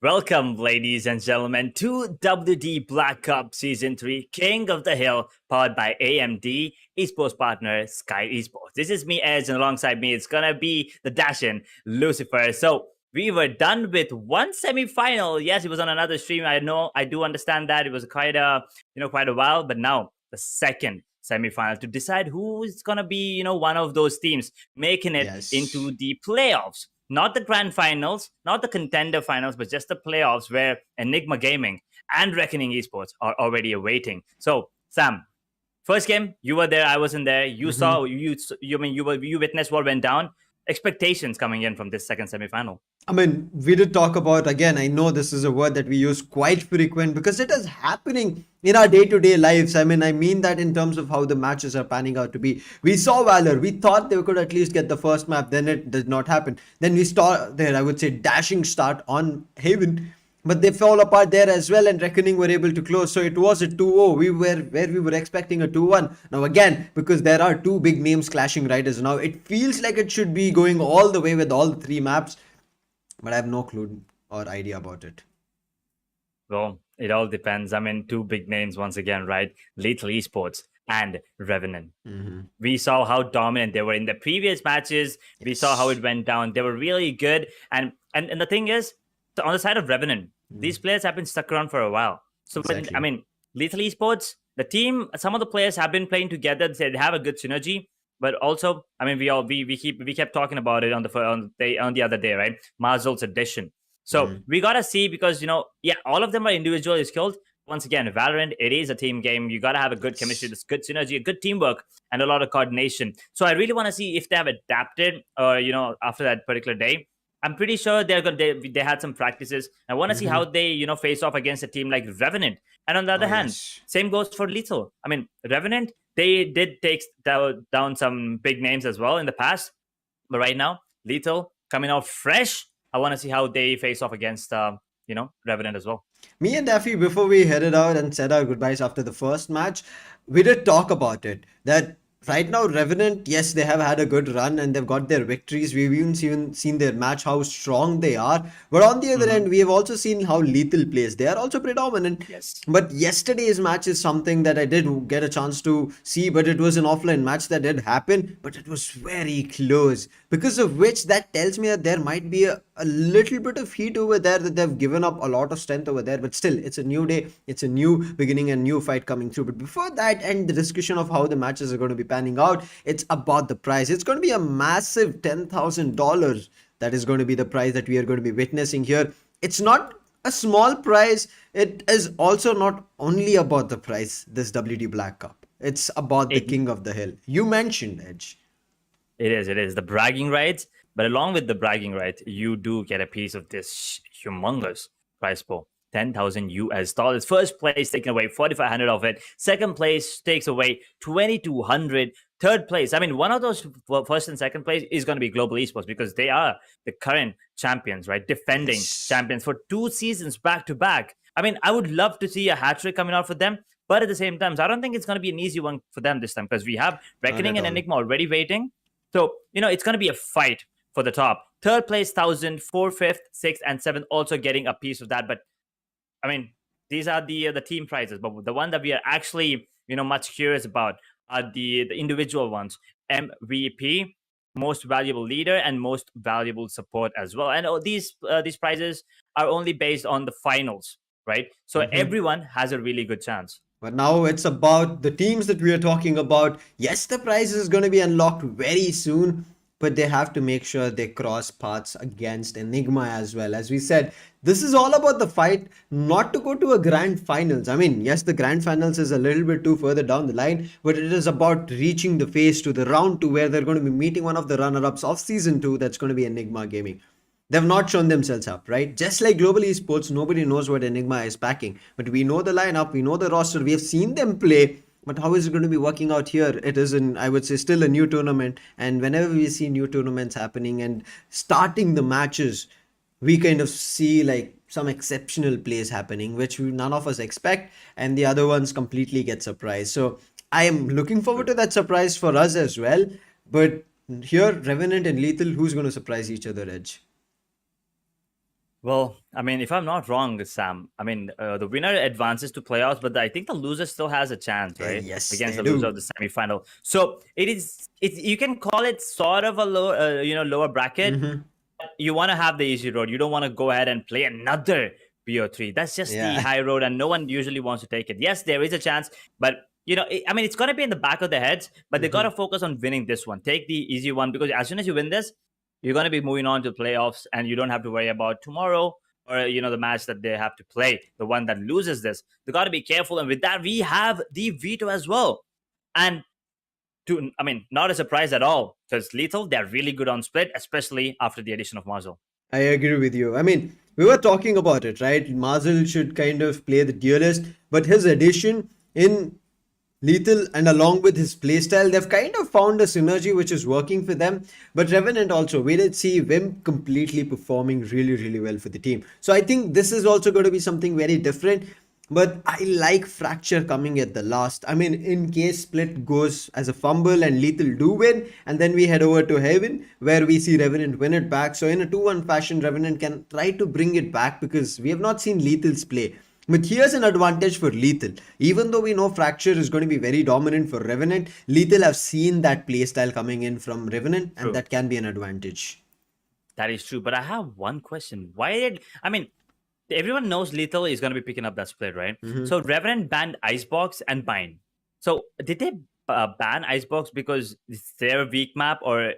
Welcome, ladies and gentlemen, to WD Black Cup Season 3, King of the Hill, powered by AMD, esports partner Skyesports. This is me, Edge, and alongside me, it's gonna be the Dashin, Lucifer. So, we were done with one semi-final. Yes, it was on another stream. I know, I do understand that. It was quite a while, but now the second semi-final to decide who is gonna be, one of those teams making it into the playoffs. Not the grand finals, not the contender finals, but just the playoffs where Enigma Gaming and Reckoning Esports are already awaiting. So, Sam, first game, you were there, I wasn't there. You saw, you witnessed what went down. Expectations coming in from this second semifinal. I mean, we did talk about, again, I know this is a word that we use quite frequent because it is happening in our day-to-day lives. I mean that in terms of how the matches are panning out to be. We saw Valor. We thought they could at least get the first map. Then it did not happen. Then we saw their, I would say, dashing start on Haven. But they fall apart there as well, and Reckoning were able to close. So it was a 2-0. We were where we were expecting a 2-1. Now again, because there are two big names clashing right as now, it feels like it should be going all the way with all the three maps, but I have no clue or idea about it. Well, it all depends. I mean, two big names once again, right? Lethal Esports and Revenant. Mm-hmm. We saw how dominant they were in the previous matches. We saw how it went down. They were really good. And the thing is, on the side of Revenant, these players have been stuck around for a while. So when Exactly. Lethal Esports, the team, some of the players have been playing together. They have a good synergy. But also, I mean, we kept talking about it on the other day, right? Mazel's addition. So Mm-hmm. we gotta see, because yeah, all of them are individually skilled. Once again, Valorant, it is a team game. You gotta have a good chemistry, this good synergy, a good teamwork, and a lot of coordination. So I really want to see if they have adapted, after that particular day. I'm pretty sure they had some practices. I want to see Mm-hmm. how they face off against a team like Revenant. And on the Oh, other hand, yes. same goes for Lethal. I mean, Revenant, they did take down some big names as well in the past, but right now, Lethal coming out fresh. I want to see how they face off against Revenant as well. Me and Daffy, before we headed out and said our goodbyes after the first match, we did talk about it. That right now, Revenant, yes, they have had a good run and they've got their victories. We've even seen their match, how strong they are. But on the other Mm-hmm. end, we have also seen how Lethal plays. They are also predominant. Yes. But yesterday's match is something that I did get a chance to see, but it was an offline match that did happen, but it was very close. Because of which, that tells me that there might be a little bit of heat over there, that they've given up a lot of strength over there. But still, it's a new day, it's a new beginning, and new fight coming through. But before that, and the discussion of how the matches are going to be panning out, it's about the prize. It's going to be a massive $10,000. That is going to be the prize that we are going to be witnessing here. It's not a small prize. It is also not only about the prize, this WD Black Cup. It's about the It king of the hill. You mentioned Edge. it is the bragging rights, but along with the bragging rights, you do get a piece of this humongous prize pool. 10,000 US dollars. First place taking away 4,500 of it. Second place takes away 2,200. Third place, I mean, one of those first and second place is going to be Global Esports, because they are the current champions, right? Defending Yes. champions for 2 seasons back to back. I mean, I would love to see a hat trick coming out for them, but at the same time, I don't think it's going to be an easy one for them this time, because we have Not Reckoning at and all. Enigma already waiting. So, it's going to be a fight for the top. Third place, 1,000, fourth, fifth, sixth, and seventh also getting a piece of that. But I mean, these are the team prizes, but the one that we are actually much curious about are the individual ones: MVP, most valuable leader, and most valuable support as well. And these prizes are only based on the finals, right? So Mhm. everyone has a really good chance. But now it's about the teams that we are talking about. Yes, the prize is going to be unlocked very soon, but they have to make sure they cross paths against Enigma as well. As we said, this is all about the fight, not to go to a grand finals. I mean, yes, the grand finals is a little bit too further down the line, but it is about reaching the phase to the round two, where they're going to be meeting one of the runner-ups of season two. That's going to be Enigma Gaming. They've not shown themselves up, right? Just like Global Esports, nobody knows what Enigma is packing. But we know the lineup, we know the roster, we have seen them play. But how is it going to be working out here? It is, I would say, still a new tournament. And whenever we see new tournaments happening and starting the matches, we kind of see like some exceptional plays happening, which none of us expect. And the other ones completely get surprised. So I am looking forward to that surprise for us as well. But here, Revenant and Lethal, who's going to surprise each other, Edge? Well, I mean, if I'm not wrong, Sam, I mean, the winner advances to playoffs, but I think the loser still has a chance, right, Yes, against they the loser of do. the semifinal. So you can call it sort of a lower bracket. Mm-hmm. You want to have the easy road. You don't want to go ahead and play another BO3. That's just the Yeah. high road, and no one usually wants to take it. Yes, there is a chance, but I mean, it's gonna be in the back of their heads. But they Mm-hmm. gotta focus on winning this one. Take the easy one, because as soon as you win this, you're gonna be moving on to playoffs, and you don't have to worry about tomorrow, or the match that they have to play. The one that loses this, they gotta be careful. And with that, we have the veto as well. And I mean, not a surprise at all, because Lethal, they're really good on split, especially after the addition of Marzel. I agree with you. I mean, we were talking about it, right? Mazel should kind of play the duelist, but his addition in Lethal and along with his playstyle, they've kind of found a synergy which is working for them. But Revenant also, we did see Vim completely performing really, really well for the team. So I think this is also going to be something very different. But I like Fracture coming at the last. I mean, in case Split goes as a fumble and Lethal do win, and then we head over to Heaven where we see Revenant win it back. So in a 2-1 fashion, Revenant can try to bring it back because we have not seen Lethal's play. But here's an advantage for Lethal. Even though we know Fracture is going to be very dominant for Revenant, Lethal have seen that playstyle coming in from Revenant, and True. that can be an advantage. That is true. But I have one question. I mean, everyone knows Lethal is going to be picking up that split, right? Mhm. So Revenant banned Icebox and Bind. So did they ban Icebox because it's their weak map, or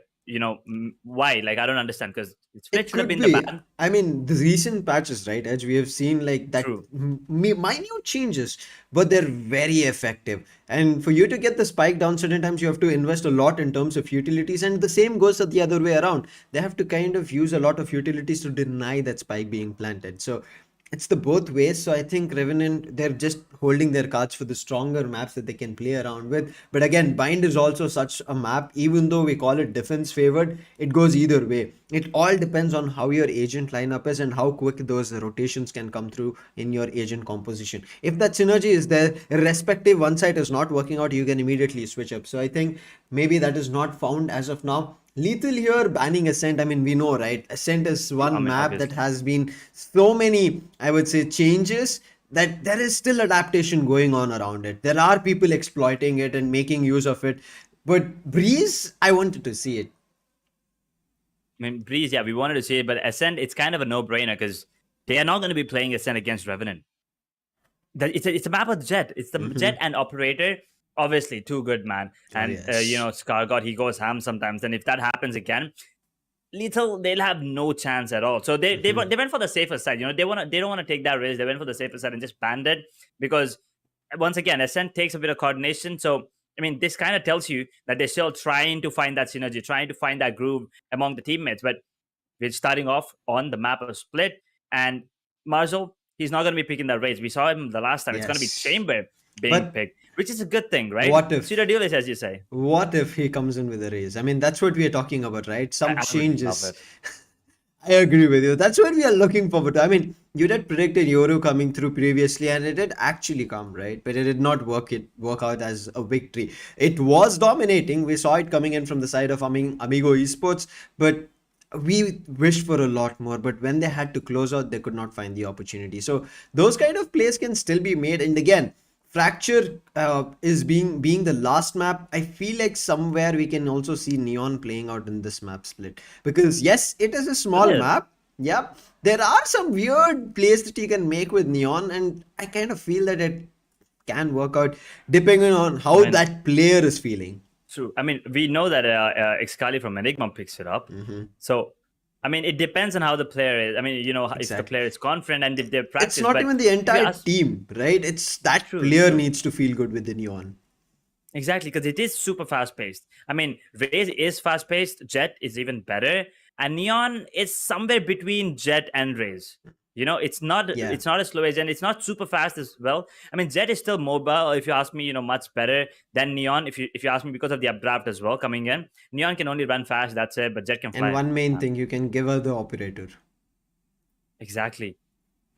why? Like, I don't understand, because It split should have could been the be. ban. I mean, the recent patches, right? As we have seen, like that True. minute changes, but they're very effective. And for you to get the spike down, certain times you have to invest a lot in terms of utilities. And the same goes the other way around. They have to kind of use a lot of utilities to deny that spike being planted. So it's the both ways. So I think Revenant, they're just holding their cards for the stronger maps that they can play around with. But again, Bind is also such a map, even though we call it defense favored, it goes either way. It all depends on how your agent lineup is and how quick those rotations can come through in your agent composition. If that synergy is there, irrespective one side is not working out, you can immediately switch up. So I think maybe that is not found as of now. Lethal here banning Ascent. I mean, we know, right? Ascent is I one mean, map that obviously. has been so many, I would say, changes that there is still adaptation going on around it. There are people exploiting it and making use of it. But Breeze, I wanted to see it. I mean, Breeze, yeah, we wanted to say it, but Ascent, it's kind of a no-brainer because they are not going to be playing Ascent against Revenant. It's a map of Jet. It's the Jet Hmm. and Operator. Obviously, too good, man. Oh, And yes. Scar God, he goes ham sometimes. And if that happens again, Lethal, they'll have no chance at all. So Hmm. they went for the safer side. They don't want to take that risk. They went for the safer side and just banned it because once again, Ascent takes a bit of coordination. So I mean, this kind of tells you that they're still trying to find that synergy, trying to find that groove among the teammates. But we're starting off on the map of Split, and Marzel, he's not going to be picking that race. We saw him the last time. It's going to be Yes. Chamber being But picked, which is a good thing, right? what Pseudo if? duelist, as you say. What if he comes in with a raise? I mean, that's what we are talking about, right? Some I would love changes. it. I agree with you. That's what we are looking forward to. I mean, you did predicted Yoru coming through previously, and it did actually come, right? But it did not work out as a victory. It was dominating. We saw it coming in from the side of Amigo Esports, but we wished for a lot more. But when they had to close out, they could not find the opportunity. So those kind of plays can still be made. And again, Fracture is being the last map. I feel like somewhere we can also see Neon playing out in this map split because yes, it is a It small is. map. Yep, there are some weird plays that you can make with Neon, and I kind of feel that it can work out depending on I how mean, that player is feeling. true. I mean, we know that Excali from Enigma picks it up. Hmm. So, I mean, it depends on how the player is. I mean, if the Exactly. player is confident and if they It's practice. not But even the if you entire ask, team, right? It's that true, player true. needs to feel good with the Neon. Exactly, because it is super fast paced. I mean, Raze is fast paced, Jet is even better, and Neon is somewhere between Jet and Raze. Yeah. It's not as slow as, and it's not super fast as well. I mean, Jet is still mobile. If you ask me, much better than Neon. If you ask me, because of the updraft as well coming in, Neon can only run fast. That's it. But Jet can And fly. one main Man. thing, you can give her the operator. Exactly.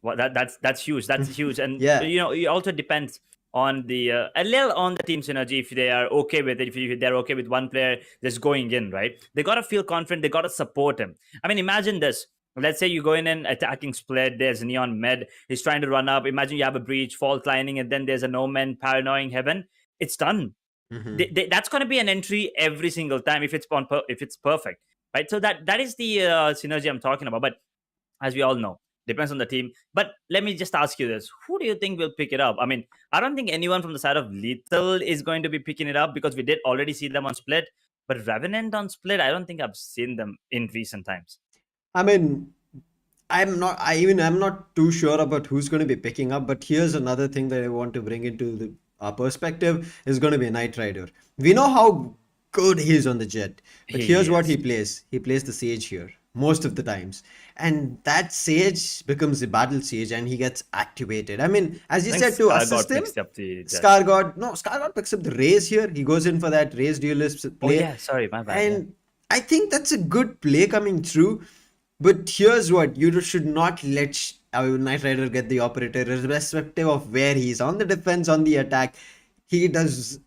Well, that's huge. That's huge, and Yeah. it also depends on the a little on the team synergy if they are okay with it. If they're okay with one player just going in, right? They gotta feel confident. They gotta support him. I mean, imagine this. Let's say you go in and attacking split. There's Neon Med. He's trying to run up. Imagine you have a breach, fault lining, and then there's a no man paranoying heaven. It's done. Hmm. That's going to be an entry every single time if it's perfect, right? So that is the synergy I'm talking about. But as we all know, depends on the team. But let me just ask you this: who do you think will pick it up? I mean, I don't think anyone from the side of Lethal is going to be picking it up because we did already see them on Split. But Revenant on Split, I don't think I've seen them in recent times. I mean, I'm not too sure about who's going to be picking up, but here's another thing that I want to bring into the our perspective is going to be a Knight Rider. We know how good he is on the jet, but He here's what he is. plays. He plays the Sage here. most of the times. And that Sage becomes a battle Sage and he gets activated. I mean, as you I think said, to Scar assist God him, picks up the death. Scar God picks up the raise here. He goes in for that raise duelist Oh play. yeah, sorry, my bad. Yeah. And I think that's a good play coming through. But here's what, you should not let Knight Rider get the operator, irrespective of where he's on the defense, on the attack. He does,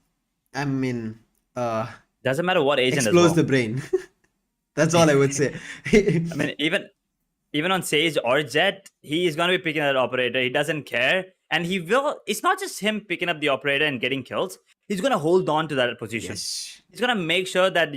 I mean, uh, Doesn't matter what agent as explodes well. the brain. That's all I would say. I mean, even on Sage or Jet, he is going to be picking that operator. He doesn't care, and he will. It's not just him picking up the operator and getting kills. He's going to hold on to that position. Yes. He's going to make sure that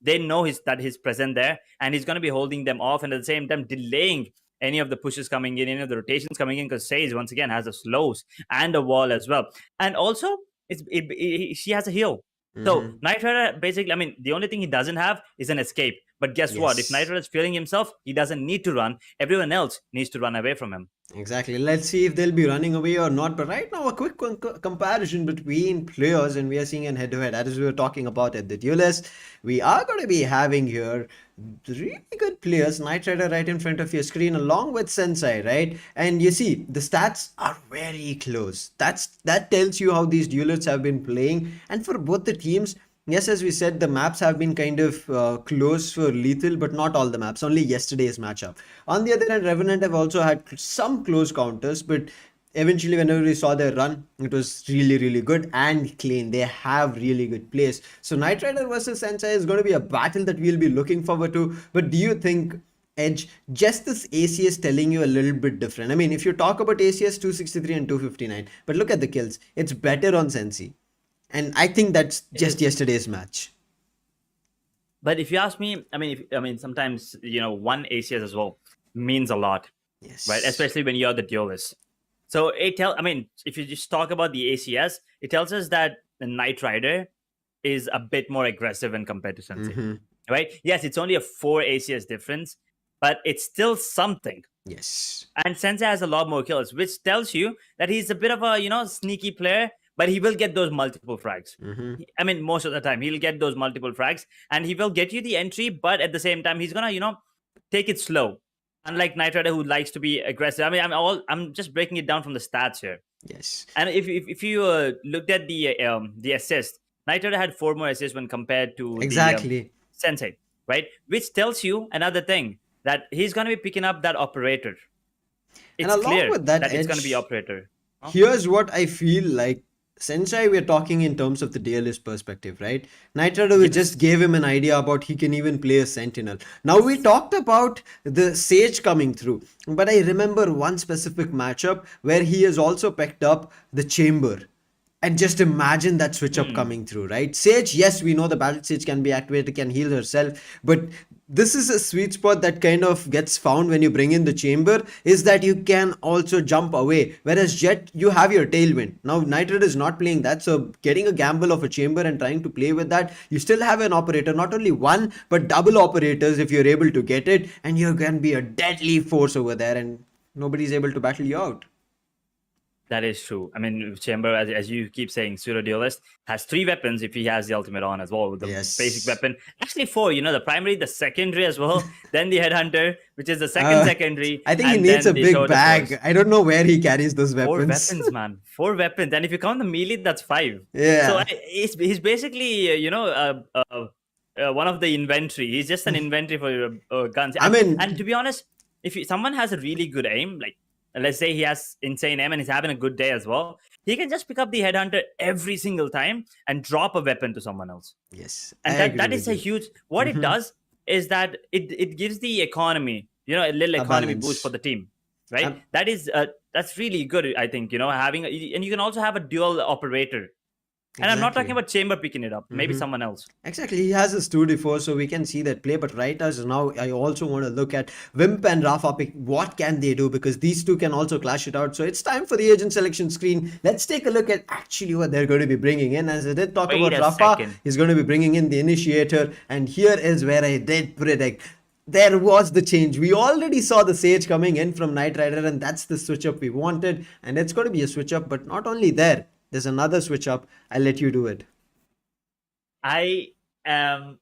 they know that he's present there, and he's going to be holding them off, and at the same time delaying any of the pushes coming in, any of the rotations coming in, because Sage once again has a slows and a wall as well, and also she has a heal. So Mhm. Knight Rider basically, I mean, the only thing he doesn't have is an escape. But guess what? If Knight Yes. Rider is feeling himself, he doesn't need to run. Everyone else needs to run away from him. Exactly. Let's see if they'll be running away or not. But right now, a quick comparison between players, and we are seeing an head-to-head. As we were talking about at the duelist, we are going to be having here really good players. Knight Rider right in front of your screen, along with Sensei, right? And you see the stats are very close. That tells you how these duelists have been playing, and for both the teams. Yes, as we said, the maps have been kind of close for Lethal, but not all the maps, only yesterday's matchup. On the other hand, Revenant have also had some close counters, but eventually, whenever we saw their run, it was really, really good and clean. They have really good plays. So, Knight Rider versus Sensei is going to be a battle that we'll be looking forward to. But do you think, Edge, just this ACS telling you a little bit different? I mean, if you talk about ACS 263 and 259, but look at the kills, it's better on Sensei. And I think that's It just is. yesterday's match. But if you ask me, I mean, sometimes one ACS as well means a lot, right? Yes. Especially when you're the duelist. So I mean, if you just talk about the ACS, it tells us that the Knight Rider is a bit more aggressive when compared to Sensei, Mm-hmm. right? Yes, it's only a 4 ACS difference, but it's still something. Yes. And Sensei has a lot more kills, which tells you that he's a bit of a sneaky player, but he will get those multiple frags. Mm-hmm. I mean, most of the time he'll get those multiple frags, and he will get you the entry, but at the same time he's gonna take it slow. Unlike Knight Rider, who likes to be aggressive. I mean, I'm just breaking it down from the stats here. Yes. And if you looked at the assist, Knight Rider had 4 more assists when compared to the Exactly. Sensei, right? Which tells you another thing, that he's gonna be picking up that operator. And It's along clear with that, that it's going to be Edge, operator. Huh? here's what I feel like. Sensei, we're talking in terms of the duelist perspective, right? Knight Rider, we just Yes. gave him an idea about he can even play a Sentinel. Now, we talked about the Sage coming through, but I remember one specific matchup where he has also picked up the Chamber. And just imagine that switch up Hmm. coming through, right? Sage, yes, we know the battle Sage can be activated, can heal herself, but this is a sweet spot that kind of gets found when you bring in the chamber, is that you can also jump away. Whereas Jet, you have your tailwind. Now, Knight Rider is not playing that, so getting a gamble of a chamber and trying to play with that, you still have an operator, not only one, but double operators if you're able to get it, and you can be a deadly force over there, and nobody's able to battle you out. That is true. I mean, Chamber, as you keep saying, pseudo duelist has 3 weapons if he has the ultimate on as well. With the basic Yes. weapon, actually 4. The primary, the secondary as well. Then the headhunter, which is the second Uh, secondary, I think he and needs a then the big show the force. bag. I don't know where he carries those 4 weapons. weapons, man. 4 weapons, and if you count the melee, that's 5. So Yeah, he's basically one of the inventory. He's just an inventory for your guns. I And mean, to be honest, if someone has a really good aim, like let's say he has insane aim and he's having a good day as well, he can just pick up the headhunter every single time and drop a weapon to someone else. yes, I And that agree that with is a you. huge. What it Hmm. does is that it gives the economy, a little A economy boost for balance. the team, right? Um, That's really good. I think having and you can also have a dual operator. And I'm not talking exactly. about Chamber picking it up. Maybe Hmm. someone else. Exactly, he has his 2d4, so we can see that play. But right as now, I also want to look at Wimp and Rafa pick. What can they do? Because these two can also clash it out. So it's time for the agent selection screen. Let's take a look at actually what they're going to be bringing in. As I did talk Wait about a Rafa, second. he's going to be bringing in the initiator. And here is where I did predict. There was the change. We already saw the Sage coming in from Knight Rider, and that's the switch up we wanted. And it's going to be a switch up, but not only there. There's another switch up. I'll let you do it. I am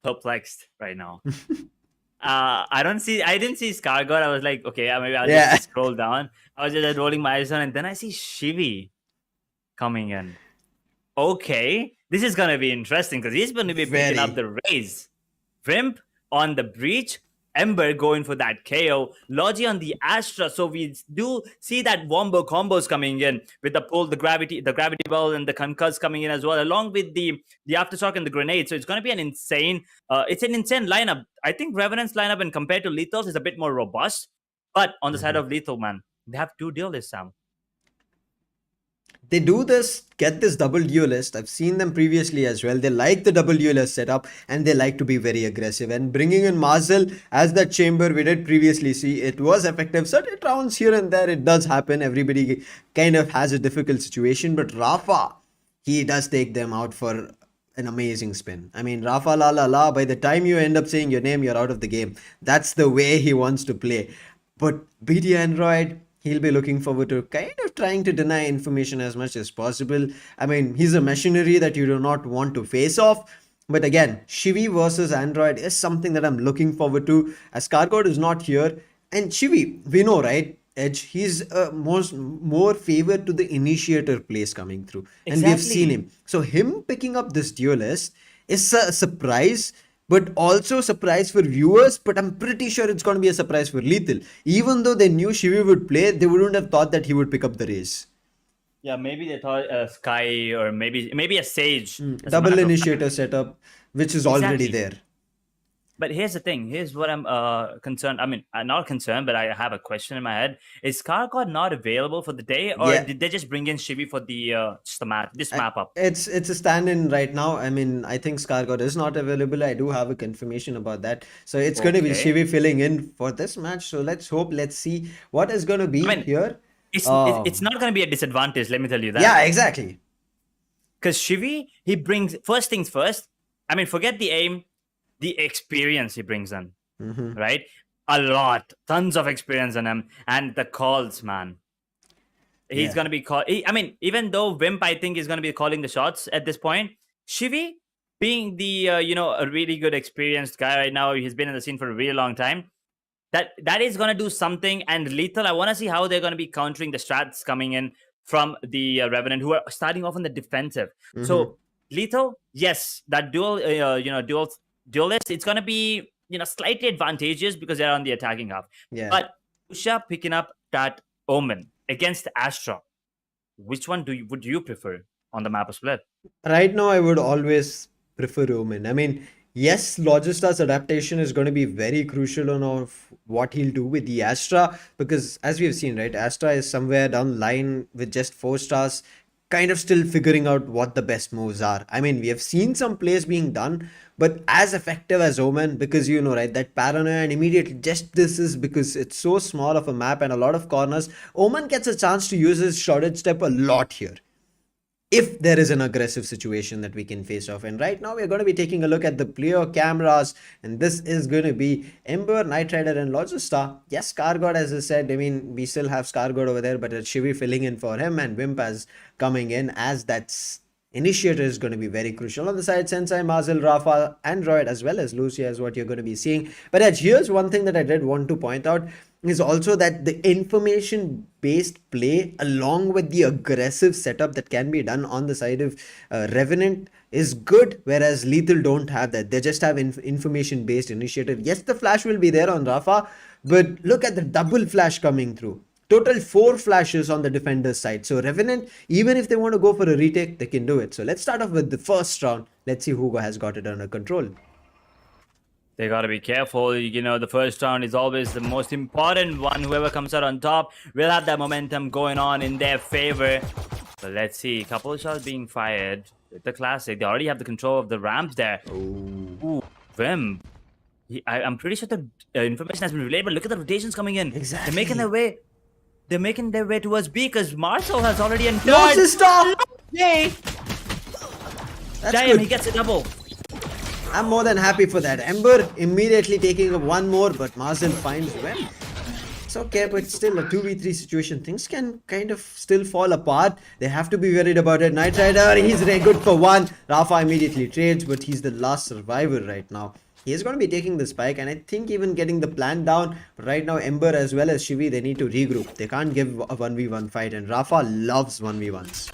perplexed right now. I didn't see Scargod. I was like, okay, maybe I'll Yeah. just scroll down. I was just rolling my eyes down, and then I see Shivi coming in. Okay, this is gonna be interesting because he's gonna be picking up Very. the raise. Vimp on the breach, Ember going for that KO, Logi on the Astra. So we do see that wombo combos coming in with the pull, the gravity ball, and the concuss coming in as well, along with the aftershock and the grenade. So it's going to be an insane, it's an insane lineup. I think Revenant's lineup, and compared to Lethal's, is a bit more robust. But on the side of Lethal, man, they have two duelists, Sam. They do this, get this double duelist. I've seen them previously as well. They like the double duelist setup and they like to be very aggressive. And bringing in Marcel as that chamber, we did previously see it was effective. Certain rounds here and there, it does happen. Everybody kind of has a difficult situation. But Rafa, he does take them out for an amazing spin. I mean, Rafa la la la, by the time you end up saying your name, you're out of the game. That's the way he wants to play. But BT Android, he'll be looking forward to kind of trying to deny information as much as possible. I mean, he's a machinery that you do not want to face off. But again, Shivi versus Android is something that I'm looking forward to, as Carcode is not here. And Shivi, we know, right? Edge, he's more favored to the initiator place coming through. And we have seen Exactly. him. So him picking up this duelist is a surprise, but also surprise for viewers. But I'm pretty sure it's going to be a surprise for Lethal. Even though they knew Shivi would play, they wouldn't have thought that he would pick up the race. Yeah, maybe they thought Sky, or maybe a Sage as a Double matter of initiator setup, which is already exactly. there. But here's the thing. Here's what I'm concerned. I mean, I'm not concerned, but I have a question in my head. Is Scarcod not available for the day, or Yeah. did they just bring in Shivi for the just the map, this map up? It's a stand-in right now. I mean, I think Scargod is not available. I do have a confirmation about that. So it's going to be Okay. Shivi filling in for this match. So let's hope, let's see what is going to be I mean, here. it's not going to be a disadvantage. Let me tell you that. Yeah, exactly. Because Shivi, he brings first things first. I mean, forget the aim, the experience he brings in, right? A lot, tons of experience in him, and the calls, man. He's Yeah. gonna be called. I mean, even though Wimp, I think, is gonna be calling the shots at this point. Shivi, being the a really good experienced guy right now, he's been in the scene for a really long time. That is gonna do something. And Lethal, I want to see how they're gonna be countering the strats coming in from the Revenant, who are starting off on the defensive. So Lethal, yes, that duelist, it's gonna be slightly advantageous because they're on the attacking half. Yeah. But Usha picking up that Omen against Astra, which one would you prefer on the map of split? Right now, I would always prefer Omen. I mean, yes, Logista's adaptation is going to be very crucial on of what he'll do with the Astra, because as we have seen, right, Astra is somewhere down the line with just 4 stars, kind of still figuring out what the best moves are. I mean, we have seen some plays being done, but as effective as Omen, because right, that paranoia and immediately just this is because it's so small of a map and a lot of corners, Omen gets a chance to use his shorted step a lot here if there is an aggressive situation that we can face off. And right now we're going to be taking a look at the player cameras, and this is going to be Ember, Knight Rider, and Logista. Yes, Scargod, as I said, I mean, we still have Scargod over there, but it's Shivi filling in for him, and Wimp as coming in as that's initiator is going to be very crucial. On the side, Sensei, Marzel, Rafa, Android, as well as Lucia is what you're going to be seeing. But here's one thing that I did want to point out is also that the information based play along with the aggressive setup that can be done on the side of Revenant is good, whereas Lethal don't have that. They just have information based initiative. Yes, the flash will be there on Rafa, but look at the double flash coming through. Total 4 flashes on the defender's side. So Revenant, even if they want to go for a retake, they can do it. So let's start off with the first round. Let's see who has got it under control. They gotta be careful. The first round is always the most important one. Whoever comes out on top will have that momentum going on in their favor. But let's see. A couple of shots being fired with the classic. They already have the control of the ramps there. Ooh, Vim. I'm pretty sure the information has been relayed, but look at the rotations coming in. Exactly. They're making their way towards B because Marcel has already entered. No, sister! Yay! That's Damn, good. he gets a double. I'm more than happy for that. Ember immediately taking up one more, but Marcel finds Wem. It's okay, but still a 2v3 situation. Things can kind of still fall apart. They have to be worried about it. Knight Rider, he's good for one. Rafa immediately trades, but he's the last survivor right now. He is going to be taking the spike, and I think even getting the plan down. But right now, Ember as well as Shivi, they need to regroup. They can't give a 1v1 fight, and Rafa loves 1v1s.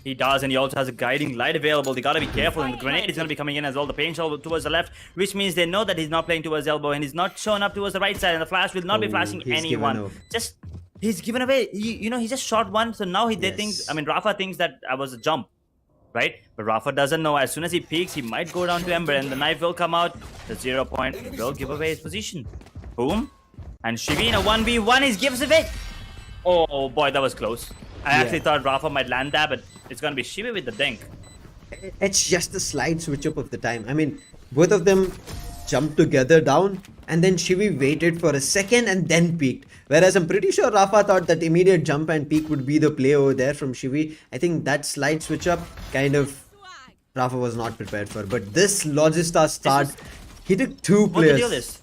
He does, and he also has a guiding light available. They gotta be careful, and the grenade is gonna be coming in as well. The paint shell towards the left, which means they know that he's not playing towards elbow, and he's not showing up towards the right side, and the flash will not be flashing anyone. Just he's given away. He just shot one, so now they think. I mean, Rafa thinks that I was a jump, right? But Rafa doesn't know. As soon as he peeks, he might go down to Ember, and the knife will come out. The 0 point will give away his position. Boom, and Shivi in a 1v1, he gives away. Oh boy, that was close. I actually thought Rafa might land that, but it's gonna be Shivi with the dink. It's just a slight switch up of the time. I mean, both of them jumped together down, and then Shivi waited for a second and then peeked. Whereas I'm pretty sure Rafa thought that immediate jump and peek would be the play over there from Shivi. I think that slight switch up kind of Rafa was not prepared for. But this Logista start, he took 2 players.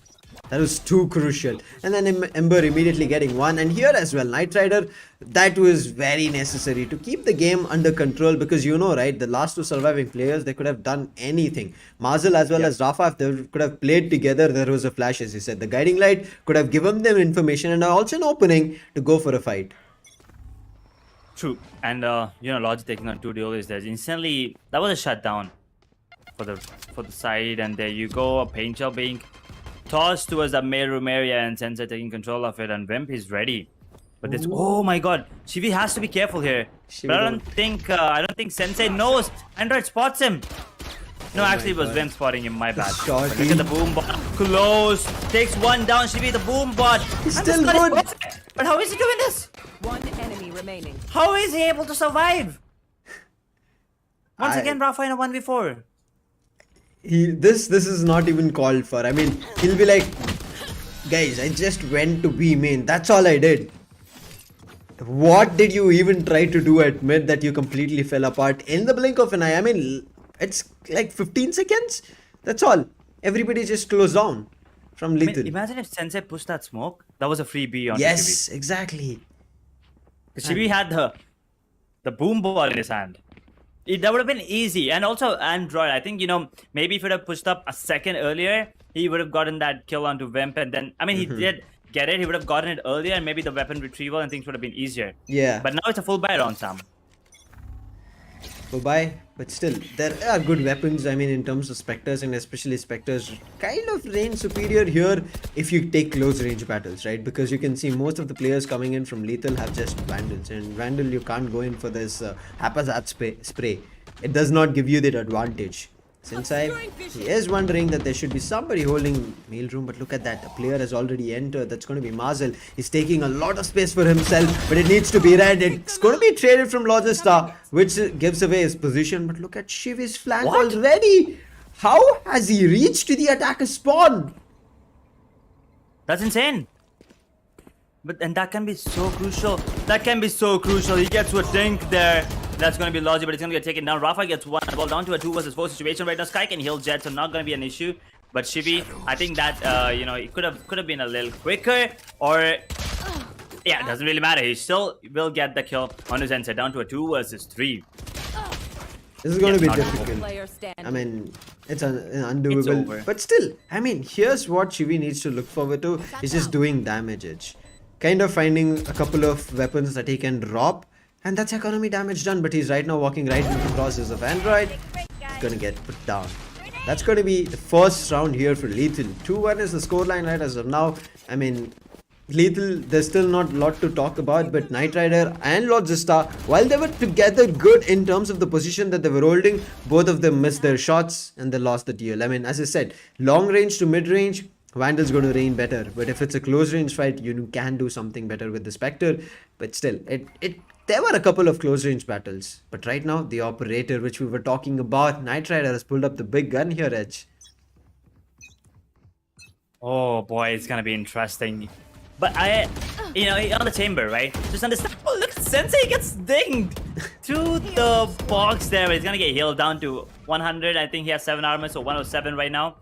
That was too crucial. And then Ember immediately getting one. And here as well, Knight Rider, that was very necessary to keep the game under control. Because you know, right, the last 2 surviving players, they could have done anything. Marzel as well as Rafa, if they could have played together, there was a flash, as you said. The guiding light could have given them information and also an opening to go for a fight. True. And, Logi taking on 2 duelists, there's instantly, that was a shutdown for the side. And there you go, a paint shell being tossed towards the main room area, and Sensei taking control of it, and Wimp is ready. But this, oh my god, Shivi has to be careful here. But I don't think Sensei knows. Android spots him. No, actually it was Wimp spotting him, my bad. Look at the boom bot. Close. Takes one down, Shivi, the boom bot. He's still good. But how is he doing this? One enemy remaining. How is he able to survive? Once again, Rafa in a 1v4. This is not even called for. I mean, he'll be like, guys, I just went to B main. That's all I did. What did you even try to do at mid that you completely fell apart in the blink of an eye? I mean, it's like 15 seconds. That's all. Everybody just closed down from Lethal. Imagine if Sensei pushed that smoke. That was a free B on Yes, Shivi. exactly. Shivi had the boom ball in his hand. That would have been easy. And also Android, I think, maybe if he would have pushed up a second earlier, he would have gotten that kill onto Wimp. And then, I mean, he did get it. He would have gotten it earlier, and maybe the weapon retrieval and things would have been easier. Yeah. But now it's a full buy round, Sam. Full buy, but still, there are good weapons. I mean, in terms of Spectres, and especially Spectres, kind of range superior here if you take close range battles, right? Because you can see most of the players coming in from Lethal have just Vandals. And Vandal, you can't go in for this haphazard spray. It does not give you that advantage. Since he is wondering that there should be somebody holding mail room, but look at that, the player has already entered. That's going to be Marzel. He's taking a lot of space for himself, but it needs to be red. It's going to be traded from Logista, which gives away his position. But look at Shivi's flank already. How has he reached to the attacker spawn? That's insane. And that can be so crucial. That can be so crucial. He gets to a dink there. That's going to be Logi, but it's going to get taken down. Rafa gets one ball down to a 2 versus 4 situation right now. Sky can heal Jet, so not going to be an issue. But Shivi, I think that, it could have been a little quicker. Or, yeah, it doesn't really matter. He still will get the kill on his Sensei down to a 2 versus 3. This is going to be difficult. I mean, it's undoable. But still, I mean, here's what Shivi needs to look forward to. Is just doing damage edge. Kind of finding a couple of weapons that he can drop. And that's economy damage done. But he's right now walking right into the process of Android. He's going to get put down. That's going to be the first round here for Lethal. 2-1 is the scoreline right as of now. I mean, Lethal, there's still not a lot to talk about, but Knight Rider and Logista, while they were together good in terms of the position that they were holding, both of them missed their shots and they lost the duel. I mean, as I said, long range to mid range, Vandal's going to reign better. But if it's a close range fight, you can do something better with the Spectre. But still, there were a couple of close range battles. But right now, the operator, which we were talking about, Knight Rider has pulled up the big gun here, Edge. Oh boy, it's going to be interesting. But on the chamber, right? Just understand. Oh, look, Sensei gets dinged through the box there. But he's going to get healed down to 100. I think he has 7 armor, so 107 right now.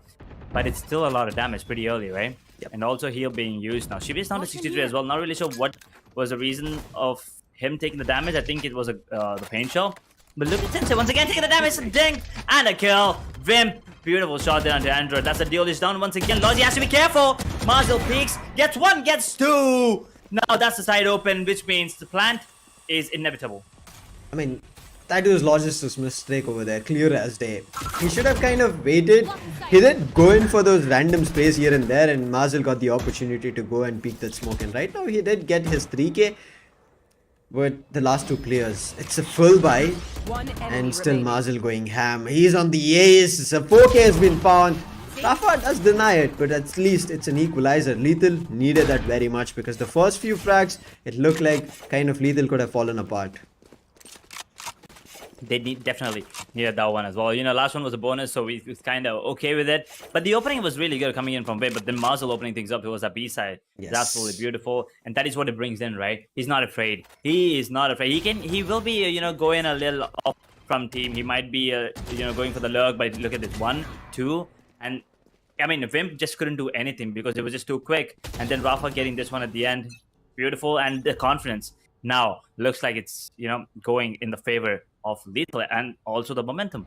But it's still a lot of damage pretty early, right? Yep. And also heal being used now. Shibi's down to 63 as well. Not really sure what was the reason of him taking the damage. I think it was the paint shell. But look at Sensei once again taking the damage. Ding! And a kill. Vimp Beautiful shot there onto Android. That's the duel is down once again. Logi has to be careful. Marzel peeks. Gets one, gets two. Now that's the side open, which means the plant is inevitable. I mean, that was Logist's mistake over there, clear as day. He should have kind of waited. He did go in for those random sprays here and there, and Marzel got the opportunity to go and peek that smoke. And right now he did get his 3k. But the last two players, it's a full buy. And still Marzel going ham. He's on the ace. A 4k has been found. Rafa does deny it, but at least it's an equalizer. Lethal needed that very much because the first few frags, it looked like kind of Lethal could have fallen apart. They definitely needed that one as well. You know, last one was a bonus, so we was kind of okay with it. But the opening was really good coming in from Wim. But then Marzel opening things up, it was a B side. Yes. It's absolutely beautiful, and that is what it brings in, right? He's not afraid. He is not afraid. He will be, you know, going a little off from team. He might be, you know, going for the lurk. But look at this 1, 2, and I mean, Wimp just couldn't do anything because it was just too quick. And then Rafa getting this one at the end, beautiful, and the confidence now looks like it's, you know, going in the favor of Lethal and also the momentum.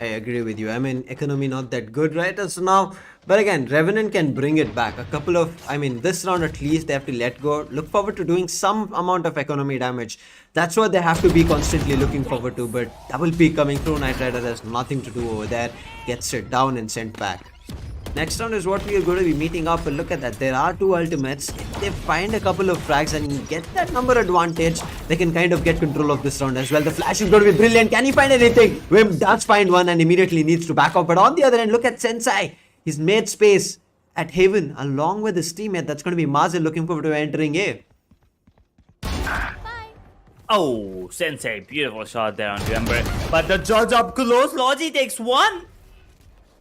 I agree with you. I mean, economy not that good right as now. But again, Revenant can bring it back. A couple of, I mean, this round at least they have to let go. Look forward to doing some amount of economy damage. That's what they have to be constantly looking forward to. But double peak coming through, Knight Rider has nothing to do over there. Gets it down and sent back. Next round is what we are going to be meeting up, and look at that, there are 2 ultimates. If they find a couple of frags and get that number advantage, they can kind of get control of this round as well. The flash is going to be brilliant. Can he find anything? Wim does find one and immediately needs to back off, but on the other end, look at Sensei. He's made space at Haven along with his teammate. That's going to be Marzel looking forward to entering A. Oh, Sensei, beautiful shot there on Ember. But the judge up close, Logi takes one.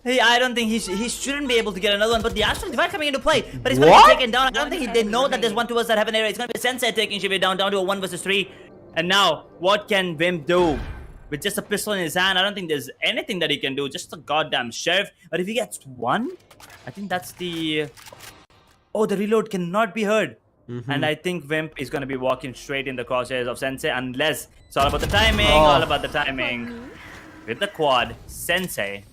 Hey, I don't think he shouldn't be able to get another one, but the Astral Divide coming into play. But he's going to be taken down. I don't think they know that there's one towards that heaven area. It's going to be Sensei taking Shibi down to a 1 versus 3. And now, what can Wim do? With just a pistol in his hand, I don't think there's anything that he can do. Just a goddamn sheriff. But if he gets one, I think that's the... Oh, the reload cannot be heard. And I think Wimp is going to be walking straight in the crosshairs of Sensei unless it's all about the timing, all about the timing. With the quad, Sensei,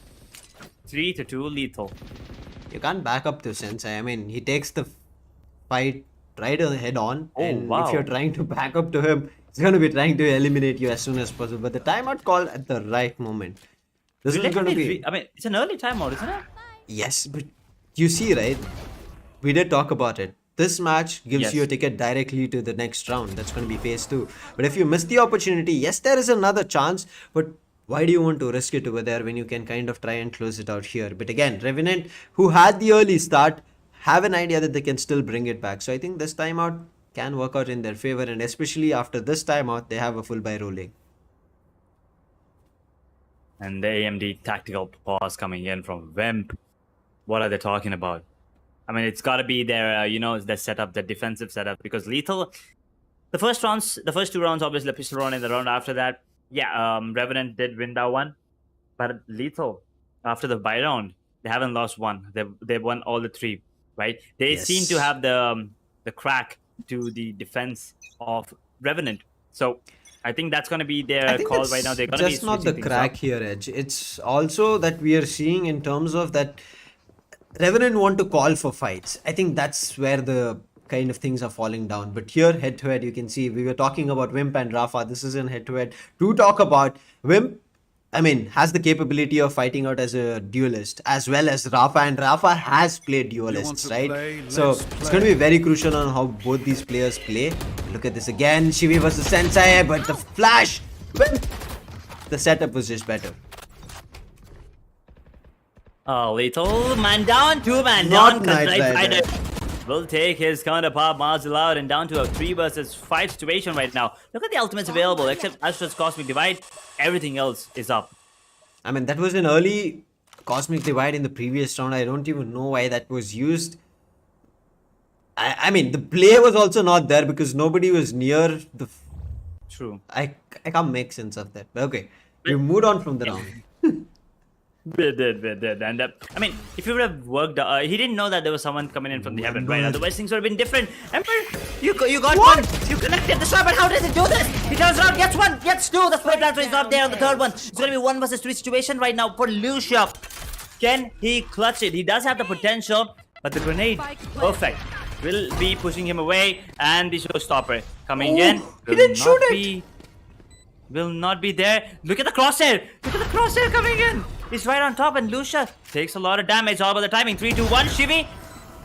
3-2 lethal. You can't back up to Sensei. I mean, he takes the fight right head on. Oh, and wow. if you're trying to back up to him, he's going to be trying to eliminate you as soon as possible. But the timeout call at the right moment. This is going to be... I mean, it's an early timeout, isn't it? Yes, but you see, right? We did talk about it. This match gives you a ticket directly to the next round. That's going to be phase 2. But if you miss the opportunity, yes, there is another chance. But why do you want to risk it over there when you can kind of try and close it out here? But again, Revenant, who had the early start, have an idea that they can still bring it back. So I think this timeout can work out in their favor. And especially after this timeout, they have a full buy rolling. And the AMD tactical pause coming in from Wimp. What are they talking about? I mean, it's got to be their, you know, the setup, the defensive setup. Because Lethal, the first 2 rounds, obviously, the pistol round and the round after that, yeah, Revenant did win that one. But Lethal, after the buy round, they haven't lost one. They've won all the 3, right? They seem to have the crack to the defense of Revenant. So I think that's going to be their call right now. They're going to be just not the crack here, Edge. It's also that we are seeing in terms of that Revenant want to call for fights. I think that's where the kind of things are falling down. But here, head-to-head, you can see we were talking about Wimp and Rafa. This is in head-to-head. To talk about Wimp, I mean, has the capability of fighting out as a duelist as well as Rafa. And Rafa has played duelists, right? So it's going to be very crucial on how both these players play. Look at this again. Shivi versus Sensei, but the flash, Wimp, the setup was just better. Oh, Lethal, man down, 2 man Not down. Knight Rider will take his counterpart Marzel out and down to a 3 versus 5 situation right now. Look at the ultimates available, except Astra's Cosmic Divide. Everything else is up. I mean, that was an early Cosmic Divide in the previous round. I don't even know why that was used. I mean, the play was also not there because nobody was near the... True. I can't make sense of that. But okay, we moved on from the round. We did. And I mean, if you would have worked, he didn't know that there was someone coming in from the heaven, right? Otherwise, things would have been different. Ember, you got one. You connected the shot, but how does it do this? He turns around, gets 1, gets 2. The spray transfer is not there on the third one. It's going to be 1 versus 3 situation right now for Lucia. Can he clutch it? He does have the potential, but the grenade, perfect. Will be pushing him away, and the showstopper coming in. He didn't shoot it. Will not be there. Look at the crosshair. Look at the crosshair coming in. He's right on top, and Lucia takes a lot of damage. All about the timing. 3, 2, 1. Shivi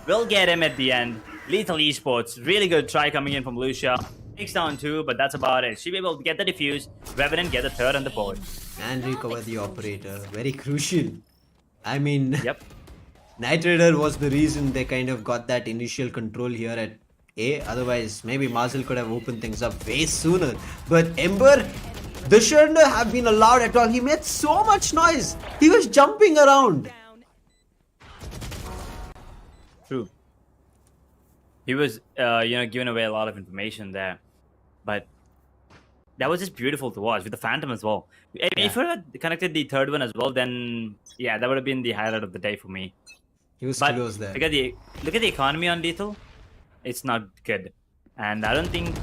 will get him at the end. Lethal Esports. Really good try coming in from Lucia. Takes down 2, but that's about it. Shivi will get the defuse. Revenant get the 3rd on the board. And recover the operator. Very crucial. I mean, Yep. Knight Rider was the reason they kind of got that initial control here at A. Otherwise, maybe Marcel could have opened things up way sooner. But Ember, this shouldn't have been allowed at all. He made so much noise. He was jumping around. True. He was, giving away a lot of information there, but that was just beautiful to watch with the Phantom as well. I mean, if we had connected the 3rd one as well, then yeah, that would have been the highlight of the day for me. He was But close there. look at the economy on Lethal. It's not good, and I don't think.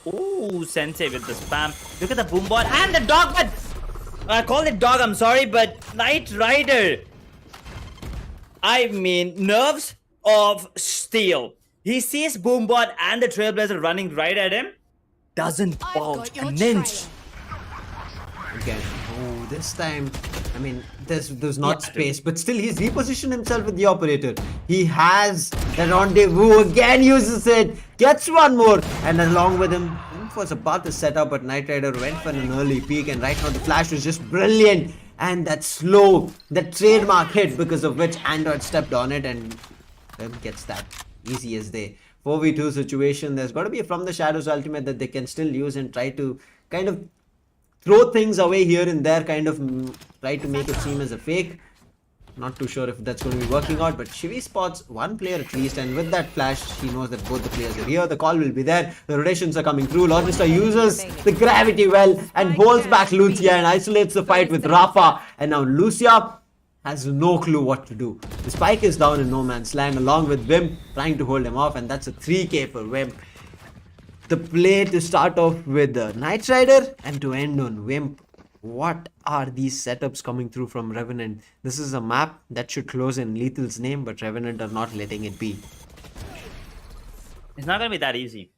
Ooh, Sensei with the spam. Look at the boombot and the dog. But I call it dog. I'm sorry, but Knight Rider. I mean, nerves of steel. He sees boombot and the Trailblazer running right at him. Doesn't budge an inch. Again, oh, this time, I mean, there's not Yeah. space, but still he's repositioned himself with the operator. He has the rendezvous again, uses it, gets one more, and along with him, Imp was about to set up, but Knight Rider went for an early peek, and right now the flash was just brilliant. And that slow, that trademark hit, because of which Android stepped on it, and Imp gets that easy as they. 4v2 situation, there's got to be a From the Shadows ultimate that they can still use and try to kind of throw things away here and there, kind of try to make it seem as a fake. Not too sure if that's going to be working out, but Shivi spots one player at least, and with that flash, he knows that both the players are here. The call will be there. The rotations are coming through. Logista uses the gravity well and holds back Lucia and isolates the fight with Rafa. And now Lucia has no clue what to do. The spike is down in no man's land along with Wimp trying to hold him off, and that's a 3k for Wimp. The play to start off with Knight Rider and to end on Wimp. What are these setups coming through from Revenant? This is a map that should close in Lethal's name, but Revenant are not letting it be. It's not gonna be that easy.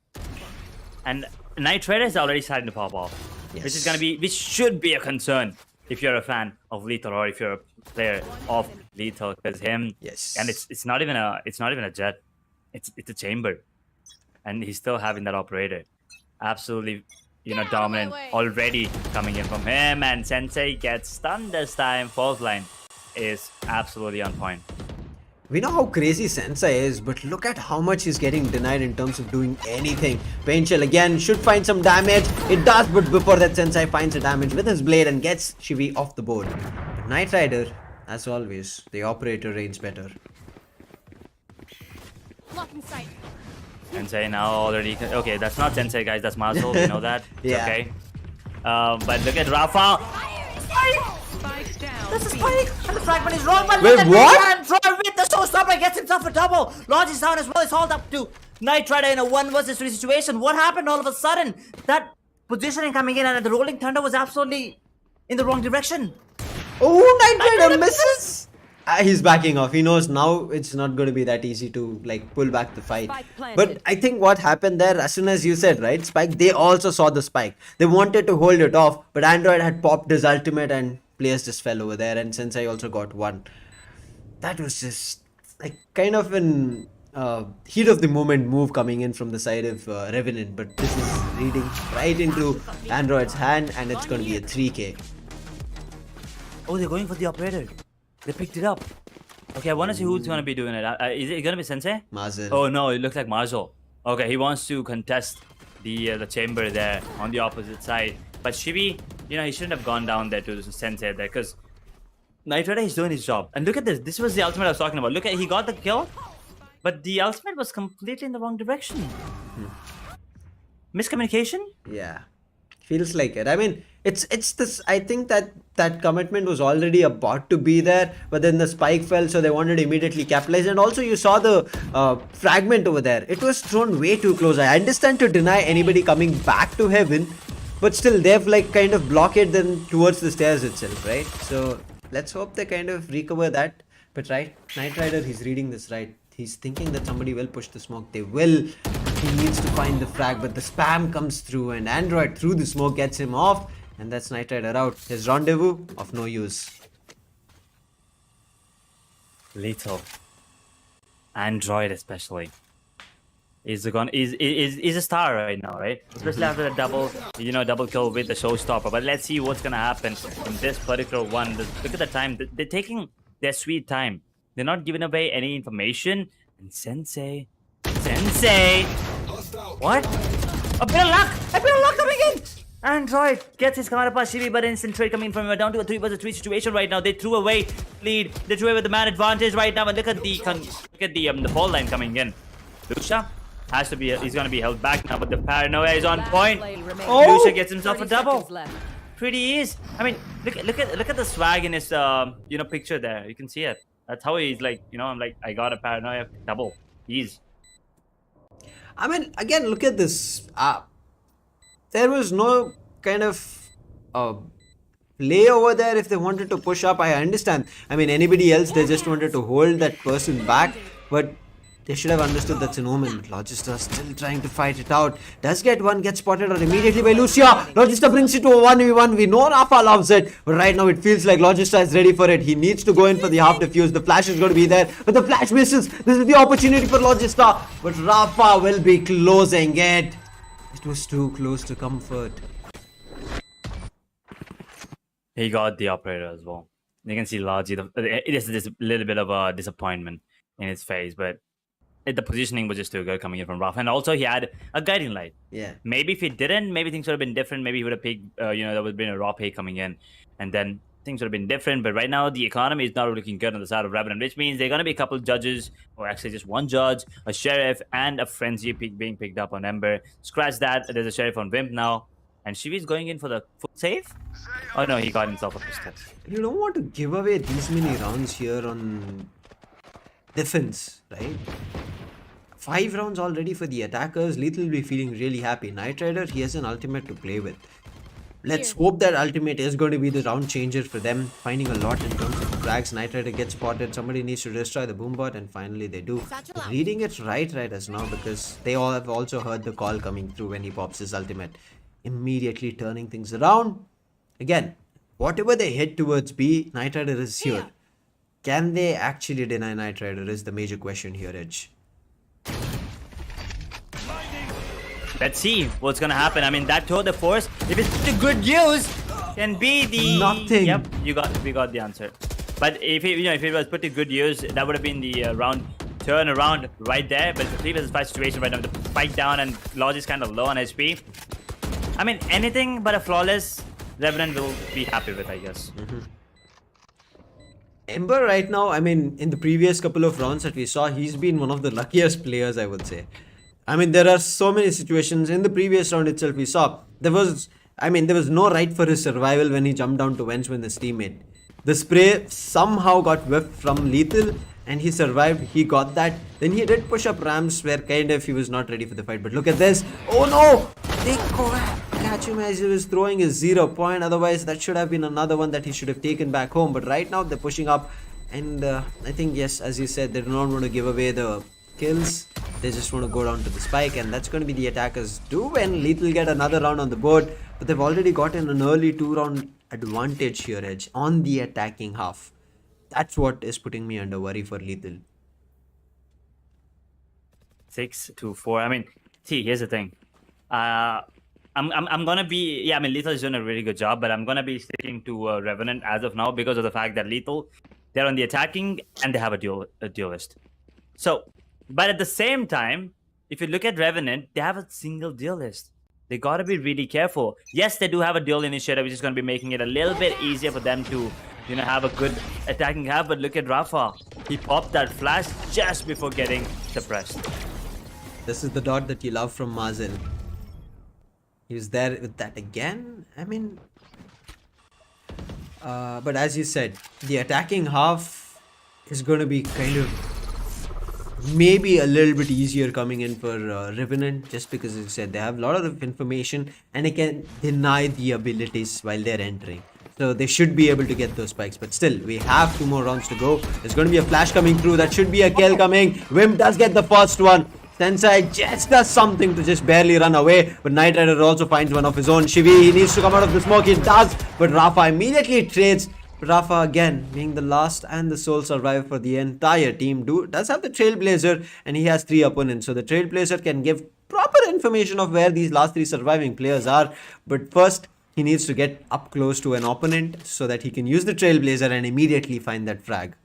And Knight Rider is already starting to pop off, Yes. which should be a concern if you're a fan of Lethal or if you're a player of Lethal, because him. Yes. And it's not even a jet, it's a chamber, and he's still having that operator. Absolutely, dominant already coming in from him, and Sensei gets stunned this time. 4th line is absolutely on point. We know how crazy Sensei is, but look at how much he's getting denied in terms of doing anything. Painshell again should find some damage. It does, but before that, Sensei finds the damage with his blade and gets Shivi off the board. But Knight Rider, as always, the operator reigns better. Blocking sight. Sensei now already. Okay, that's not Sensei, guys. That's Marcel. We know that. It's Yeah. okay. But look at Rafa. Spike down. That's a B. spike, and the fragment is wrong. But Wait, look at what? And Troy with the showstopper gets himself a double. Launch is down as well. It's hauled up to Knight Rider in a 1 versus 3 situation. What happened all of a sudden? That positioning coming in, and the rolling thunder was absolutely in the wrong direction. Oh, Knight Rider misses! He's backing off. He knows now it's not going to be that easy to pull back the fight. Spike planted. But I think what happened there, as soon as you said, right, Spike, they also saw the spike. They wanted to hold it off, but Android had popped his ultimate and players just fell over there, and Sensei also got one. That was just kind of an heat of the moment move coming in from the side of Revenant, but this is reading right into Android's hand, and it's going to be a 3k. Oh, they're going for the operator. They picked it up. Okay, I want to see who's going to be doing it. Is it going to be Sensei? Marcel. Oh no, it looks like Marzo. Okay, he wants to contest the chamber there on the opposite side. But Shivi, he shouldn't have gone down there to Sensei there, because Knight Rider is doing his job. And look at this. This was the ultimate I was talking about. Look at, he got the kill, but the ultimate was completely in the wrong direction. Miscommunication? Yeah, feels like it. I mean, it's this. I think that commitment was already about to be there, but then the spike fell, so they wanted to immediately capitalize. And also, you saw the fragment over there. It was thrown way too close. I understand to deny anybody coming back to heaven, but still, they've kind of blocked them towards the stairs itself, right? So let's hope they kind of recover that. But right, Knight Rider, he's reading this right. He's thinking that somebody will push the smoke. They will. He needs to find the frag, but the spam comes through, and Android through the smoke gets him off, and that's Knight Rider out. His rendezvous of no use. Lethal. Android especially. Is a star right now, right? Especially after the double kill with the showstopper. But let's see what's gonna happen in this particular one. Look at the time. They're taking their sweet time. They're not giving away any information. And Sensei, what? A bit of luck coming in. Android gets his counter pass Shivi, but instant trade coming from him. Down to a 3 vs 3 situation right now. They threw away lead. They threw away the man advantage right now. And look at the fall line coming in. Lucia has to be. He's gonna be held back now, but the paranoia is on point. Oh! Lucia gets himself a double. Pretty easy. I mean, look at the swag in his picture there. You can see it. That's how he's like. I'm like, I got a paranoia double. Ease. I mean, again, look at this. There was no kind of play over there if they wanted to push up. I understand. I mean, anybody else, they just wanted to hold that person back. But they should have understood that's an omen. Logista still trying to fight it out. Does get spotted out immediately by Lucia. Logista brings it to a 1v1. We know Rafa loves it. But right now it feels like Logista is ready for it. He needs to go in for the half defuse. The flash is going to be there. But the flash misses. This is the opportunity for Logista. But Rafa will be closing it. It was too close to comfort. He got the operator as well. You can see Logi. There's this little bit of a disappointment in his face, but the positioning was just too good coming in from Rafa. And also he had a guiding light. Yeah. Maybe if he didn't, maybe things would have been different. Maybe he would have picked, there would have been a raw pick coming in. And then things would have been different. But right now, the economy is not looking good on the side of Revenant, which means they're going to be a couple of judges, or actually just one judge, a sheriff, and a frenzy being picked up on Ember. Scratch that. There's a sheriff on Wimp now. And Shivi's going in for the full save? Oh no, he got himself a pistol. You don't want to give away these many rounds here on defense, right? 5 rounds already for the attackers. Lethal will be feeling really happy. Knight Rider, he has an ultimate to play with. Let's hope that ultimate is going to be the round changer for them. Finding a lot in terms of frags. Knight Rider gets spotted. Somebody needs to destroy the boombot, and finally they do. Reading it right as now, because they all have also heard the call coming through when he pops his ultimate. Immediately turning things around. Again, whatever they head towards B, Knight Rider is here. Can they actually deny Knight Rider is the major question here, Edge. Let's see what's gonna happen. I mean, that tour de force, if it's to good use, can be the nothing. Yep, we got the answer. But if it was put to good use, that would have been the round turn around right there. But it's a 3 vs 5 situation right now. The spike down and Lodge is kind of low on HP. I mean, anything but a flawless Revenant will be happy with, I guess. Ember right now, I mean, in the previous couple of rounds that we saw, he's been one of the luckiest players, I would say. I mean, there are so many situations. In the previous round itself, we saw there was no right for his survival when he jumped down to Venge with his teammate. The spray somehow got whiffed from Lethal, and he survived. He got that. Then he did push up ramps where kind of he was not ready for the fight. But look at this. Oh no! They catch him as he was throwing his 0 point. Otherwise, that should have been another one that he should have taken back home. But right now, they're pushing up. And I think, yes, as you said, they do not want to give away the kills. They just want to go down to the spike, and that's going to be the attackers do when Lethal get another round on the board. But they've already gotten an early 2-round advantage here, Edge, on the attacking half. That's what is putting me under worry for Lethal. 6-4. I mean, see, here's the thing. I'm gonna be I mean, Lethal is doing a really good job, but I'm gonna be sticking to Revenant as of now because of the fact that Lethal, they're on the attacking and they have a duelist. So, but at the same time, if you look at Revenant, they have a single duelist. They gotta be really careful. Yes, they do have a duel initiative, which is gonna be making it a little bit easier for them to, have a good attacking half. But look at Rafa. He popped that flash just before getting suppressed. This is the dot that you love from Mazel. He was there with that again. I mean, but as you said, the attacking half is going to be kind of maybe a little bit easier coming in for Revenant, just because, as you said, they have a lot of information and they can deny the abilities while they're entering. So they should be able to get those spikes. But still, we have 2 more rounds to go. There's going to be a flash coming through. That should be a kill coming. Wimp does get the first one. Sensei just does something to just barely run away. But Knight Rider also finds one of his own. Shivi, he needs to come out of the smoke. He does. But Rafa immediately trades. Rafa again being the last and the sole survivor for the entire team does have the Trailblazer, and he has 3 opponents. So the Trailblazer can give proper information of where these last 3 surviving players are. But first, he needs to get up close to an opponent so that he can use the Trailblazer and immediately find that frag.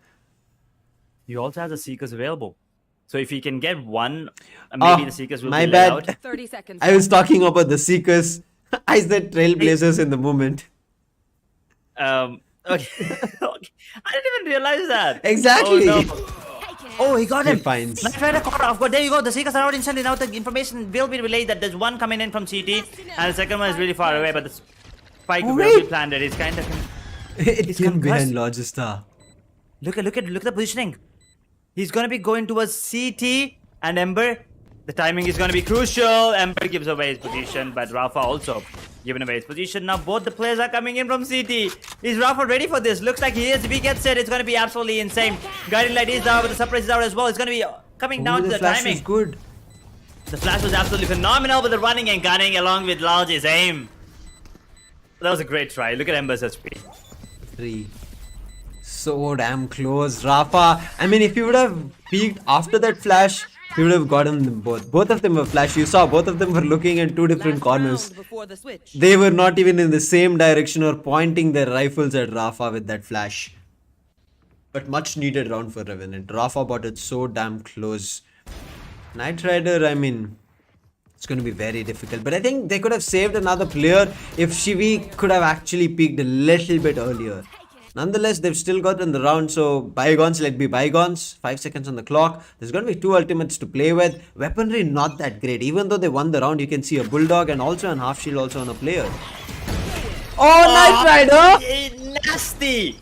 He also has the Seekers available. So if he can get one, maybe the Seekers will my be bad. let out. 30 seconds. I was talking about the Seekers. I said Trailblazers in the moment. Okay. Okay. I didn't even realize that. Exactly. Oh, no. Oh, he got He him. finds. Knight Rider caught off guard. There you go. The Seekers are out instantly. Now the information will be relayed that there's one coming in from CT, and the second one is really far away. But the spike will be planted. It's kind of. It came behind concussed. Logista. Look at the positioning. He's gonna be going towards CT and Ember. The timing is gonna be crucial. Ember gives away his position, but Rafa also giving away his position. Now both the players are coming in from CT. Is Rafa ready for this? Looks like he is. If he gets it, it's gonna be absolutely insane. Guiding light is down, but the surprise is out as well. It's gonna be coming down to the flash timing. is good. The flash was absolutely phenomenal with the running and gunning along with Lalji's aim. That was a great try. Look at Ember's HP. 3. So damn close. Rafa, I mean, if you would have peeked after that flash, you would have gotten them both. Both of them were flash. You saw both of them were looking in 2 different corners. Before the switch. They were not even in the same direction or pointing their rifles at Rafa with that flash. But much needed round for Revenant. Rafa bought it so damn close. Knight Rider, I mean, it's going to be very difficult. But I think they could have saved another player if Shivi could have actually peeked a little bit earlier. Nonetheless, they've still gotten the round, so bygones let be bygones. 5 seconds on the clock. There's going to be 2 ultimates to play with. Weaponry not that great. Even though they won the round, you can see a Bulldog and also an half shield also on a player. Oh, Knight Rider! Nasty!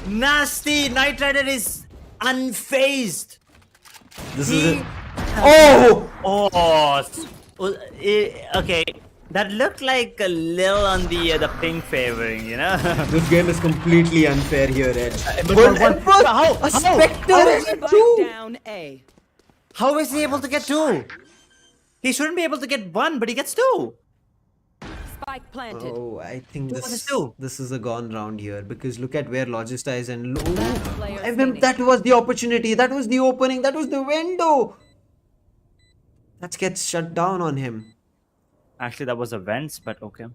Nasty! Knight Rider is unfazed. This is it. Oh! Okay. That looked like a little on the pink favoring, you know? This game is completely unfair here, Ed. How? A Spectre! Spike down A. How is he able to get 2? He shouldn't be able to get 1, but he gets 2. Spike planted. Oh, I think What is 2? this is a gone round here because look at where Logista is and player I mean, that was the opportunity, that was the opening, that was the window. That gets shut down on him. Actually, that was a vents, but okay.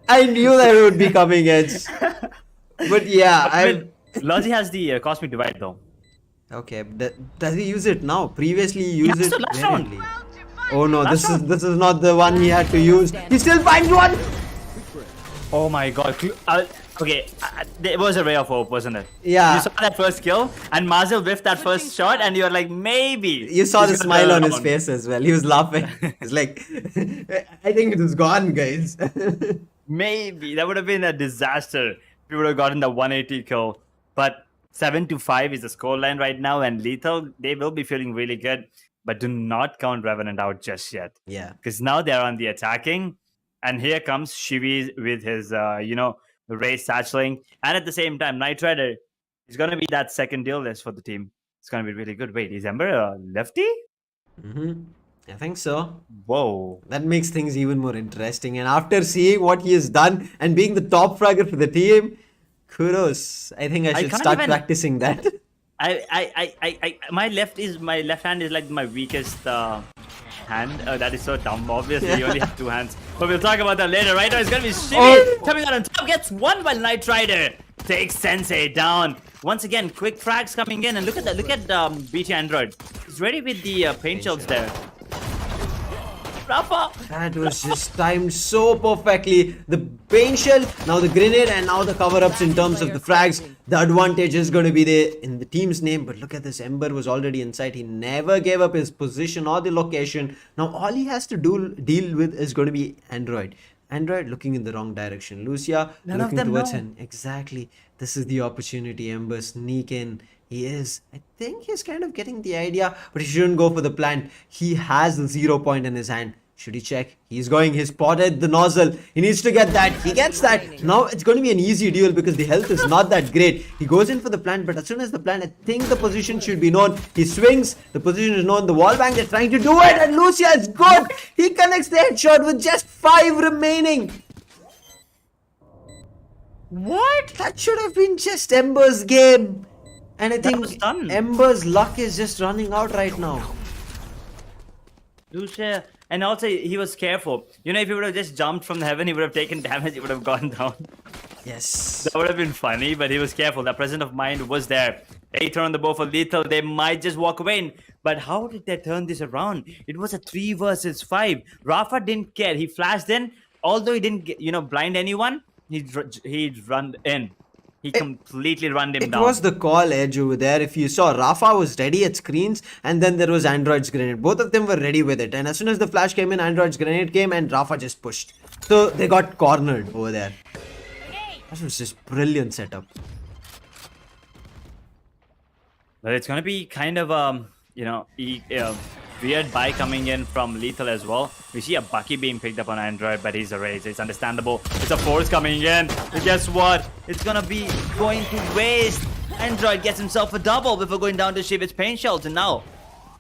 I knew that it would be coming, Edge. But yeah, Logi has the cosmic divide though. okay. Does he use it now? Previously, he used Yeah, it so last round. rarely. Oh no, Last this is not the one he had to use. He still finds one. Oh my god. Okay, it was a ray of hope, wasn't it? Yeah. You saw that first kill, and Mazil whiffed that first shot, and you were like, maybe. You saw the he's gonna smile turn on his around. face as well. He was laughing. He's like, I think it was gone, guys. Maybe. That would have been a disaster if you would have gotten the 180 kill. But 7-5 is the scoreline right now, and Lethal, they will be feeling really good. But do not count Revenant out just yet. Yeah. Because now they're on the attacking, and here comes Shivi with his, Ray satcheling. And at the same time, Knight Rider is going to be that second deal list for the team. It's going to be really good. Wait, is Ember a lefty? I think so. Whoa. That makes things even more interesting. And after seeing what he has done and being the top fragger for the team, kudos. I think I should can't start even- practicing that. My left hand is like my weakest hand. That is so dumb. Obviously, you only have 2 hands. But we'll talk about that later. Right now, it's gonna be Shivi coming out on top. Gets 1 while Knight Rider takes Sensei down. Once again, quick frags coming in, and look at that. Look at BT Android. He's ready with the paint shells there. Rafa. That was just timed so perfectly. The paint shell, now the grenade, and now the cover-ups in terms of the frags. The advantage is going to be there in the team's name. But look at this. Ember was already inside. He never gave up his position or the location. Now all he has to deal with is going to be Android. Android looking in the wrong direction. Lucia None of looking them towards know. him. Exactly. This is the opportunity. Ember sneak in. He is. I think he's kind of getting the idea, but he shouldn't go for the plant. He has the 0 point in his hand. Should he check? He's going. He spotted the nozzle. He needs to get that. He gets that. Now it's going to be an easy duel because the health is not that great. He goes in for the plant, but as soon as the plant, I think the position should be known. He swings. The position is known. The wall bang, they're trying to do it. And Lucia is good. He connects the headshot with just 5 remaining. What? That should have been just Ember's game. And I think was done. Ember's luck is just running out right now. Lucia. And also, he was careful. You know, if he would have just jumped from heaven, he would have taken damage, he would have gone down. Yes. That would have been funny, but he was careful. That presence of mind was there. They turn the bow for lethal. They might just walk away. But how did they turn this around? It was a 3 versus 5. Rafa didn't care. He flashed in. Although he didn't, blind anyone, he'd run in. He completely run him down. It was the call edge over there. If you saw, Rafa was ready at screens, and then there was Android's grenade. Both of them were ready with it. And as soon as the flash came in, Android's grenade came, and Rafa just pushed. So they got cornered over there. That was just brilliant setup. But it's gonna be kind of weird buy coming in from lethal as well. We see a Bucky being picked up on Android, but he's a raise. It's understandable. It's a force coming in. And guess what? It's gonna be going to waste. Android gets himself a double before going down to shiv its paint shells, and now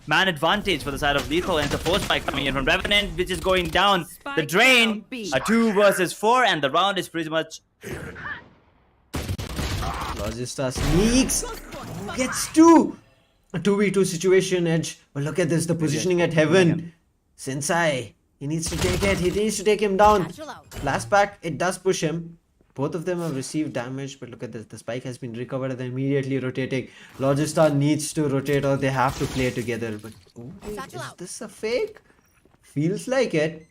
man advantage for the side of lethal, and it's a force spike coming in from Revenant, which is going down the drain. A 2 versus 4, and the round is pretty much. Logista sneaks. Gets 2. A 2v2 situation, Edge. But look at this, the positioning at heaven. Sensei, he needs to take it. He needs to take him down. Last pack, it does push him. Both of them have received damage, but look at this. The spike has been recovered and they're immediately rotating. Logista needs to rotate or they have to play together. But is this a fake? Feels like it.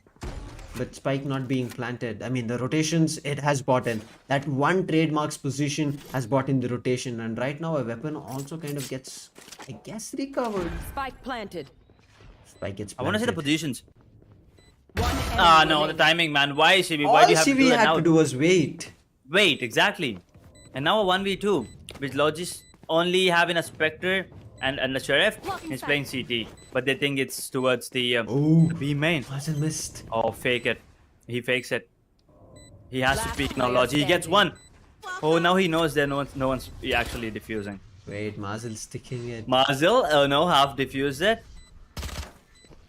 But spike not being planted. I mean, the rotations, it has bought in. That one trademark's position has bought in the rotation. And right now, a weapon also kind of gets, I guess, recovered. Spike planted. Spike gets planted. I want to see the positions. One Ah, enemy no, the remaining. timing, man. Why, Shivi? All Why do you have to do CV that had now? to do was wait. Wait, exactly. And now a 1v2, which Logis only having a Spectre and the Sheriff is playing CT. But they think it's towards the B main. Wasn't missed. Oh, fake it. He fakes it. He has to Last speak now, player Logi. He gets standing. 1. Oh, now he knows that no one's actually defusing. Wait, Mazel's sticking it. Mazel, no, half defused it.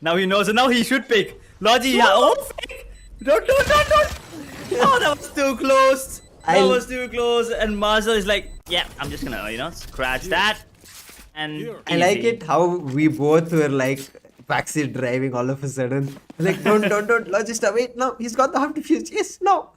Now he knows, and now he should pick. Logi, oh, fake! Don't. Oh, that was too close. That was too close. And Mazel is like, yeah, I'm just gonna, scratch that. And I like easy. it how we both were like backseat driving all of a sudden. Like, don't, Logista, wait, no, he's got the half defuse. Yes, no.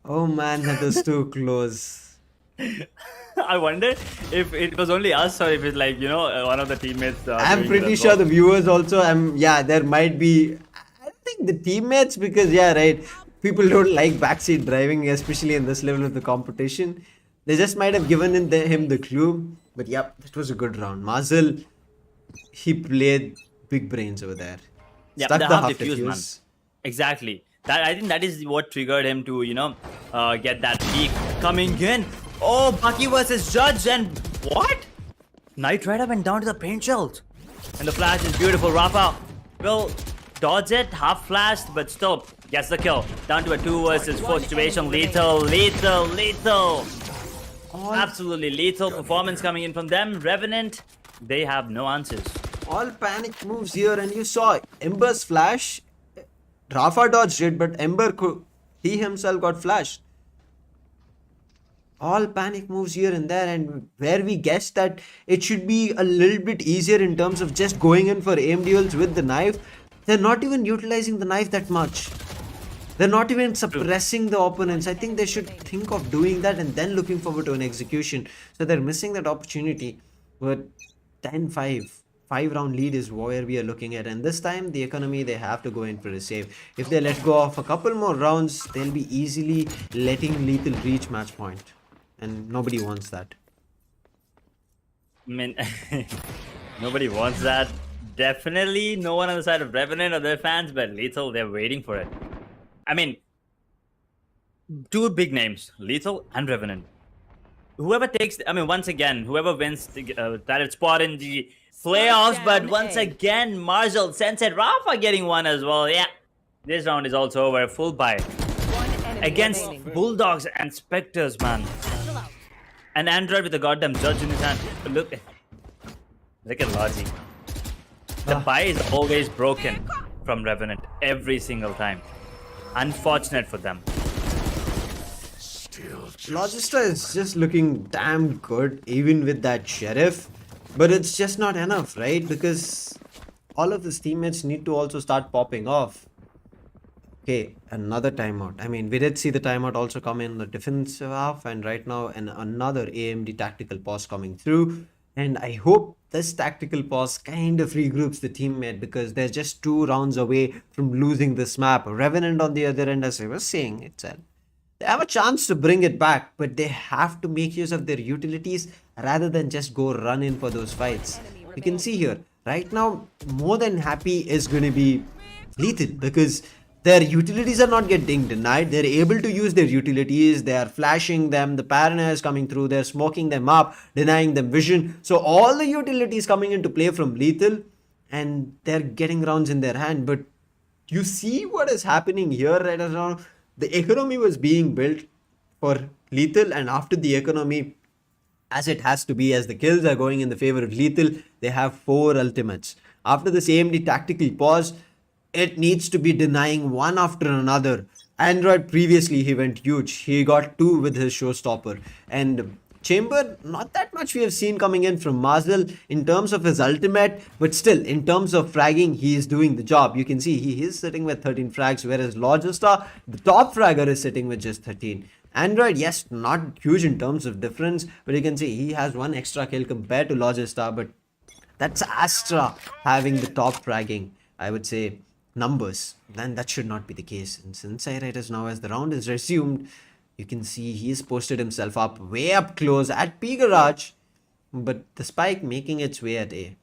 Oh man, that was too close. I wonder if it was only us or if it's like, one of the teammates. I'm doing it pretty as sure well. the viewers also, there might be, I think the teammates, because right, people don't like backseat driving, especially in this level of the competition. They just might have given him the clue. But yep, that was a good round. Mazel, he played big brains over there. Yeah, Stuck the the half half defuse, man. Exactly. I think that is what triggered him to, get that peak coming in. Oh, Bucky versus Judge, and what? Knight Rider went down to the paint shells. And the flash is beautiful. Rafa will dodge it, half flashed, but still gets the kill. Down to a 2 versus 4 situation. Lethal. Absolutely lethal performance coming in from them. Revenant, they have no answers. All panic moves here, and you saw Ember's flash. Rafa dodged it, but he himself got flashed. All panic moves here and there, and where we guessed that it should be a little bit easier in terms of just going in for aim duels with the knife, they're not even utilizing the knife that much. They're not even suppressing the opponents. I think they should think of doing that and then looking forward to an execution. So they're missing that opportunity. But 10-5. 5-round lead is where we are looking at. And this time, the economy, they have to go in for a save. If they let go of a couple more rounds, they'll be easily letting Lethal reach match point. And nobody wants that. I mean, nobody wants that. Definitely no one on the side of Revenant or their fans, but Lethal, they're waiting for it. I mean, 2 big names, Lethal and Revenant. Whoever takes, once again, whoever wins that spot in the playoffs, but down once A. again, Marshall, Sensei, Rafa getting one as well. Yeah, this round is also over. Full buy One enemy against remaining. Bulldogs and Spectres, man. An android with a goddamn judge in his hand. Look at Logi. The buy is always broken from Revenant every single time. Unfortunate for them. Logista is just looking damn good, even with that sheriff. But it's just not enough, right? Because all of his teammates need to also start popping off. Okay, another timeout. I mean, we did see the timeout also come in the defensive half, and right now another AMD tactical pause coming through. And I hope this tactical pause kind of regroups the teammate, because they're just 2 rounds away from losing this map. Revenant on the other end, as I was saying, itself. They have a chance to bring it back, but they have to make use of their utilities rather than just go run in for those fights. You can see here, right now, more than happy is going to be lethal, because their utilities are not getting denied. They're able to use their utilities. They are flashing them. The paranoia is coming through. They're smoking them up, denying them vision. So all the utilities coming into play from lethal, and they're getting rounds in their hand. But you see what is happening here right now. The economy was being built for lethal, and after the economy, as it has to be, as the kills are going in the favor of lethal, they have 4 ultimates. After this AMD tactical pause, it needs to be denying one after another. Android previously, he went huge. He got 2 with his showstopper. And Chamber, not that much we have seen coming in from Marshall in terms of his ultimate, but still, in terms of fragging, he is doing the job. You can see he is sitting with 13 frags, whereas Logista, the top fragger, is sitting with just 13. Android, yes, not huge in terms of difference, but you can see he has 1 extra kill compared to Logista, but that's Astra having the top fragging, I would say, numbers. Then that should not be the case. And since Iritis now, as the round is resumed, you can see he's posted himself up way up close at P Garage, but the spike making its way at A.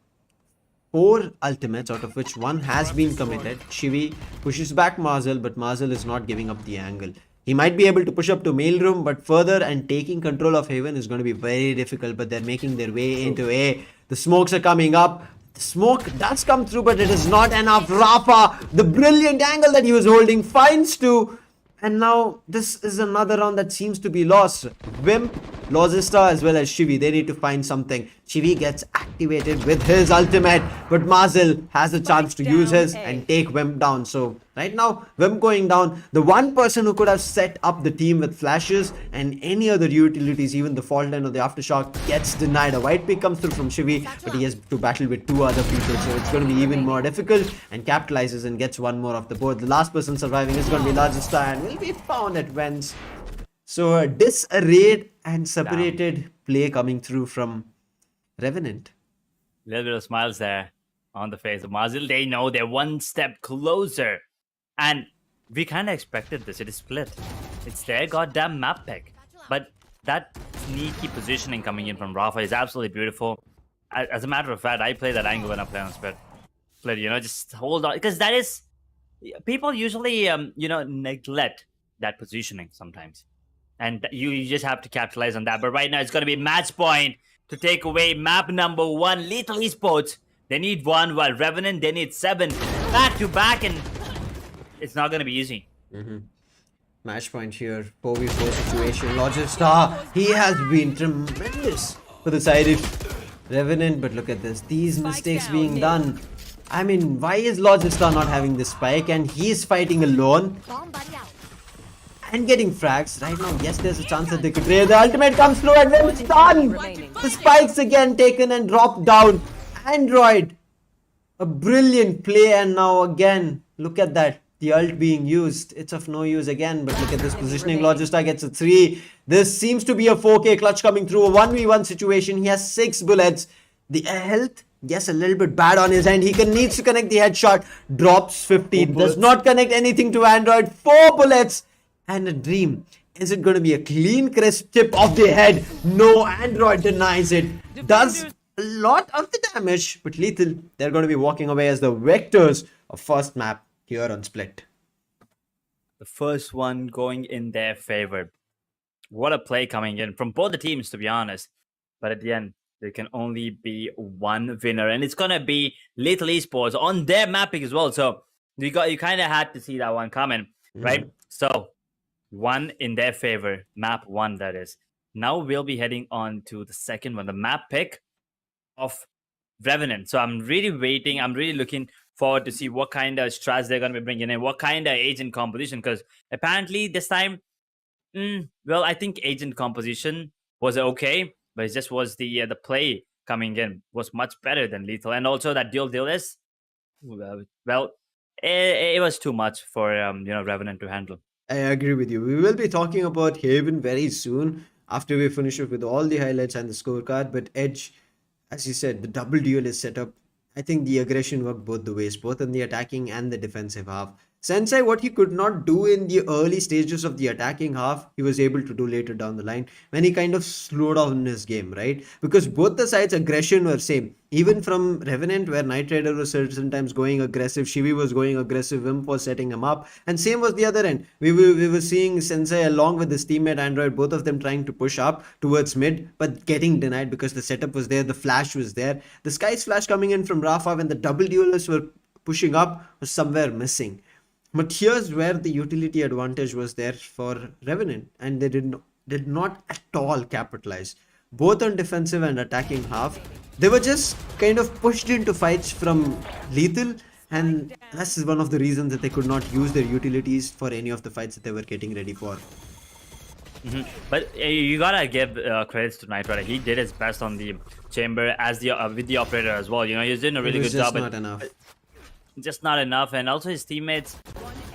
4 ultimates, out of which 1 has been committed. Shivi pushes back Marshall, but Marshall is not giving up the angle. He might be able to push up to mailroom, but further and taking control of Haven is going to be very difficult, but they're making their way into A. The smokes are coming up. The smoke does come through, but it is not enough. Rafa, the brilliant angle that he was holding, finds 2. And now this is another round that seems to be lost. Wimp, Logista, as well as Shivi, they need to find something. Shivi gets activated with his ultimate, but Marshall has a chance to use his and take Wimp down. So right now, Wimp going down. The one person who could have set up the team with flashes and any other utilities, even the fault line or the aftershock, gets denied. A white pick comes through from Shivi, but he has to battle with 2 other people, so it's going to be even more difficult, and capitalizes and gets 1 more off the board. The last person surviving is going to be Logista and will be found at Vents. So a disarrayed and separated play coming through from Revenant. Little bit of smiles there on the face of Marshall. They know they're 1 step closer. And we kind of expected this. It is split. It's their goddamn map pick. But that sneaky positioning coming in from Rafa is absolutely beautiful. As a matter of fact, I play that angle when I play on split. You know, just hold on. Because that is... People usually, neglect that positioning sometimes. And you just have to capitalize on that. But right now, it's going to be match point to take away map number 1, Lethal Esports. They need 1, while Revenant, they need 7. Back to back, and it's not going to be easy. Match point here, 4v4 situation. Logista, he has been tremendous for the side of Revenant, but look at this. These mistakes being done. I mean, why is Logista not having the spike and he's fighting alone and getting frags right now? Yes, there's a chance that they could raise. The ultimate comes through and then it's done. The spikes again taken and dropped down. Android, a brilliant play, and now again, look at that. The ult being used. It's of no use again, but look at this positioning. Logista gets a 3. This seems to be a 4K clutch coming through. A 1v1 situation. He has 6 bullets. The health, yes, a little bit bad on his end. He needs to connect the headshot. Drops 15. Does not connect anything to Android. 4 bullets and a dream. Is it going to be a clean, crisp chip off the head? No, Android denies it. Does a lot of the damage, but lethal. They're going to be walking away as the victors of first map here on Split. The first one going in their favor. What a play coming in from both the teams, to be honest. But at the end, there can only be one winner, and it's gonna be Little Esports on their mapping as well. So you kind of had to see that one coming, right? So one in their favor, map one that is. Now we'll be heading on to the second one, the map pick of Revenant. So I'm really waiting. I'm really looking forward to see what kind of strats they're going to be bringing in, what kind of agent composition. Because apparently this time, well, I think agent composition was okay, but it just was the play coming in was much better than Lethal, and also that dual is well, it was too much for Revenant to handle. I agree with you. We will be talking about Haven very soon after we finish up with all the highlights and the scorecard. But Edge, as you said, the double duel is set up. I think the aggression worked both the ways, both in the attacking and the defensive half. Sensei, what he could not do in the early stages of the attacking half, he was able to do later down the line when he kind of slowed down his game, right? Because both the sides' aggression were same. Even from Revenant, where Knight Rider was certain times going aggressive, Shivi was going aggressive, Imp was setting him up, and same was the other end. We were seeing Sensei along with his teammate Android, both of them trying to push up towards mid, but getting denied because the setup was there, the flash was there. The Sky's flash coming in from Rafa when the double duelists were pushing up was somewhere missing. But here's where the utility advantage was there for Revenant, and they did not at all capitalize. Both on defensive and attacking half, they were just kind of pushed into fights from Lethal, and this is one of the reasons that they could not use their utilities for any of the fights that they were getting ready for. But you gotta give credits to Knight Rider. He did his best on the chamber as the with the operator as well. You know, he's doing a really It was good just job. not enough. Just not enough, and also his teammates,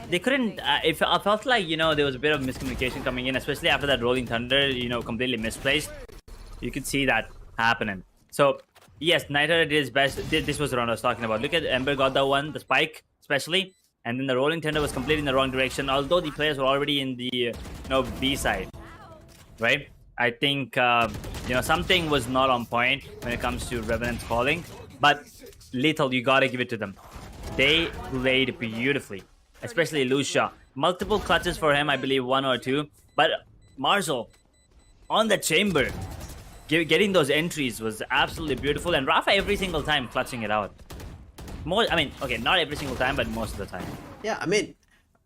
they couldn't. I felt like there was a bit of miscommunication coming in, especially after that rolling thunder. Completely misplaced. You could see that happening. So yes, Knight Rider did his best. This was the round I was talking about. Look at Ember got that one, the spike especially, and then the rolling thunder was completely in the wrong direction. Although the players were already in the B side, right? I think something was not on point when it comes to Revenant's calling, but Lethal, you gotta give it to them. They played beautifully, especially Lucia. Multiple clutches for him, I believe one or two. But Marshall, on the chamber, getting those entries was absolutely beautiful. And Rafa every single time clutching it out. Not every single time, but most of the time. Yeah, I mean,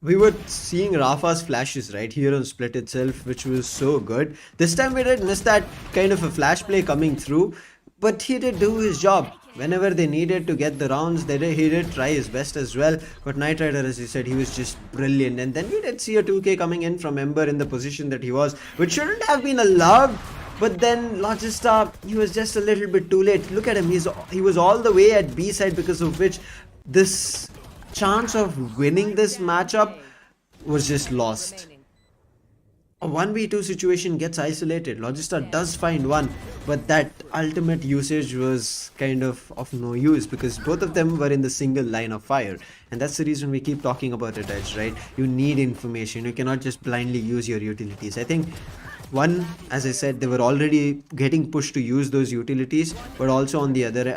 we were seeing Rafa's flashes right here on Split itself, which was so good. This time we did miss that kind of a flash play coming through, but he did do his job. Whenever they needed to get the rounds, he did try his best as well. But Knight Rider, as you said, he was just brilliant. And then we did see a 2K coming in from Ember in the position that he was, which shouldn't have been allowed. But then Logista, he was just a little bit too late. Look at him, he was all the way at B side, because of which this chance of winning this matchup was just lost. A 1v2 situation gets isolated. Logista does find one, but that ultimate usage was kind of no use because both of them were in the single line of fire. And that's the reason we keep talking about it, Edge, right? You need information. You cannot just blindly use your utilities. I think one, as I said, they were already getting pushed to use those utilities, but also on the other,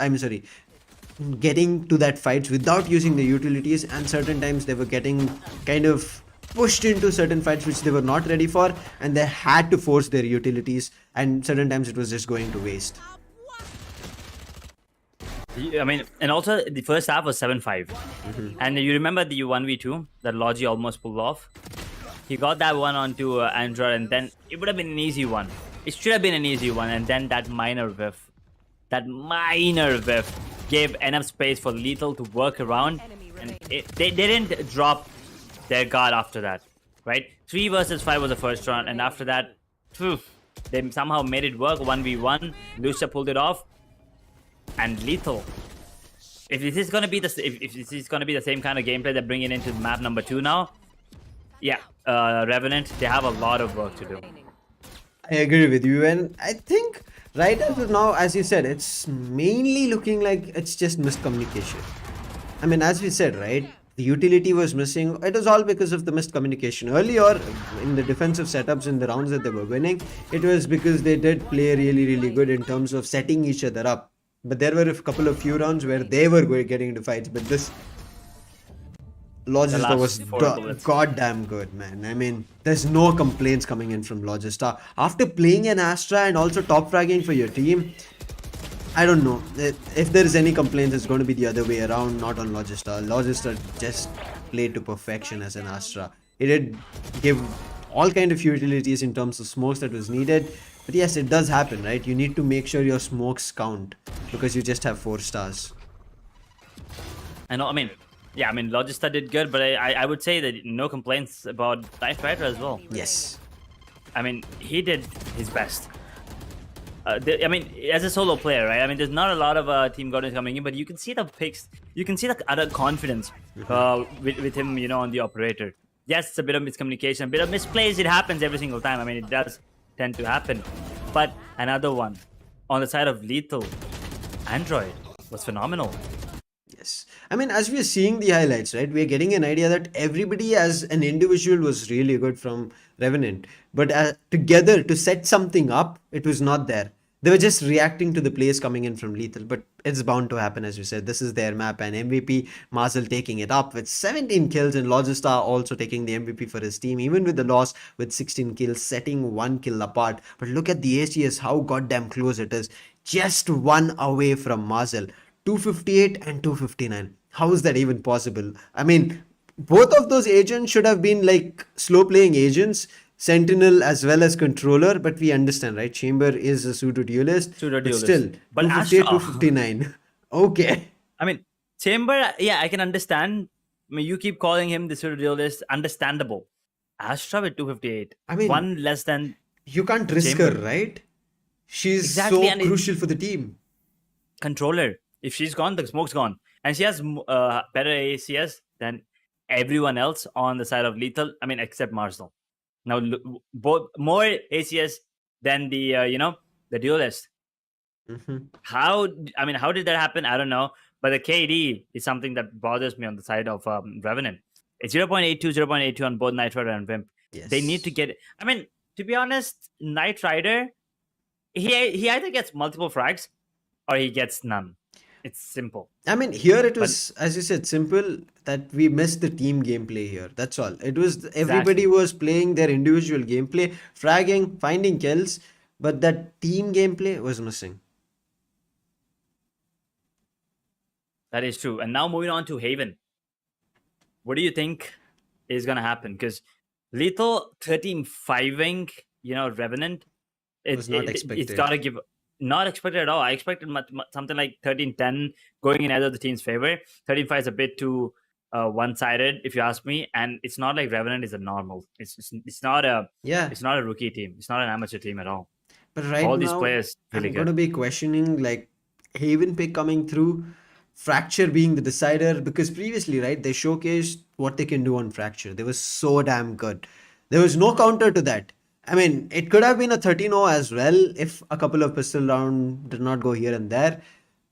getting to that fights without using the utilities, and certain times they were getting kind of pushed into certain fights which they were not ready for, and they had to force their utilities, and certain times it was just going to waste. And also the first half was 7-5. And you remember the 1v2 that Logi almost pulled off? He got that one onto Android, and then it would have been an easy one. It should have been an easy one, and then that minor whiff gave enough space for Lethal to work around, and they didn't drop their guard after that, right? 3 versus 5 was the first round, and after that, they somehow made it work. 1v1, Lucia pulled it off, and Lethal. If this is gonna be the same kind of gameplay they're bringing into map number 2 now, yeah, Revenant, they have a lot of work to do. I agree with you, and I think right as of now, as you said, it's mainly looking like it's just miscommunication. I mean, as we said, right? The utility was missing. It was all because of the missed communication. Earlier, in the defensive setups in the rounds that they were winning, it was because they did play really, really good in terms of setting each other up. But there were a couple of few rounds where they were getting into fights. But this Logista was goddamn good, man. I mean, there's no complaints coming in from Logista. After playing an Astra and also top fragging for your team, I don't know. If there is any complaints, it's going to be the other way around, not on Logistar. Logistar just played to perfection as an Astra. It did give all kind of utilities in terms of smokes that was needed. But yes, it does happen, right? You need to make sure your smokes count because you just have 4 stars. I know. I mean, yeah. I mean, Logista did good, but I would say that no complaints about Knight Rider as well. Yes. I mean, he did his best. I mean, as a solo player, right? I mean, there's not a lot of team guardians coming in, but you can see the picks. You can see the utter confidence with him, you know, on the operator. Yes, it's a bit of miscommunication, a bit of misplays. It happens every single time. I mean, it does tend to happen. But another one on the side of Lethal, Android was phenomenal. Yes. I mean, as we are seeing the highlights, right, we are getting an idea that everybody as an individual was really good from Revenant. But together to set something up, it was not there. They were just reacting to the plays coming in from Lethal. But it's bound to happen, as you said. This is their map, and MVP, Marcel taking it up with 17 kills, and Logistar also taking the MVP for his team, even with the loss with 16 kills, setting 1 kill apart. But look at the ACS, how goddamn close it is. Just 1 away from Marcel. 258 and 259. How is that even possible? I mean, both of those agents should have been like slow playing agents, Sentinel as well as Controller, but we understand, right? Chamber is a pseudo duelist. Pseudo But duelist. still, But 258, Astra- 259. Okay. I mean, Chamber, yeah, I can understand. I mean, you keep calling him the pseudo duelist, understandable. Astra with 258. I mean, one less than You can't risk Chamber. her, right? She's Exactly, so and it- crucial for the team. Controller. If she's gone, the smoke's gone. And she has better ACS than everyone else on the side of Lethal. I mean, except Marcel. Now, both more ACS than the the duelist. How did that happen? I don't know. But the KD is something that bothers me on the side of Revenant. It's 0.82, 0.82 on both Knight Rider and Vimp. Yes. They need to get. I mean, to be honest, Knight Rider, he either gets multiple frags or he gets none. It's simple. I mean, here it was, as you said, simple that we missed the team gameplay here. That's all. It was everybody was playing their individual gameplay, fragging, finding kills, but that team gameplay was missing. That is true. And now moving on to Haven. What do you think is going to happen? Because Lethal 13-5ing, Revenant, Was not expected. It's got to give. Not expected at all. I expected something like 13-10 going in either of the team's favor. 13-5 is a bit too one-sided, if you ask me. And it's not like Revenant is a normal. It's not a It's not a rookie team. It's not an amateur team at all. But right all now, these players really I'm good. going to be questioning like Haven pick coming through, Fracture being the decider, because previously, right, they showcased what they can do on Fracture. They were so damn good. There was no counter to that. I mean, it could have been a 13-0 as well if a couple of pistol rounds did not go here and there.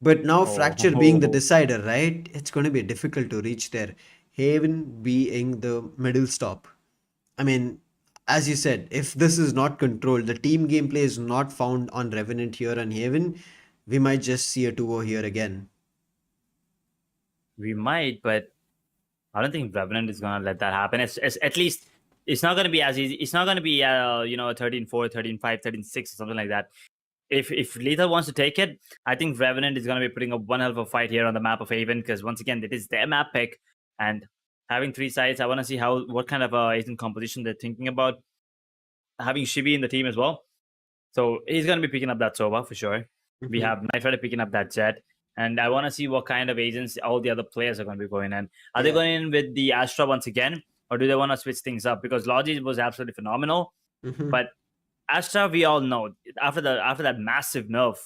But now Fracture being the decider, right, it's going to be difficult to reach there. Haven being the middle stop. I mean, as you said, if this is not controlled, the team gameplay is not found on Revenant here and Haven, we might just see a 2-0 here again. We might, but I don't think Revenant is going to let that happen. It's at least it's not going to be as easy. It's not going to be a 13-4, 13-5, 13-6 or something like that. If Lethal wants to take it, I think Revenant is going to be putting up one hell of a fight here on the map of Haven, because once again, it is their map pick, and having 3 sides, I want to see what kind of agent composition they're thinking about. Having Shibi in the team as well, so he's going to be picking up that Sova for sure. We have Knight Rider picking up that Jet. And I want to see what kind of agents all the other players are going to be going in. Are they going in with the Astra once again? Or do they want to switch things up? Because Logi was absolutely phenomenal. But Astra, we all know, after that massive nerf,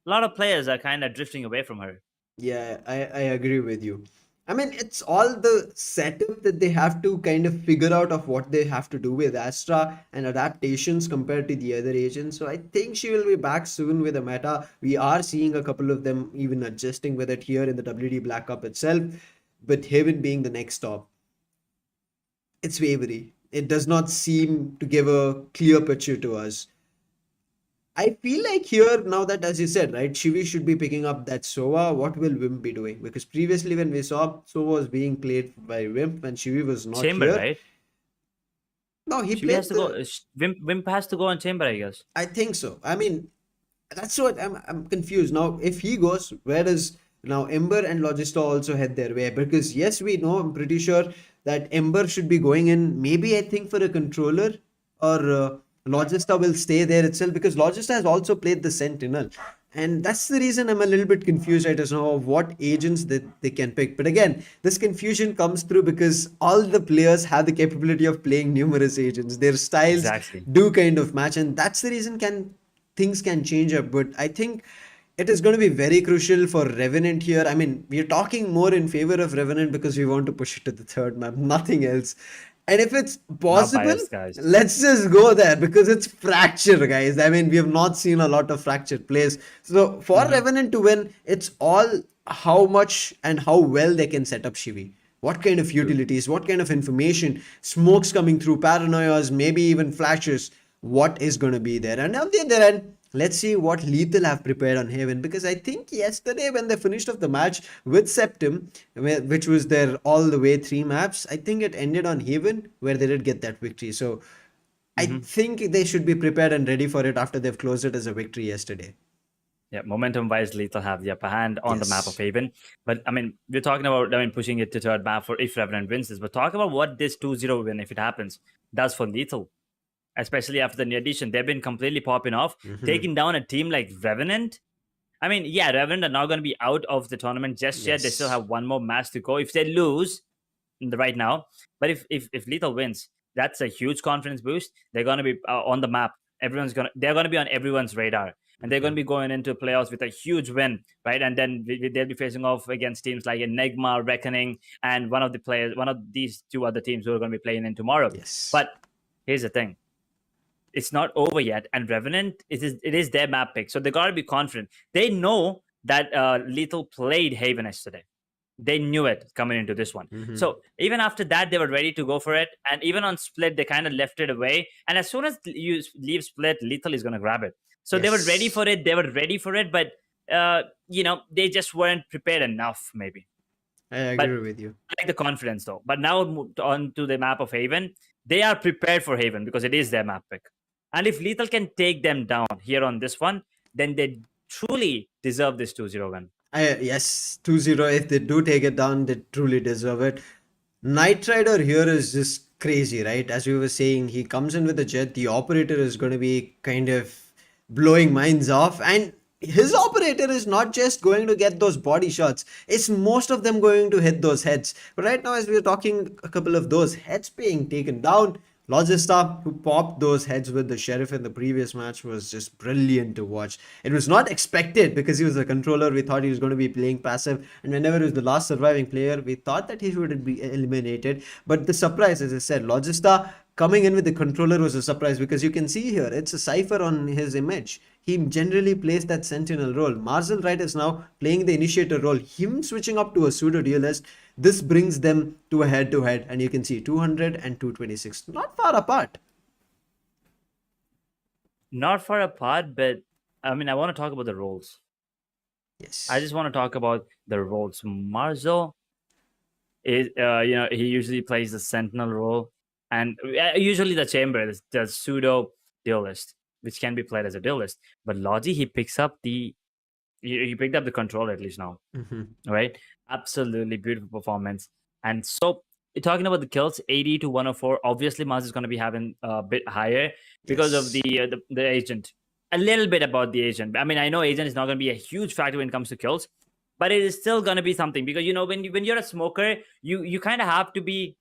a lot of players are kind of drifting away from her. Yeah, I agree with you. I mean, it's all the setup that they have to kind of figure out of what they have to do with Astra and adaptations compared to the other agents. So I think she will be back soon with a meta. We are seeing a couple of them even adjusting with it here in the WD Black Cup itself. But Haven being the next stop, it's wavery. It does not seem to give a clear picture to us. I feel like here now that, as you said, right, Shivi should be picking up that Sova. What will Wimp be doing? Because previously when we saw Sova was being played by Wimp when Shivi was not Chamber, here. right? No, he Shivi played has to go. Wimp has to go on Chamber, I guess. I think so. I mean, That's what I'm confused now. If he goes, where does now Ember and Logista also head their way? Because yes, we know, I'm pretty sure that Ember should be going in. Maybe I think for a controller, or Logista will stay there itself, because Logista has also played the Sentinel. And that's the reason I'm a little bit confused right now of what agents that they can pick. But again, this confusion comes through because all the players have the capability of playing numerous agents. Their styles Exactly. do kind of match, and that's the reason things can change up. But I think it is going to be very crucial for Revenant here. I mean, we're talking more in favor of Revenant because we want to push it to the third map, nothing else. And if it's Not possible, biased, guys. let's just go there because it's Fracture, guys. I mean, we have not seen a lot of Fracture plays. So for Revenant to win, it's all how much and how well they can set up Shivi. What kind of utilities, what kind of information, smokes coming through, paranoias, maybe even flashes, what is going to be there. And on the other end, let's see what Lethal have prepared on Haven, because I think yesterday when they finished off the match with Septim, which was their all the way 3 maps, I think it ended on Haven where they did get that victory. So I think they should be prepared and ready for it after they've closed it as a victory yesterday. Yeah, momentum-wise, Lethal have the upper hand on the map of Yes. Haven. But, I mean, we're talking about, pushing it to third map for if Revenant wins this. But talk about what this 2-0 win, if it happens, does for Lethal. Especially after the new addition. They've been completely popping off. Taking down a team like Revenant. I mean, yeah, Revenant are not going to be out of the tournament just yet. They still Yes. have one more match to go. If they lose right now, but if Lethal wins, that's a huge confidence boost. They're going to be on the map. They're going to be on everyone's radar, and they're going to be going into playoffs with a huge win, right? And then they'll be facing off against teams like Enigma, Reckoning, and one of these two other teams who are going to be playing in tomorrow. Yes. But here's the thing: it's not over yet, and Revenant it is their map pick, so they got to be confident. They know that Lethal played Haven yesterday. They knew it coming into this one. So even after that, they were ready to go for it. And even on split, they kind of left it away. And as soon as you leave split, Lethal is going to grab it. So they were ready Yes. for it. They were ready for it, but they just weren't prepared enough, maybe. I But agree with you. I like the confidence though. But now on to the map of Haven. They are prepared for Haven because it is their map pick. And if Lethal can take them down here on this one, then they truly deserve this 2-0 win. Yes, 2-0. If they do take it down, they truly deserve it. Knight Rider here is just crazy, right? As we were saying, he comes in with a jet. The operator is going to be kind of blowing minds off. And his operator is not just going to get those body shots, it's most of them going to hit those heads. But right now, as we are talking, a couple of those heads being taken down, Logista, who popped those heads with the Sheriff in the previous match, was just brilliant to watch. It was not expected because he was a controller. We thought he was going to be playing passive, and whenever he was the last surviving player, we thought that he would be eliminated. But the surprise, as I said, Logista coming in with the controller was a surprise, because you can see here it's a cipher on his image. He generally plays that sentinel role. Marzel Wright is now playing the initiator role. Him switching up to a pseudo duelist, this brings them to a head to head, and you can see 200 and 226, not far apart. Not far apart, but I mean, I want to talk about the roles. Yes. I just want to talk about the roles. Marzo is, he usually plays the sentinel role, and usually the chamber is the pseudo duelist, which can be played as a duelist. But Logi, he picked up the control at least now, right? Absolutely beautiful performance. And so talking about the kills, 80 to 104. Obviously, Mars is going to be having a bit higher because of the agent. A little bit about the agent. I mean, I know agent is not going to be a huge factor when it comes to kills, but it is still going to be something, because when you're a smoker, you kind of have to be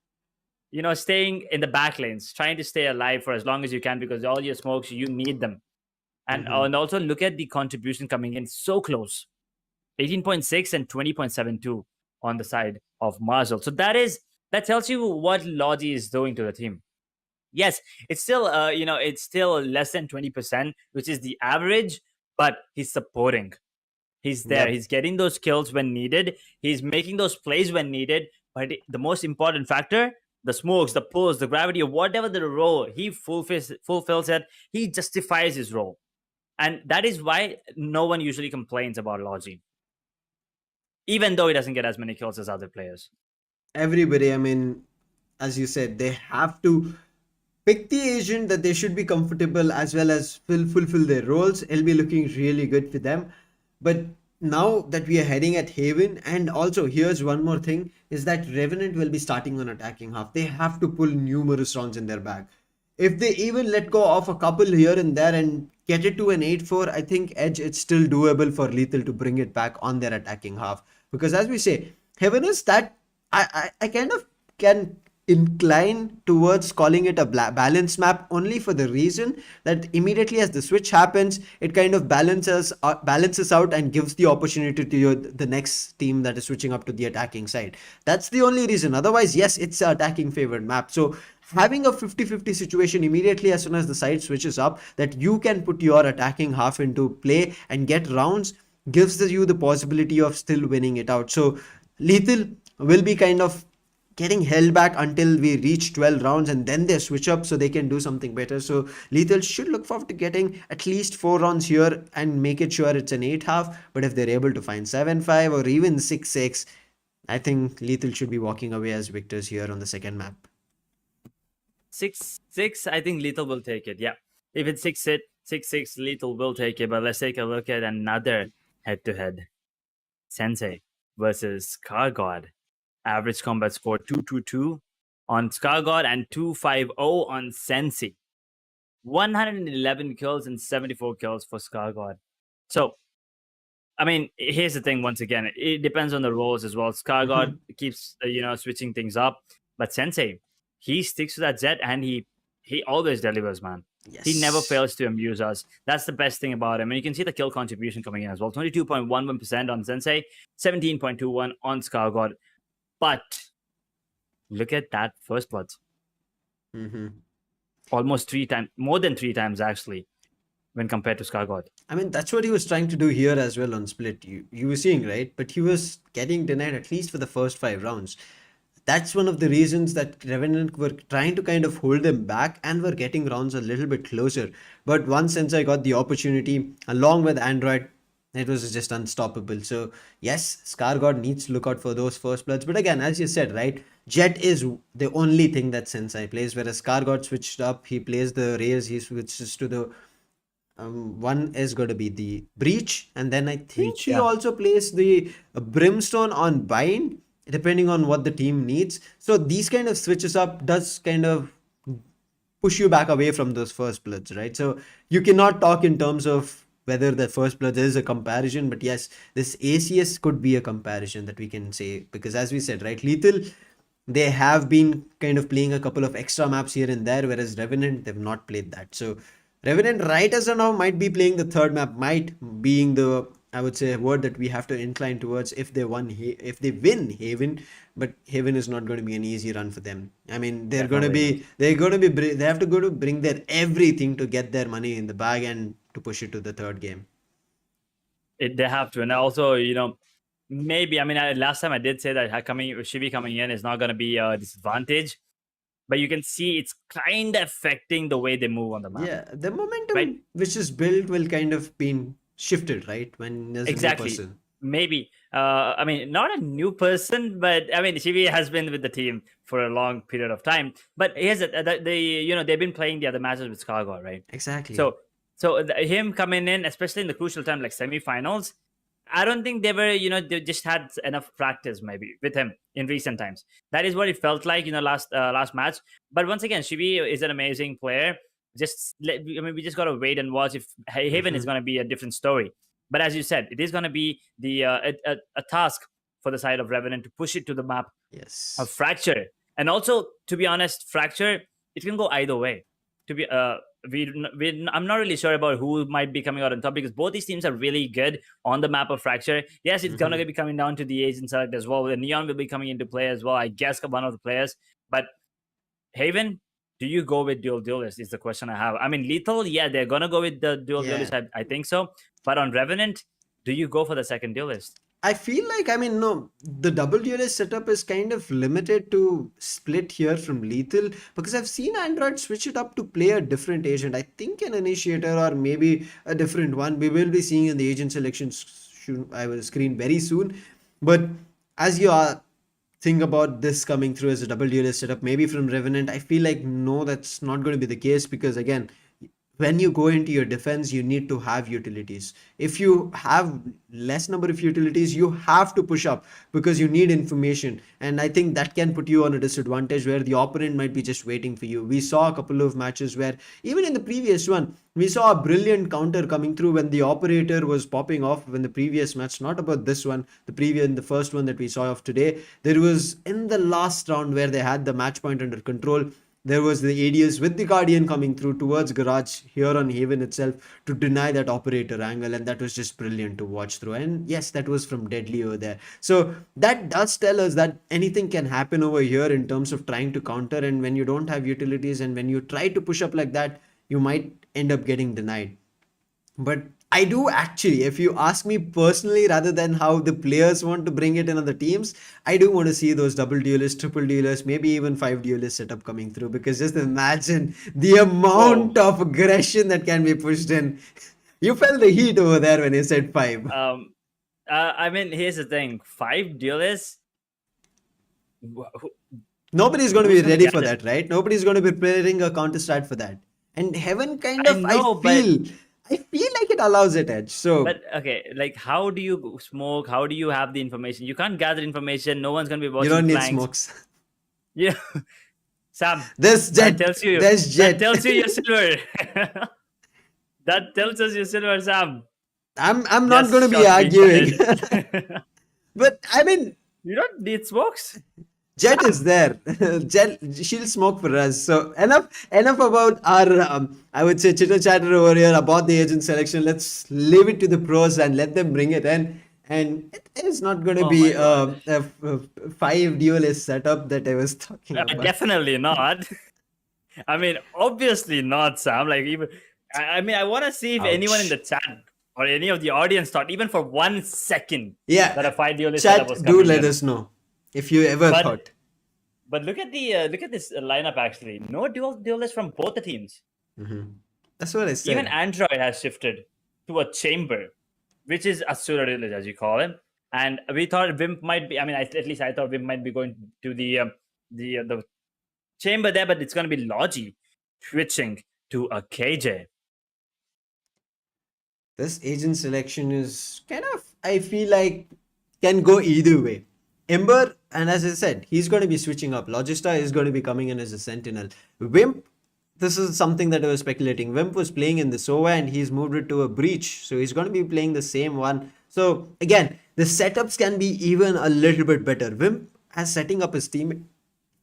staying in the back lanes, trying to stay alive for as long as you can, because all your smokes, you need them. And also look at the contribution coming in so close, 18.6 and 20.72 on the side of Marshall. So that tells you what Logi is doing to the team. Yes, it's still it's still less than 20%, which is the average, but he's supporting. He's there. Yep. He's getting those kills when needed. He's making those plays when needed. But the most important factor, the smokes, the pulls, the gravity, whatever the role, he fulfills it. He justifies his role. And that is why no one usually complains about Logi, even though he doesn't get as many kills as other players. Everybody, I mean, as you said, they have to pick the agent that they should be comfortable as well as fulfill their roles. It'll be looking really good for them. But now that we are heading at Haven, and also here's one more thing, is that Revenant will be starting on attacking half. They have to pull numerous rounds in their bag. If they even let go of a couple here and there and get it to an 8-4, I think Edge, it's still doable for Lethal to bring it back on their attacking half. Because as we say, Heaven is that I kind of can incline towards calling it a balance map only for the reason that immediately as the switch happens, it kind of balances out and gives the opportunity to the next team that is switching up to the attacking side. That's the only reason. Otherwise, yes, it's an attacking favored map. So having a 50-50 situation immediately as soon as the side switches up, that you can put your attacking half into play and get rounds, gives you the possibility of still winning it out. So Lethal will be kind of getting held back until we reach 12 rounds, and then they switch up so they can do something better. So Lethal should look forward to getting at least 4 rounds here and make it sure it's an 8-half. But if they're able to find 7-5 or even 6-6, I think Lethal should be walking away as victors here on the second map. 6-6, I think Lethal will take it. Yeah. If it's 6-6, Lethal will take it. But let's take a look at another head-to-head. Sensei versus Scargod. Average combat score 222 on Scargod and 250 on Sensei. 111 kills and 74 kills for Scargod. So, I mean, here's the thing. Once again, it depends on the roles as well. Scargod keeps switching things up, but Sensei, he sticks to that Zed and he always delivers, man. Yes. He never fails to amuse us. That's the best thing about him. And you can see the kill contribution coming in as well. 22.11% on Sensei, 17.21 on Scargod. But look at that first blood. Almost 3 times, more than 3 times actually, when compared to Scargod. I mean, that's what he was trying to do here as well on Split. You were seeing, right? But he was getting denied at least for the first 5 rounds. That's one of the reasons that Revenant were trying to kind of hold them back and were getting rounds a little bit closer. But once Sensei got the opportunity, along with Android, it was just unstoppable. So yes, Scargod needs to look out for those first bloods. But again, as you said, right, Jet is the only thing that Sensei plays. Whereas Scargod switched up, he plays the Rays, he switches to the one is going to be the Breach, and then I think he also plays the Brimstone on Bind, depending on what the team needs. So these kind of switches up does kind of push you back away from those first bloods, right? So you cannot talk in terms of whether the first blood is a comparison, but yes, this ACS could be a comparison that we can say, because as we said, right, Lethal, they have been kind of playing a couple of extra maps here and there, whereas Revenant, they've not played that. So Revenant right as of now might be playing the third map, might being the, I would say, word that we have to incline towards if they win Haven, but Haven is not going to be an easy run for them. I mean, they have to go to bring their everything to get their money in the bag and to push it to the third game. They have to, and also, maybe, I mean, last time I did say that Shivi coming in is not going to be a disadvantage, but you can see it's kind of affecting the way they move on the map. Yeah, the momentum which is built will kind of be shifted, right? When there's a new person. Maybe. I mean, not a new person, but I mean, Shivi has been with the team for a long period of time. But here's they've been playing the other matches with Scargod, right? Exactly. So him coming in, especially in the crucial time like semifinals, I don't think they were, they just had enough practice maybe with him in recent times. That is what it felt like, last match. But once again, Shivi is an amazing player. We just got to wait and watch if Haven is going to be a different story. But as you said, it is going to be the a task for the side of Revenant to push it to the map of Fracture. And also, to be honest, Fracture, it can go either way. I'm not really sure about who might be coming out on top, because both these teams are really good on the map of Fracture. Yes, it's going to be coming down to the agent select as well. The Neon will be coming into play as well, I guess, one of the players. But Haven, do you go with dual duelist is the question I have. I mean, Lethal, yeah, they're going to go with the dual duelist, I think so. But on Revenant, do you go for the second duelist? I feel like, no, the double duelist setup is kind of limited to Split here from Lethal, because I've seen Android switch it up to play a different agent. I think an Initiator or maybe a different one. We will be seeing in the agent selection screen very soon. But as you are think about this coming through as a double duelist setup, maybe from Revenant. I feel like no, that's not going to be the case because again, when you go into your defense, you need to have utilities. If you have less number of utilities, you have to push up because you need information. And I think that can put you on a disadvantage where the opponent might be just waiting for you. We saw a couple of matches where, even in the previous one, we saw a brilliant counter coming through when the operator was popping off when the previous match, not about this one, the first one that we saw of today. There was in the last round where they had the match point under control. There was the ADS with the Guardian coming through towards Garage here on Haven itself to deny that operator angle, and that was just brilliant to watch through. And yes, that was from Deadly over there. So that does tell us that anything can happen over here in terms of trying to counter, and when you don't have utilities and when you try to push up like that, you might end up getting denied. But I do actually, if you ask me personally, rather than how the players want to bring it in other teams, I do want to see those double duelists, triple duelists, maybe even 5 duelist setup coming through. Because just imagine the amount of aggression that can be pushed in. You felt the heat over there when you said 5. I mean, here's the thing: 5 duelists. Nobody's going to be who's gonna ready get for it? that, right? Nobody's going to be preparing a counter strat for that. And Heaven kind I of, know, I feel like it allows it edge. So but okay, like how do you smoke? How do you have the information? You can't gather information. No one's gonna be you watching don't need flanks. smokes. Yeah, Sam. This That Jet, tells you. there's That Jet. tells you you're silver. That tells us you're silver, Sam. I'm not Just going to be shot being arguing. fired. But I mean, You don't need smokes. Jet is there. Jet, she'll smoke for us. So enough about our, I would say, chitter chatter over here about the agent selection. Let's leave it to the pros and let them bring it in. And it is not going to Oh be my God. a 5 duelist setup that I was talking about. Definitely not. I mean, obviously not, Sam. Like even, I mean, I want to see if anyone in Ouch. the chat or any of the audience thought, even for 1 second, Yeah, that a 5 duelist setup was chat, coming do let in. us know if you ever But thought. but look at the look at this lineup actually. No duelists from both the teams. That's what I said. Even Android has shifted to a chamber, which is a pseudo duelist as you call him. And we thought Wimp might be. I mean, at least I thought Wimp might be going to the chamber there, but it's going to be Logi switching to a KJ. This agent selection is kind of, I feel like, can go either way. Ember, and as I said, he's going to be switching up. Logista is going to be coming in as a sentinel. Wimp, this is something that I was speculating. Wimp was playing in the Sova and he's moved it to a breach. So he's going to be playing the same one. So again, the setups can be even a little bit better. Wimp, as setting up his team,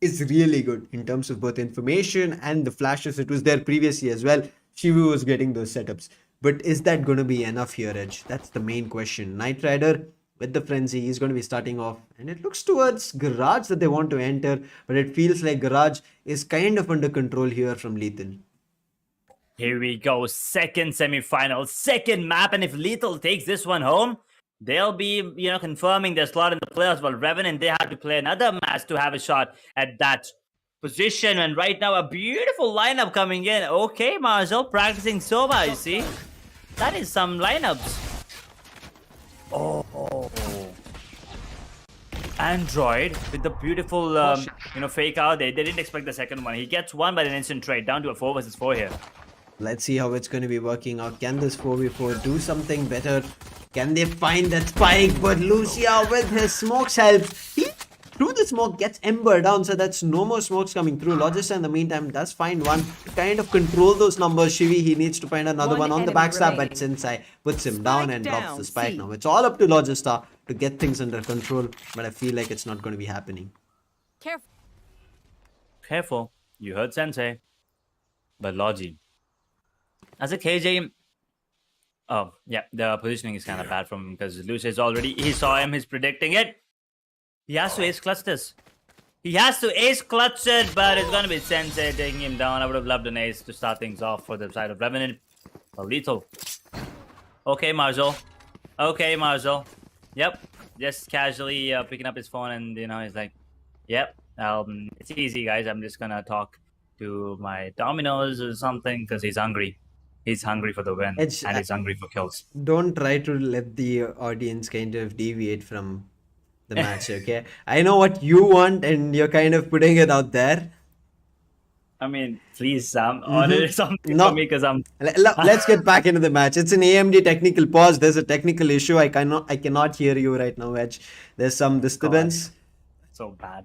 is really good in terms of both information and the flashes. It was there previously as well. Shivu was getting those setups. But is that going to be enough here, Edge? That's the main question. Knight Rider with the Frenzy, he's going to be starting off. And it looks towards Garage that they want to enter. But it feels like Garage is kind of under control here from Lethal. Here we go. Second semi-final, second map. And if Lethal takes this one home, they'll be, confirming their slot in the playoffs. While Revenant, they have to play another match to have a shot at that position. And right now, a beautiful lineup coming in. Okay, Marshall, practicing Sova, you see. That is some lineups. Oh. Android with the beautiful, fake out. They didn't expect the second one. He gets one by an instant trade, down to a 4 versus 4 here. Let's see how it's going to be working out. Can this 4v4 do something better? Can they find that spike? But Lucia with his smokes helps. He, through the smoke, gets Ember down. So that's no more smokes coming through. Logista in the meantime does find one to kind of control those numbers. Shivi, he needs to find another one on the backstab. But Sensei puts him down and drops the spike. Now it's all up to Logista to get things under control. But I feel like it's not going to be happening. Careful. You heard Sensei. But Logi. As a KJ, oh, yeah, the positioning is kind of bad from him because Lucia is already, he saw him, he's predicting it. He has to ace clutch this. He has to ace clutch it, but it's going to be Sensei taking him down. I would have loved an ace to start things off for the side of Revenant. A Lethal. Okay, Marshall. Okay, Marshall. Yep. Just casually picking up his phone and, he's like, yep, it's easy, guys. I'm just going to talk to my Dominoes or something because he's hungry. He's hungry for the win, and he's hungry for kills. Don't try to let the audience kind of deviate from the match, okay? I know what you want and you're kind of putting it out there. I mean, please, Sam, order something for me No. because I'm. Let's get back into the match. It's an AMD technical pause. There's a technical issue. I cannot hear you right now, Edge. There's some disturbance. So bad.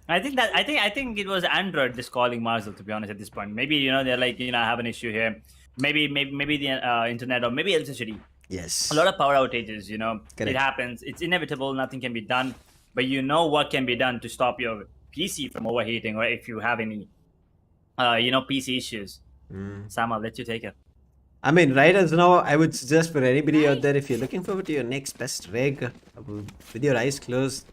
I think it was Android just calling Marcel, to be honest, at this point. Maybe they're like I have an issue here. Maybe the internet or maybe electricity. Yes. A lot of power outages. Correct. It happens. It's inevitable. Nothing can be done. But what can be done to stop your PC from overheating, or if you have any PC issues. Sam, I'll let you take it. I mean, right as now, I would suggest for anybody out there, if you're looking forward to your next best rig, with your eyes closed,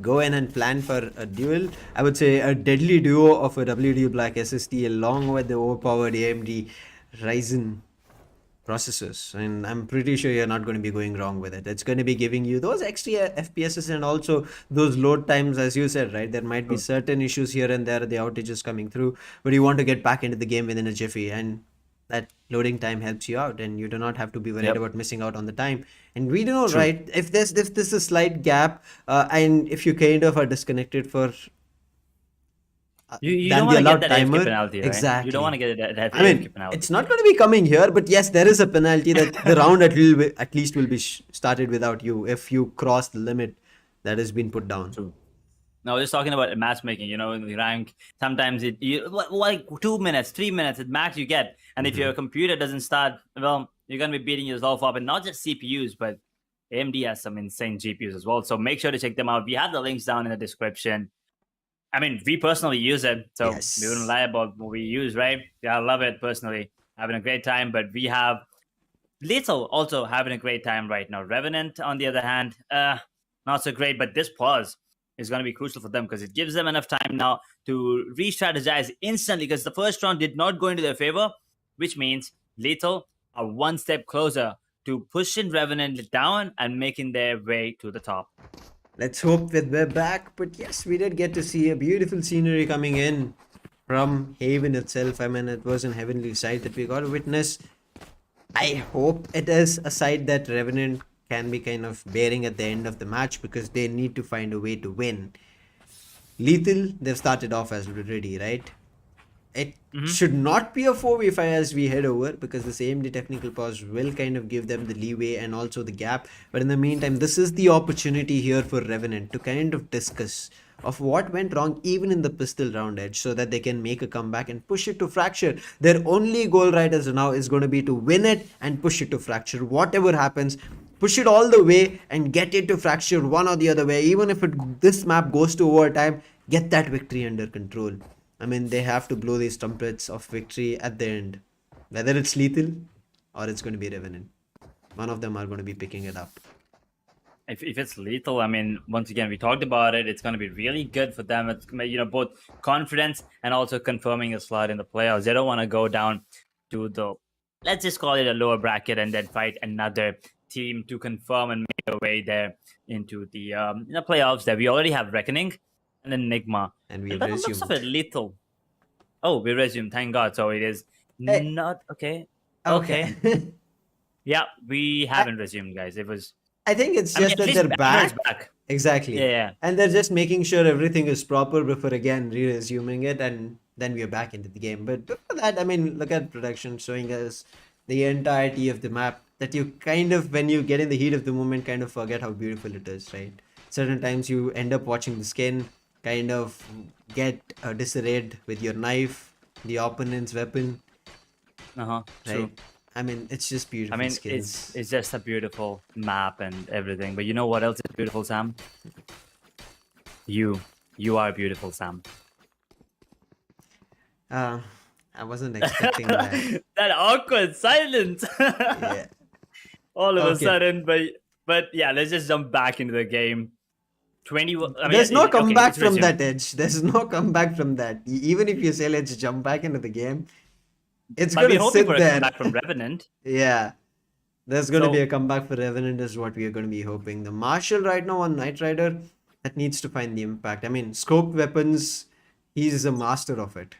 go in and plan for a duel. I would say a deadly duo of a WD Black SSD along with the overpowered AMD Ryzen processors, and I'm pretty sure you're not going to be going wrong with it. It's going to be giving you those extra FPSs and also those load times, as you said, right? There might be certain issues here and there, the outages coming through, but you want to get back into the game within a jiffy, and that loading time helps you out, and you do not have to be worried about missing out on the time. And we don't know, right? If there's a slight gap, and if you kind of are disconnected for You than don't the want to get allowed that timer. AFK penalty, right? Exactly. You don't want to get that I mean, AFK penalty. it's not going to be coming here, but yes, there is a penalty that the round at least will be started without you if you cross the limit that has been put down. True. Now, just talking about matchmaking, in the rank, sometimes like 2 minutes, 3 minutes at max you get. And if your computer doesn't start, well, you're going to be beating yourself up. And not just CPUs, but AMD has some insane GPUs as well. So make sure to check them out. We have the links down in the description. I mean, we personally use it, so Yes. we wouldn't lie about what we use, right? Yeah, I love it personally. Having a great time, but we have Little also having a great time right now. Revenant, on the other hand, not so great, but this pause is going to be crucial for them because it gives them enough time now to re-strategize instantly because the first round did not go into their favor, which means Little are one step closer to pushing Revenant down and making their way to the top. Let's hope that we're back. But yes, we did get to see a beautiful scenery coming in from Haven itself. I mean, it was a heavenly sight that we got to witness. I hope it is a sight that Revenant can be kind of bearing at the end of the match because they need to find a way to win. Lethal, they've started off as ready, right? It should not be a 4v5 as we head over because this AMD technical pause will kind of give them the leeway and also the gap. But in the meantime, this is the opportunity here for Revenant to kind of discuss of what went wrong even in the pistol round, Edge, so that they can make a comeback and push it to Fracture. Their only goal right as now is going to be to win it and push it to Fracture. Whatever happens, push it all the way and get it to Fracture one or the other way. Even if this map goes to overtime, get that victory under control. I mean, they have to blow these trumpets of victory at the end. Whether it's Lethal or it's going to be Revenant. One of them are going to be picking it up. If it's Lethal, I mean, once again, we talked about it. It's going to be really good for them. It's both confidence and also confirming a slot in the playoffs. They don't want to go down to the, let's just call it a lower bracket and then fight another team to confirm and make their way there into the playoffs. That we already have Reckoning and then Enigma. And we've By the looks resumed. of it, Lethal. Oh, we resumed. Thank God. So it is not okay. Okay. Yeah, we haven't resumed, guys. It was. I think it's just at that least they're Banner's back. back. Exactly. Yeah. And they're just making sure everything is proper before again re-resuming it, and then we're back into the game. But before that, I mean, look at production showing us the entirety of the map that you kind of, when you get in the heat of the moment, kind of forget how beautiful it is, right? Certain times you end up watching the skin kind of get disarrayed with your knife, the opponent's weapon, True. right? I mean, it's just beautiful. I mean, skins. it's just a beautiful map and everything. But you know what else is beautiful, Sam? You are beautiful, Sam. I wasn't expecting that. That awkward silence. Yeah. All of a Okay. sudden, but yeah, let's just jump back into the game. 20. I mean, There's no okay, comeback it's from resumed. that, Edge. There's no comeback from that. Even if you say let's jump back into the game, it's But going we're to hoping sit for a there. comeback from Revenant. Yeah. There's going to So- be a comeback for Revenant is what we are going to be hoping. The Marshal right now on Knight Rider, that needs to find the impact. I mean, scoped weapons, he's a master of it.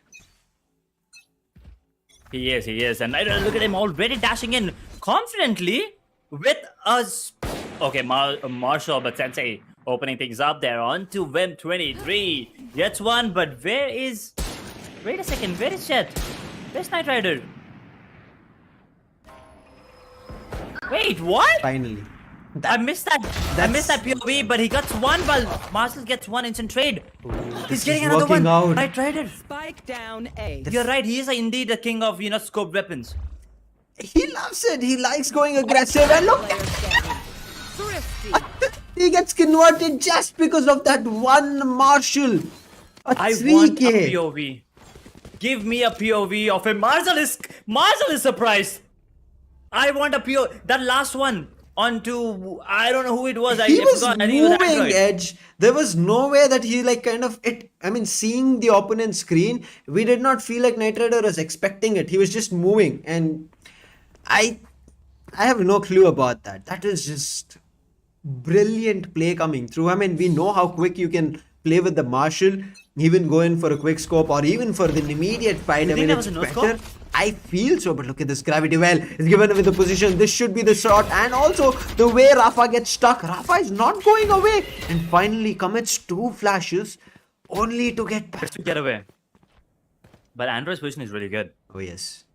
He is. And look at him already dashing in confidently with us. Okay, Marshall, but Sensei Opening things up there on to Vim 23. Gets one, but where is... Wait a second, where is Jet? Where's Knight Rider? Wait, what? Finally. I missed that. I missed that POV, but he gets one while Marcel gets one instant trade. He's getting another one. Out. Knight Rider. Spike down A. You're right, he is indeed the king of, scoped weapons. He loves it. He likes going aggressive. And look, Thrifty. he gets converted just because of that one Marshall. I 3K. want a POV. Give me a POV of him. Marcel is surprised. I want a POV. That last one onto, I don't know who it was. He was forgot. I think it was moving Android. edge. There was no way that he seeing the opponent's screen, we did not feel like Knight Rider was expecting it. He was just moving, and I have no clue about that. That is just brilliant play coming through. I mean, we know how quick you can play with the Marshall, even go in for a quick scope or even for the immediate fight. You I think mean, that it's was a no better. scope? I feel so, but look at this gravity well. It's given with the position. This should be the shot. And also the way Rafa gets stuck. Rafa is not going away. And finally commits 2 flashes only to get back. Just to get away. But Android's position is really good. Oh, yes.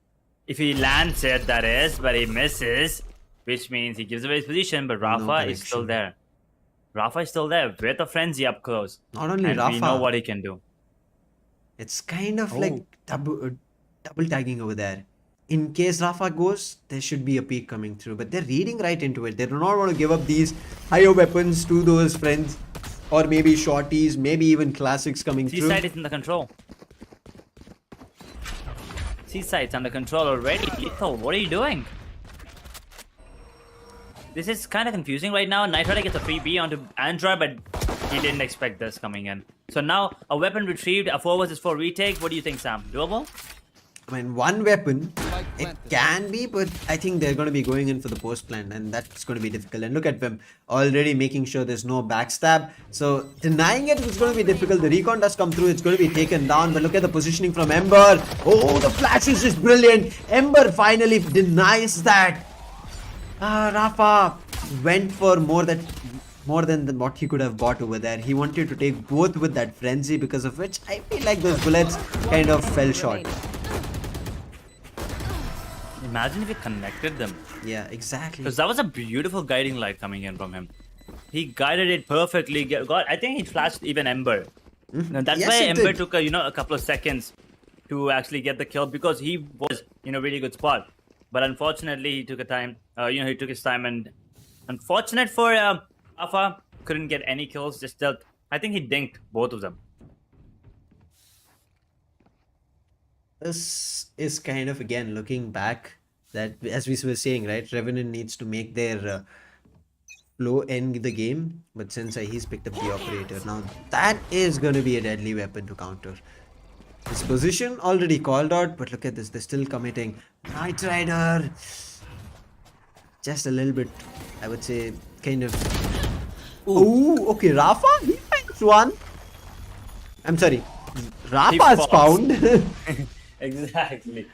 If he lands it, that is, but he misses, which means he gives away his position, but Rafa is still connection. there. Rafa is still there with a frenzy up close. Not only and Rafa. we know what he can do. It's kind of like double tagging over there. In case Rafa goes, there should be a peek coming through. But they're reading right into it. They do not want to give up these higher weapons to those friends. Or maybe shorties, maybe even classics coming through. Seaside is under control. Seaside's under control already. Lethal, what are you doing? This is kind of confusing right now. Knight Rider gets a free B onto Android, but he didn't expect this coming in. So now a weapon retrieved, a 4 vs 4 retake. What do you think, Sam? Doable? I mean, one weapon, it can be, but I think they're going to be going in for the post plant, and that's going to be difficult. And look at them already making sure there's no backstab. So denying it is going to be difficult. The recon does come through, it's going to be taken down. But look at the positioning from Ember. Oh, the flash is just brilliant. Ember finally denies that. Rafa went for more than what he could have bought over there. He wanted to take both with that frenzy, because of which I feel like those bullets kind of fell short. Imagine if he connected them. Yeah, exactly. Because that was a beautiful guiding light coming in from him. He guided it perfectly. I think he flashed even Ember. Now, that's Yes, why it Ember did. took a couple of seconds to actually get the kill, because he was in a really good spot. But unfortunately, he took he took his time, and unfortunate for Alpha, couldn't get any kills. Just dealt. I think he dinked both of them. This is kind of, again, looking back, that as we were saying, right, Revenant needs to make their flow end the game, but since he's picked up the operator, now that is going to be a deadly weapon to counter. His position already called out, but look at this, they're still committing. Knight Rider, just a little bit, I would say, kind of. Ooh, okay, Rafa, he finds one. I'm sorry, Rafa's falls. found. Exactly.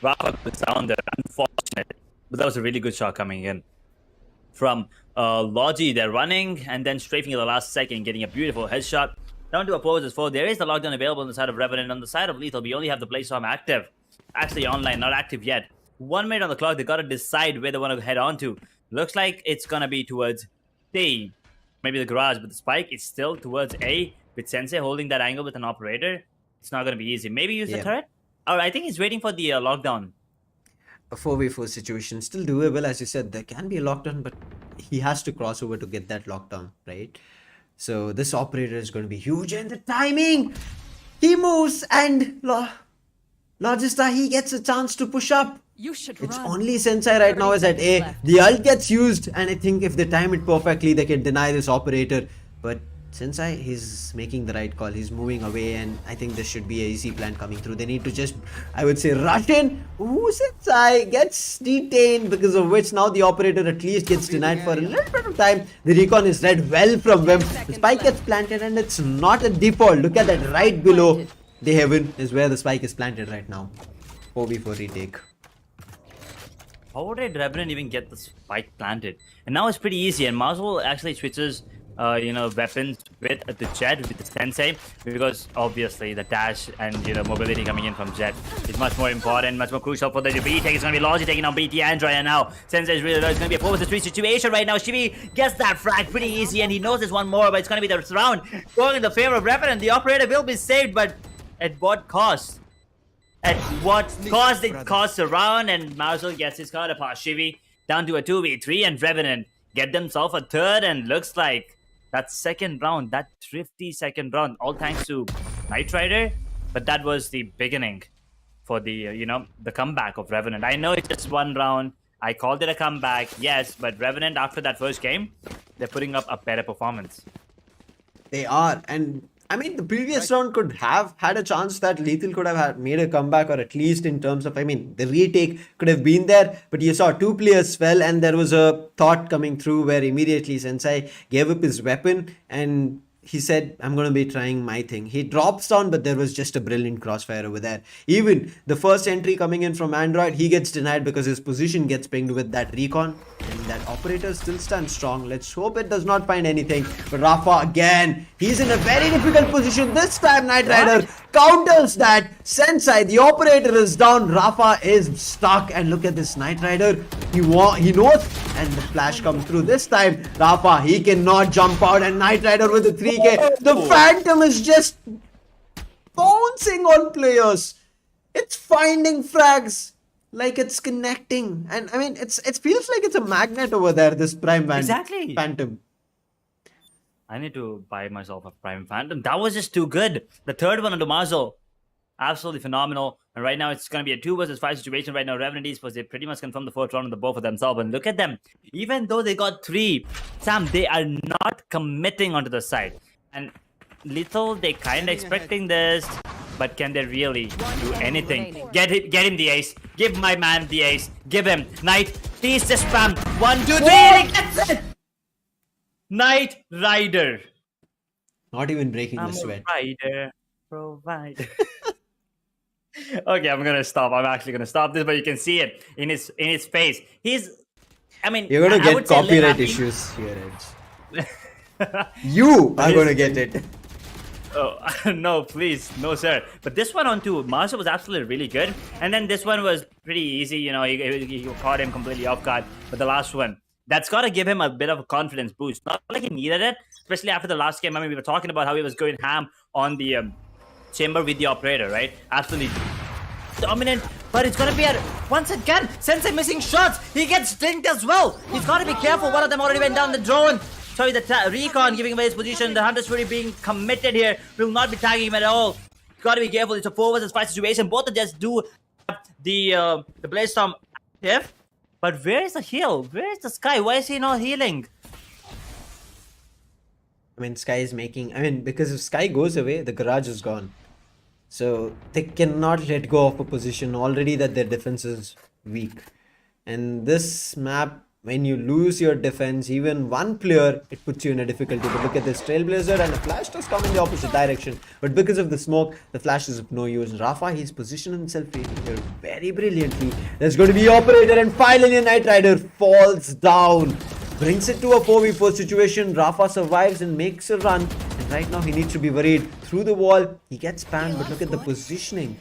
Rafa was down there. Unfortunate. But that was a really good shot coming in. From Logi, they're running and then strafing at the last second, getting a beautiful headshot. Down to a 4 vs 4. There is the lockdown available on the side of Revenant. On the side of Lethal, we only have the Playstorm active. Actually online, not active yet. 1 minute on the clock. They got to decide where they want to head on to. Looks like it's going to be towards D. Maybe the garage, but the spike is still towards A. With Sensei holding that angle with an operator, it's not going to be easy. Maybe use the turret? Or I think he's waiting for the lockdown. A 4v4 situation, still doable. As you said, there can be a lockdown, but he has to cross over to get that lockdown, right? So this operator is going to be huge, and the timing, he moves, and Logista, he gets a chance to push up. You should It's run. only Sensei right now is at A. Left. The ult gets used, and I think if they time it perfectly, they can deny this operator. But Sensei, he's making the right call. He's moving away, and I think there should be a easy plan coming through. They need to just, I would say, rush in. Ooh, Sensei gets detained, because of which now the operator at least gets denied for a little bit of time. The recon is read well from them. The spike gets planted, and it's not a default. Look at that right below the heaven is where the spike is planted right now. 4v4 retake. How did Revenant even get the spike planted? And now it's pretty easy, and Maswell actually switches weapons with the Jet, with the Sensei, because obviously the dash and mobility coming in from Jet is much more important, much more crucial for the B take. It's gonna be Logi taking on BT Android, and now Sensei is really low. It's gonna be a 4-3 situation right now. Shivi gets that frag pretty easy, and he knows there's one more, but it's gonna be the round going in the favor of Revenant. The operator will be saved, but at what cost? At what cost? It costs a round, and Marshall gets his card past Shivi down to a 2v3, and Revenant get themselves a third, and looks like that second round, that thrifty second round, all thanks to Knight Rider, but that was the beginning for the the comeback of Revenant. I know it's just one round. I called it a comeback, yes, but Revenant after that first game, they're putting up a better performance. They are, and I mean, the previous round could have had a chance that Lethal could have made a comeback, or at least in terms of, I mean, the retake could have been there. But you saw two players fell, and there was a thought coming through where immediately Sensei gave up his weapon and he said, I'm going to be trying my thing. He drops down, but there was just a brilliant crossfire over there. Even the first entry coming in from Android, he gets denied because his position gets pinged with that recon. And that operator still stands strong. Let's hope it does not find anything. But Rafa again, he's in a very difficult position. This time Knight Rider counters that. Sensei, the operator is down. Rafa is stuck. And look at this Knight Rider. He knows. And the flash comes through. This time, Rafa, he cannot jump out. And Knight Rider with the 3k. The Phantom is just bouncing on players. It's finding frags. Like it's connecting, and I mean, it feels like it's a magnet over there. This Prime Exactly. Phantom. I need to buy myself a Prime Phantom. That was just too good. The third one onto Marzo, absolutely phenomenal. And right now it's going to be a 2 versus 5 situation. Right now, Revenant Esports, they pretty much confirmed the fourth round on the both of themselves. And look at them. Even though they got 3, Sam, they are not committing onto the side. And Lethal, they kind of expecting this. But can they really do anything? Get him the ace. Give my man the ace. Give him. Knight, please just spam. 1, 2, 3, and he gets it! Knight Rider. Not even breaking I'm the sweat. Rider. Provider. Okay, I'm gonna stop. I'm actually gonna stop this, but you can see it in his face. I mean, You're gonna I get would say copyright Happy. issues here, Edge. You are gonna get it. Oh, no, please. No, sir. But this one on two, Marshall was absolutely really good. And then this one was pretty easy. He caught him completely off guard. But the last one, that's got to give him a bit of a confidence boost. Not like he needed it, especially after the last game. I mean, we were talking about how he was going ham on the chamber with the operator, right? Absolutely dominant. But it's going to be once again, Sensei missing shots. He gets stinked as well. He's got to be careful. One of them already went down the drone. Sorry, the recon giving away his position. The Hunter's Fury being committed here. Will not be tagging him at all. Gotta be careful. It's a 4 versus 5 situation. Both of them do have the Blaze Storm active. But where is the heal? Where is the Sky? Why is he not healing? I mean, Sky is making. I mean, because if Sky goes away, the garage is gone. So they cannot let go of a position already that their defense is weak. And this map, when you lose your defense, even one player, it puts you in a difficulty. But look at this Trailblazer, and a flash does come in the opposite direction. But because of the smoke, the flash is of no use. Rafa, he's positioned himself here very brilliantly. There's going to be operator, and finally a Knight Rider falls down. Brings it to a 4v4 situation. Rafa survives and makes a run. And right now he needs to be worried. Through the wall, he gets spammed, but look at the positioning.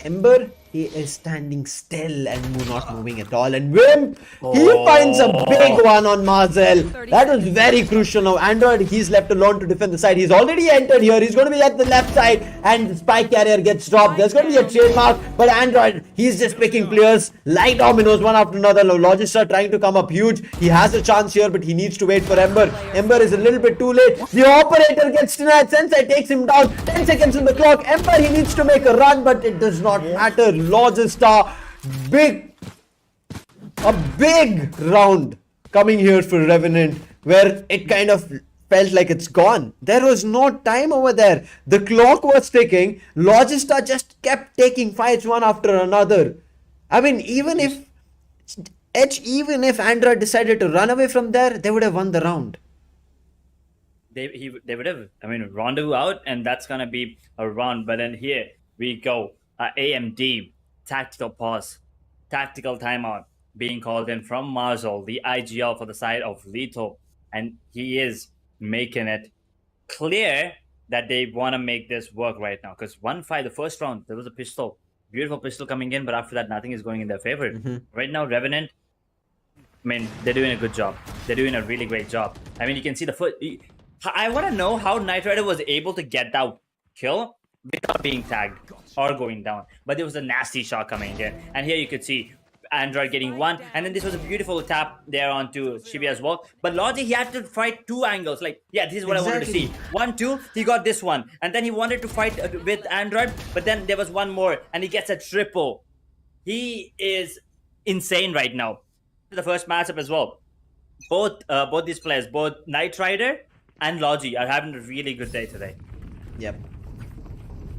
Ember, he is standing still and not moving at all. And Wimp, he finds a big one on Marzel. That was very crucial. Now Android, he's left alone to defend the side. He's already entered here. He's going to be at the left side, and the spike carrier gets dropped. There's going to be a trademark, but Android, he's just picking players like dominoes one after another. Logista trying to come up huge. He has a chance here, but he needs to wait for Ember. Ember is a little bit too late. The operator gets denied. Sensei takes him down. 10 seconds in the clock. Ember, he needs to make a run, but it does not matter. Logista, a big round coming here for Revenant, where it kind of felt like it's gone. There was no time over there. The clock was ticking. Logista just kept taking fights one after another. I mean, even if Android decided to run away from there, they would have won the round. They would have, I mean, rendezvous out, and that's gonna be a round. But then here we go. AMD tactical pause, tactical timeout being called in from Marshall, the IGL for the side of Lethal, and he is making it clear that they want to make this work right now. Because 1-5, the first round, there was a pistol. Beautiful pistol coming in, but after that, nothing is going in their favor. Right now, Revenant, I mean, they're doing a good job. They're doing a really great job. I mean, you can see the foot. I want to know how Knight Rider was able to get that kill without being tagged or going down. But there was a nasty shot coming in. And here you could see Android getting one. And then this was a beautiful tap there onto Shibi as well. But Logic, he had to fight two angles. Like, yeah, this is what I wanted to see. 1-2, he got this one. And then he wanted to fight with Android. But then there was one more. And he gets a triple. He is insane right now. The first matchup as well. Both these players, both Knight Rider and Logi, are having a really good day today. Yep.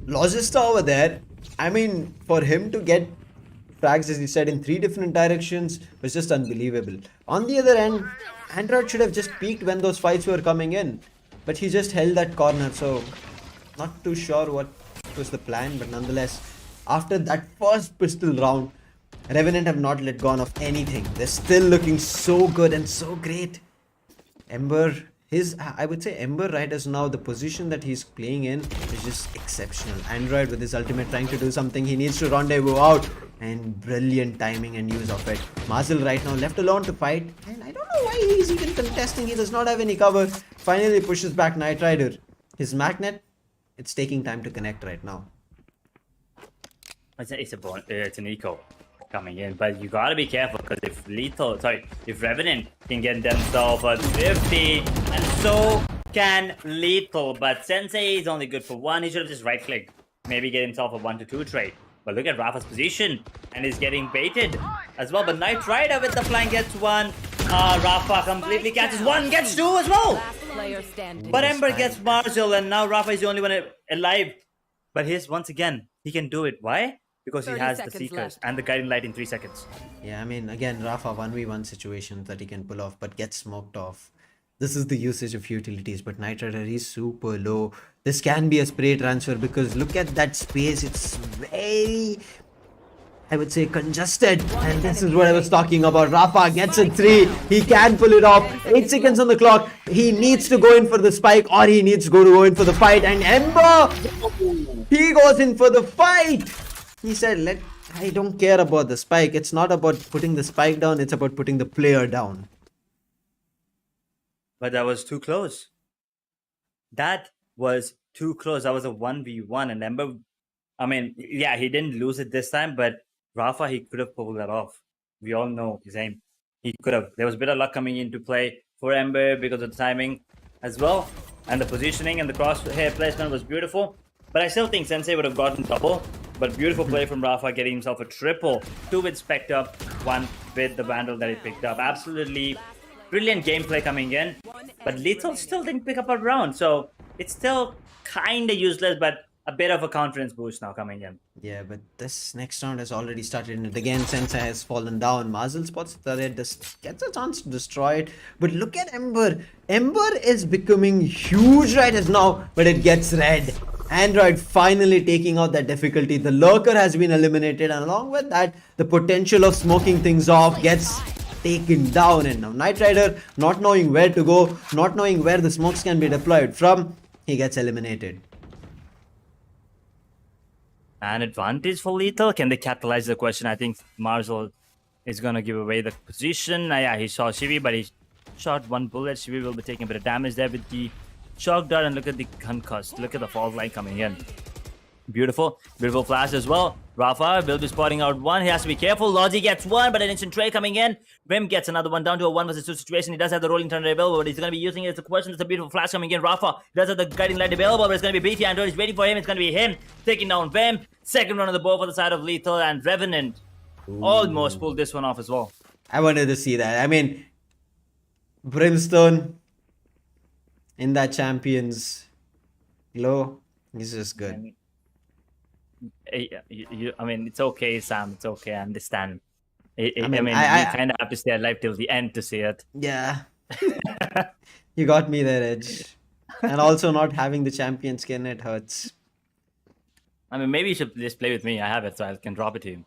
Logista over there, I mean, for him to get frags, as he said, in 3 different directions was just unbelievable. On the other end, Android should have just peeked when those fights were coming in, but he just held that corner, so not too sure what was the plan, but nonetheless, after that first pistol round, Revenant have not let go of anything. They're still looking so good and so great. Ember, I would say Ember right as now, the position that he's playing in is just exceptional. Android with his ultimate trying to do something, he needs to rendezvous out, and brilliant timing and use of it. Marcel right now left alone to fight, and I don't know why he's even contesting. He does not have any cover. Finally pushes back Knight Rider. His magnet, it's taking time to connect right now. It's an eco coming in, but you gotta be careful, because if Revenant can get themselves a 50, and so can Lethal, but Sensei is only good for 1. He should have just right clicked, maybe get himself a 1-2 trade. But look at Rafa's position, and he's getting baited as well. But Knight Rider with the flank gets 1. Rafa completely catches 1, gets 2 as well. Last player standing. But Ember gets Marshall, and now Rafa is the only one alive. But once again, he can do it. Why? Because he 30 has the seconds Seekers left. and the Guiding Light in 3 seconds. Yeah, I mean, again, Rafa 1v1 situation that he can pull off, but gets smoked off. This is the usage of utilities, but Knight Rider is super low. This can be a spray transfer, because look at that space. It's very, I would say, congested. And this is what I was talking about. Rafa gets a 3. He can pull it off. 8 seconds on the clock. He needs to go in for the spike, or he needs to go in for the fight. And Ember, he goes in for the fight. He said, I don't care about the spike. It's not about putting the spike down. It's about putting the player down. But that was too close. That was too close. That was a 1v1. And Ember, I mean, yeah, he didn't lose it this time, but Rafa, he could have pulled that off. We all know his aim. He could have. There was a bit of luck coming into play for Ember because of the timing as well. And the positioning and the crosshair placement was beautiful. But I still think Sensei would have gotten double. But beautiful play from Rafa, getting himself a triple. 2 with Spectre, 1 with the Vandal that he picked up. Absolutely brilliant gameplay coming in. But Lethal still didn't pick up a round. So it's still kind of useless, but a bit of a confidence boost now coming in. Yeah, but this next round has already started, and again, Sensei has fallen down. Marzel spots the red, gets a chance to destroy it. But look at Ember. Ember is becoming huge right as now, but it gets red. Android finally taking out that difficulty. The lurker has been eliminated, and along with that, the potential of smoking things off gets taken down. And now Knight Rider, not knowing where to go, not knowing where the smokes can be deployed from, he gets eliminated. An advantage for Lethal. Can they capitalize the question? I think Marzel is going to give away the position. Yeah, he saw Shivi, but he shot 1 bullet. Shivi will be taking a bit of damage there with the shock dart, and look at the concussed. Look at the fault line coming in. Beautiful. Beautiful flash as well. Rafa will be spotting out 1. He has to be careful. Logi gets 1, but an instant trade coming in. Vim gets another one down to a 1 versus 2 situation. He does have the rolling turret available, but he's going to be using it. It's a question. It's a beautiful flash coming in. Rafa does have the guiding light available, but it's going to be beefy. Android is waiting for him. It's going to be him taking down Vim. Second run on the board for the side of Lethal, and Revenant almost pulled this one off as well. I wanted to see that. I mean, Brimstone in that Champions glow, he's just good. I mean, it's okay, Sam. It's okay. I understand. I mean, you I kind of have to stay alive till the end to see it. Yeah. You got me there, Edge. And also not having the champion skin, it hurts. I mean, maybe you should just play with me. I have it, so I can drop it to you.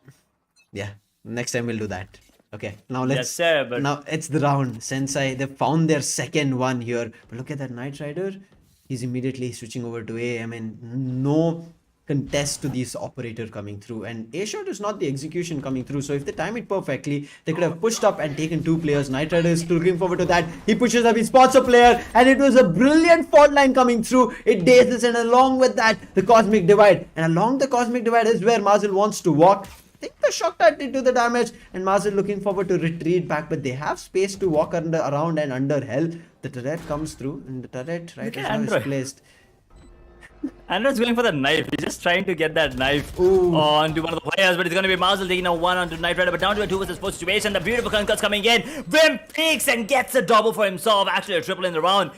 Yeah, next time we'll do that. Okay, now let's. Yes, sir, but- Now it's the round. Sensei, they found their second one here. But look at that Knight Rider. He's immediately switching over to A. I mean, no contest to this operator coming through. And A shot is not the execution coming through. So if they time it perfectly, they could have pushed up and taken 2 players. Knight Rider is looking forward to that. He pushes up, he spots a player. And it was a brilliant fault line coming through. It dazes, and along with that, the Cosmic Divide. And along the Cosmic Divide is where Mazel wants to walk. I think the shock dart did do the damage, and Mazel looking forward to retreat back, but they have space to walk around and under hell. The turret comes through, and the turret right is now is placed. Android's going for the knife. He's just trying to get that knife Ooh. onto one of the players, but it's going to be Mazel taking a 1 onto Knight Rider, but down to a 2 versus 4 situation. The beautiful concuss coming in. Vim peaks and gets a double for himself. Actually, a triple in the round.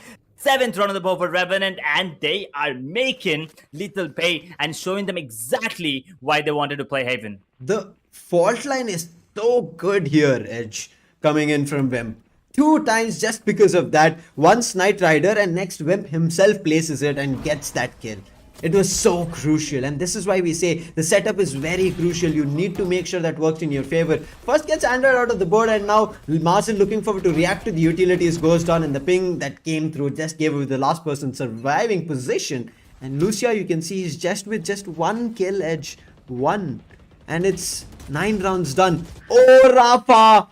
7th round on the board for Revenant, and they are making Lethal pay and showing them exactly why they wanted to play Haven. The fault line is so good here, Edge, coming in from Vim. 2 times just because of that. Once Knight Rider, and next Vim himself places it and gets that kill. It was so crucial, and this is why we say the setup is very crucial. You need to make sure that works in your favor. First gets Android out of the board, and now Mazel looking forward to react to the utilities goes down, and the ping that came through just gave away the last person surviving position. And Lucia, you can see he's just with just 1 kill, Edge. 1. And it's 9 rounds done. Oh, Rafa!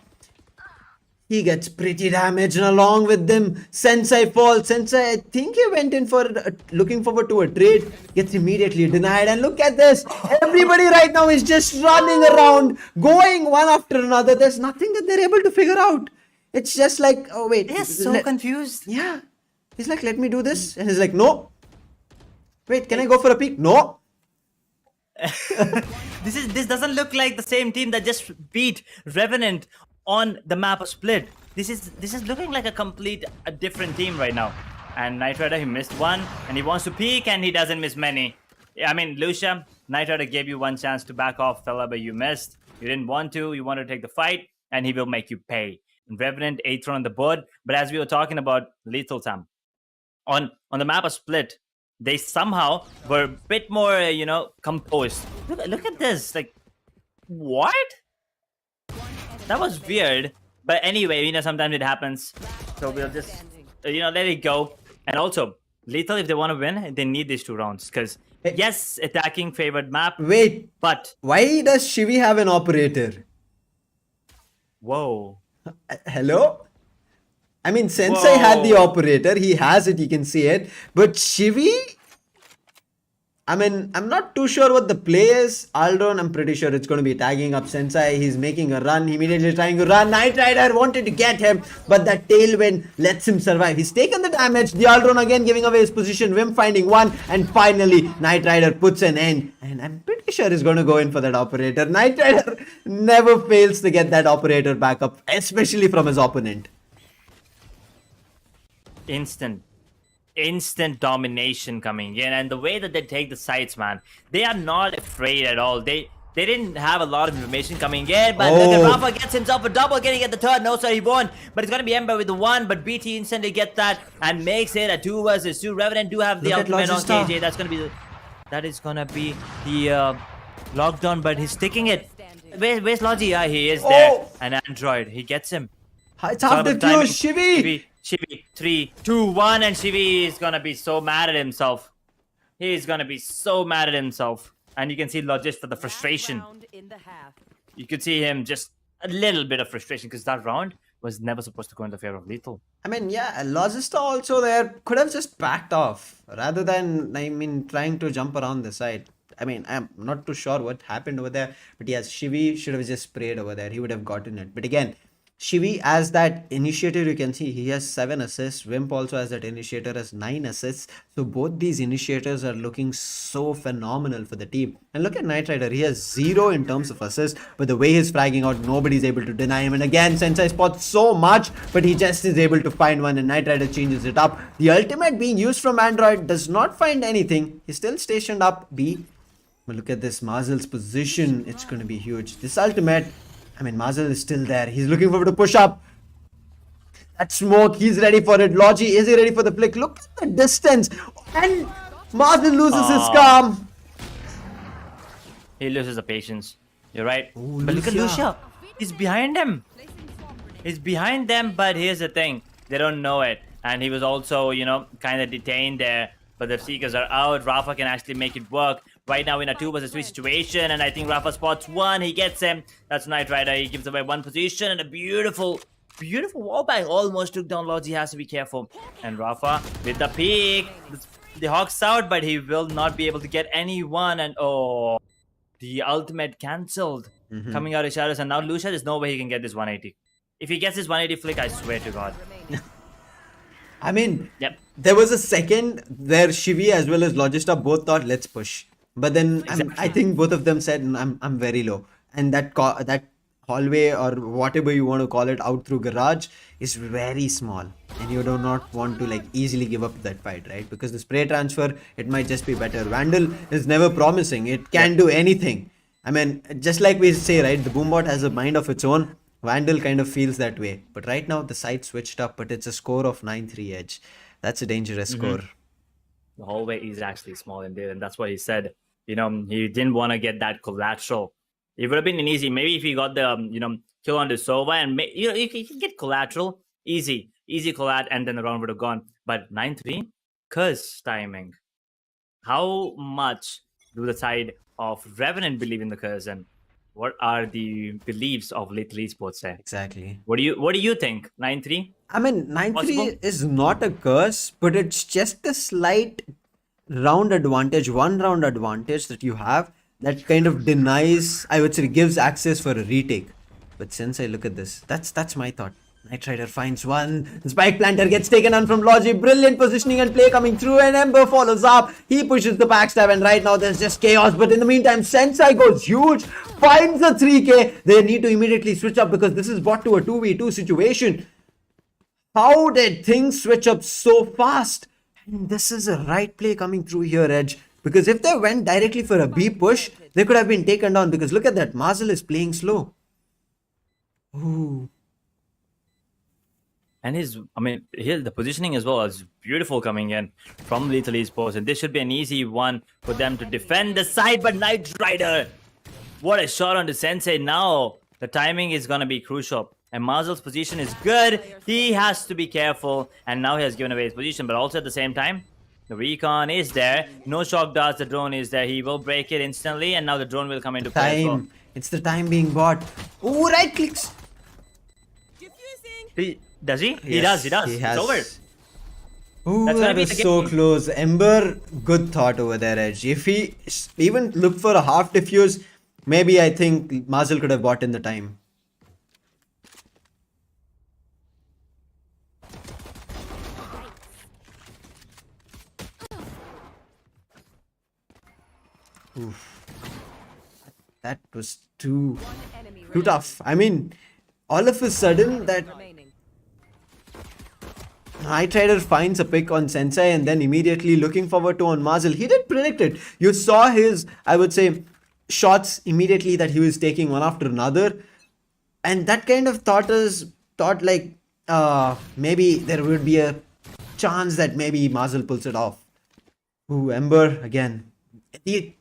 He gets pretty damaged, and along with them, Sensei falls. Sensei, I think he went in for looking forward to a trade, gets immediately denied. And look at this. Everybody right now is just running around, going one after another. There's nothing that they're able to figure out. It's just like, oh wait. They're so confused. Yeah. He's like, let me do this. And he's like, no. Wait, can I go for a peek? No. This doesn't look like the same team that just beat Revenant on the map of Split. This is looking like a different team right now. And Knight Rider, he missed 1, and he wants to peek, and he doesn't miss many. I mean, Lucia, Knight Rider gave you 1 chance to back off, fella, but you missed. You didn't want to. You wanted to take the fight, and he will make you pay. Revenant 8th on the board, but as we were talking about Lethal Time, on the map of Split, they somehow were a bit more, composed. Look at this. Like, what? That was weird. But anyway, sometimes it happens. So we'll just, let it go. And also, Lethal, if they want to win, they need these 2 rounds. Because, yes, attacking favored map. Wait. But. Why does Shivi have an operator? Whoa. Hello? I mean, Sensei had the operator. He has it. You can see it. But Shivi? I mean, I'm not too sure what the play is. Aldron, I'm pretty sure it's going to be tagging up Sensei. He's making a run. He immediately trying to run. Knight Rider wanted to get him, but that tailwind lets him survive. He's taken the damage. The Aldron again giving away his position. Vim finding 1, and finally Knight Rider puts an end. And I'm pretty sure he's going to go in for that operator. Knight Rider never fails to get that operator back up, especially from his opponent. Instant domination coming in, and the way that they take the sites, man, they are not afraid at all. They didn't have a lot of information coming in, but look at Rafa gets himself a double, getting at the 3rd. No, sir, he won, but it's gonna be Ember with the 1, but BT instantly gets that and makes it a 2 versus 2. Revenant do have the ultimate on KJ. That is gonna be the lockdown, but he's taking it. Where's Logi? Yeah, he is there. And Android, he gets him. It's half the view, Shivi! Shivi, 3, 2, 1, and Shivi is gonna be so mad at himself. He's gonna be so mad at himself. And you can see Logist for the frustration. You could see him just a little bit of frustration, because that round was never supposed to go in the favor of Lethal. I mean, yeah, Logista also there could have just backed off rather than, trying to jump around the side. I mean, I'm not too sure what happened over there, but yes, Shivi should have just sprayed over there. He would have gotten it. But again, Shivi, as that initiator, you can see he has 7 assists. Wimp also has that initiator, has 9 assists. So both these initiators are looking so phenomenal for the team. And look at Knight Rider, he has 0 in terms of assists, but the way he's fragging out, nobody's able to deny him. And again, Sensei spots so much, but he just is able to find one, and Knight Rider changes it up. The ultimate being used from Android does not find anything. He's still stationed up B. But look at this, Mazel's position. It's going to be huge. This ultimate, I mean, Mazel is still there. He's looking forward to push up. That smoke, he's ready for it. Logi, is he ready for the flick? Look at the distance. And Mazel loses his calm. He loses the patience. You're right. Ooh, but look at Lucia. He's behind him. He's behind them, but here's the thing. They don't know it. And he was also, kind of detained there. But the Seekers are out. Rafa can actually make it work. Right now in a 2 versus 3 situation. And I think Rafa spots one. He gets him. That's Knight Rider. He gives away one position. And a beautiful wallbang. Almost took down Lodge. He has to be careful. And Rafa with the peek. The Hawk's out, but he will not be able to get anyone. And oh, the ultimate cancelled. Coming out of shadows. And now Lucia, there's no way he can get this 180. If he gets his 180 flick, I swear to God. I mean, Yep. there was a second where Shivi as well as Logista both thought, let's push. But then I think both of them said, I'm very low. And that hallway or whatever you want to call it out through garage is very small. And you do not want to like easily give up that fight, right? Because the spray transfer, it might just be better. Vandal is never promising. It can do anything. I mean, just like we say, right? The Boombot has a mind of its own. Vandal kind of feels that way. But right now, the side switched up, but it's a score of 9-3 edge. That's a dangerous score. The hallway is actually small indeed, and that's what he said. He didn't want to get that collateral. It would have been an easy, maybe if he got the, kill on the Sova, and, you can get collateral. Easy collat, and then the round would have gone. But 9-3? Curse timing. How much do the side of Revenant believe in the curse, and what are the beliefs of Little Esports there? Exactly. What do you think? 9-3? I mean, 9-3 Possible? is not a curse, but it's just a slight round advantage, 1 round advantage that you have that kind of denies, I would say, gives access for a retake. But since I look at this, that's my thought. Knight Rider finds one. The Spike Planter gets taken on from Logi. Brilliant positioning and play coming through. And Ember follows up. He pushes the backstab. And right now there's just chaos. But in the meantime, Sensei goes huge. Finds the 3K. They need to immediately switch up because this is brought to a 2v2 situation. How did things switch up so fast? And this is a right play coming through here, Edge. Because if they went directly for a B push, they could have been taken down. Because look at that. Mazel is playing slow. Ooh. And here the positioning as well is beautiful coming in from Little Esports. And this should be an easy one for them to defend the side. But Knight Rider, what a shot on the Sensei now. The timing is going to be crucial. And Mazel's position is good. He has to be careful. And now he has given away his position. But also at the same time, the recon is there. No shock darts. The drone is there. He will break it instantly. And now the drone will come into play as well. It's the time being bought. Ooh, right clicks. Does he? He Yes, does. he It's has. over. Ooh, That's gonna that be was the so game. close. Ember, good thought over there, Edge. If he even looked for a half diffuse, maybe I think Mazel could have bought in the time. Oof. That was too tough. I mean, all of a sudden that Knight Rider finds a pick on Sensei and then immediately looking forward to on Mazel. He did predict it. You saw his, I would say, shots immediately that he was taking one after another. And that kind of thought like maybe there would be a chance that maybe Mazel pulls it off. Ooh, Ember again. The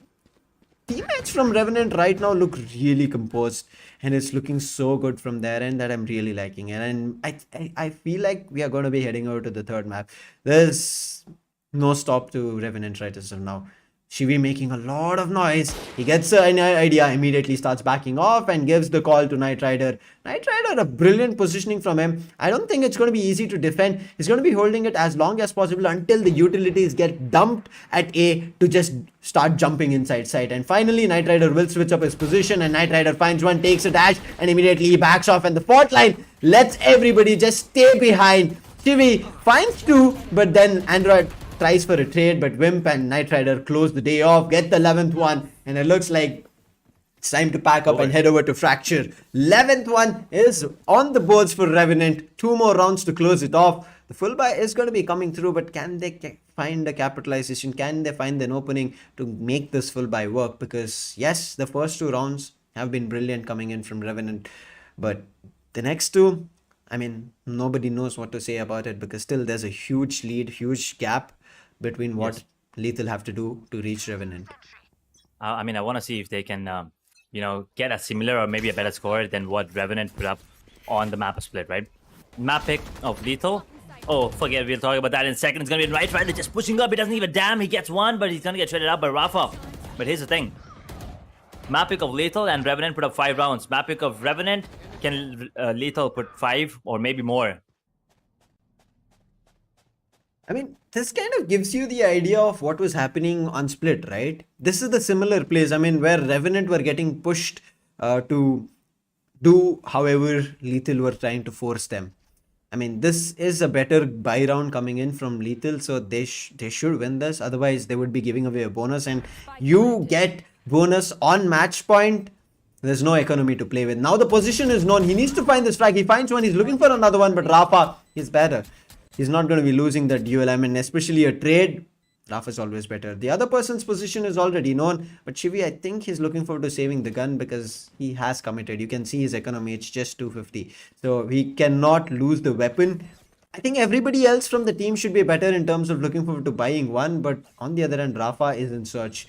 teammates from Revenant right now look really composed, and it's looking so good from their end that I'm really liking it. And I feel like we are going to be heading over to the third map. There's no stop to Revenant right as of now. Shivi making a lot of noise. He gets an idea, immediately starts backing off and gives the call to Knight Rider. Knight Rider, a brilliant positioning from him. I don't think it's going to be easy to defend. He's going to be holding it as long as possible until the utilities get dumped at A to just start jumping inside site. And finally, Knight Rider will switch up his position and Knight Rider finds one, takes a dash and immediately he backs off. And the fourth line lets everybody just stay behind. Shivi finds two, but then Android tries for a trade, but Wimp and Knight Rider close the day off, get the 11th one, and it looks like it's time to pack up and head over to Fracture. 11th one is on the boards for Revenant. 2 more rounds to close it off. The full buy is going to be coming through, but can they find a capitalization? Can they find an opening to make this full buy work? Because yes, the first 2 rounds have been brilliant coming in from Revenant, but the next 2, I mean, nobody knows what to say about it because still there's a huge lead, huge gap between what Lethal have to do to reach Revenant. I want to see if they can get a similar or maybe a better score than what Revenant put up on the map of Split, right? Map pick of Lethal. Oh, forget, we'll talk about that in a second. It's gonna be right, They're just pushing up. He doesn't even damn. He gets one, but he's gonna get traded up by Rafa. But here's the thing. Map pick of Lethal and Revenant put up 5 rounds. Map pick of Revenant, can Lethal put 5 or maybe more? I mean, this kind of gives you the idea of what was happening on Split, right? This is the similar place, I mean, where Revenant were getting pushed to do however Lethal were trying to force them. I mean, this is a better buy round coming in from Lethal, so they should win this. Otherwise, they would be giving away a bonus, and you get bonus on match point. There's no economy to play with. Now the position is known. He needs to find this frag. He finds one. He's looking for another one, but Rafa is better. He's not going to be losing that duel. I mean, especially a trade, Rafa is always better. The other person's position is already known, but Shivi, I think he's looking forward to saving the gun because he has committed. You can see his economy, it's just 250. So he cannot lose the weapon. I think everybody else from the team should be better in terms of looking forward to buying one, but on the other hand, Rafa is in search.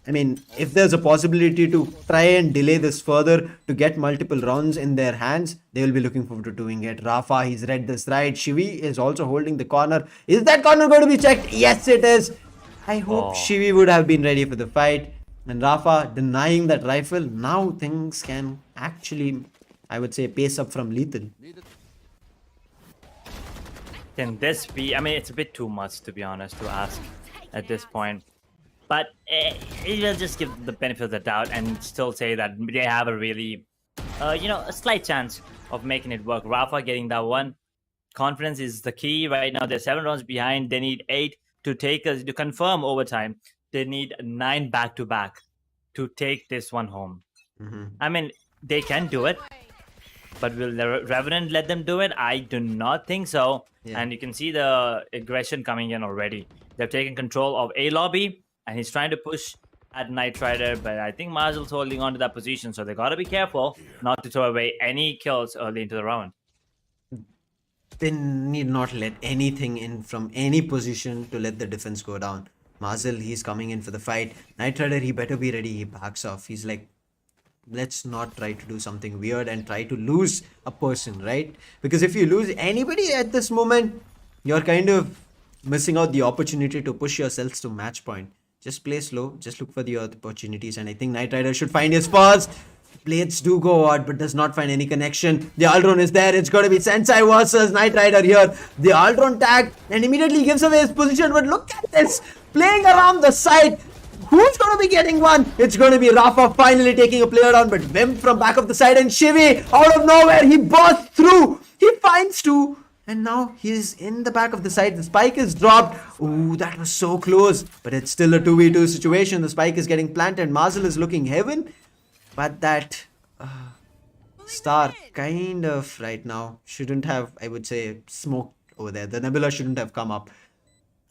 I mean, if there's a possibility to try and delay this further to get multiple rounds in their hands, they will be looking forward to doing it. Rafa, he's read this right. Shivi is also holding the corner. Is that corner going to be checked? Yes, it is. I hope Shivi would have been ready for the fight. And Rafa denying that rifle. Now things can actually, I would say, pace up from Lethal. Can this be... I mean, it's a bit too much, to be honest, to ask at this point. But we'll just give the benefit of the doubt and still say that they have a really, a slight chance of making it work. Rafa getting that one. Confidence is the key right now. They're 7 rounds behind. They need 8 to to confirm overtime. They need 9 back-to-back to take this one home. I mean, they can do it. But will the Revenant let them do it? I do not think so. Yeah. And you can see the aggression coming in already. They've taken control of A lobby. And he's trying to push at Knight Rider, but I think Marzel's holding on to that position, so they gotta be careful not to throw away any kills early into the round. They need not let anything in from any position to let the defense go down. Marzel, he's coming in for the fight. Knight Rider, he better be ready. He backs off. He's like, let's not try to do something weird and try to lose a person, right? Because if you lose anybody at this moment, you're kind of missing out the opportunity to push yourselves to match point. Just play slow, just look for the opportunities, and I think Knight Rider should find his first. Blades do go out, but does not find any connection. The Aldron is there. It's going to be Sensei versus Knight Rider here. The Aldron tag and immediately gives away his position, but look at this. Playing around the side. Who's going to be getting one? It's going to be Rafa finally taking a player down, but Vim from back of the side and Shivi out of nowhere. He bursts through. He finds 2. And now he's in the back of the side. The spike is dropped. Ooh, that was so close. But it's still a 2v2 situation. The spike is getting planted. Marzel is looking heaven. But that star kind of right now shouldn't have, I would say, smoked over there. The Nebula shouldn't have come up.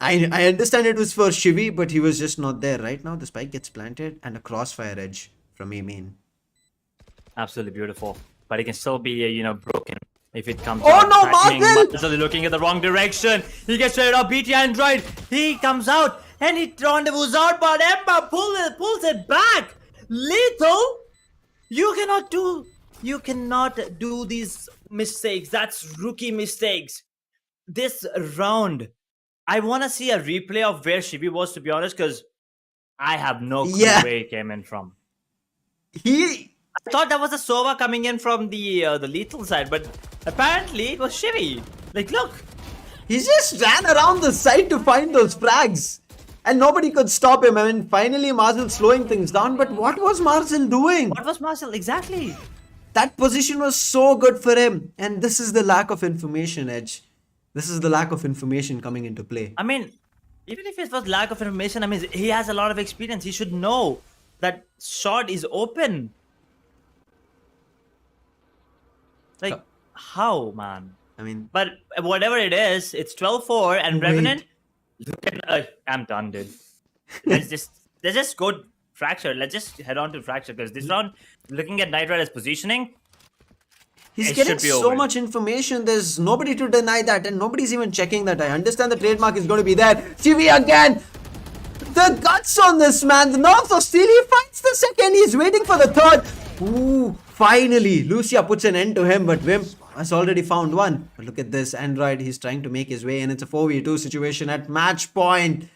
I understand it was for Shivi, but he was just not there. Right now, the spike gets planted and a crossfire edge from A-main. Absolutely beautiful. But it can still be, broken. If it comes oh no, Marzel! Marzel looking at the wrong direction. He gets straight up. BT Android. He comes out and he rendezvous out, but Ember pulls it back. Lethal, you cannot do these mistakes. That's rookie mistakes. This round, I want to see a replay of where Shivi was, to be honest, because I have no clue where he came in from. I thought that was a Sova coming in from the Lethal side, but apparently it was Shivi. Like, look. He just ran around the side to find those frags. And nobody could stop him. I mean, finally Marzel slowing things down. But what was Marzel doing? What was Marzel? Exactly. That position was so good for him. And this is the lack of information, Edge. This is the lack of information coming into play. I mean, even if it was lack of information, I mean, he has a lot of experience. He should know that shot is open. Like, how, man? I mean... But whatever it is, it's 12-4 and Revenant... I'm done, dude. Let's just go Fracture. Let's just head on to Fracture because this round, looking at Knight Rider's positioning... He's getting so much information. There's nobody to deny that and nobody's even checking that. I understand the trademark is going to be there. Shivi again! The guts on this man, the nerves of steel. He finds the second, he's waiting for the third. Ooh, finally, Lucia puts an end to him, but Vim has already found one. But look at this, Android, he's trying to make his way, and it's a 4v2 situation at match point.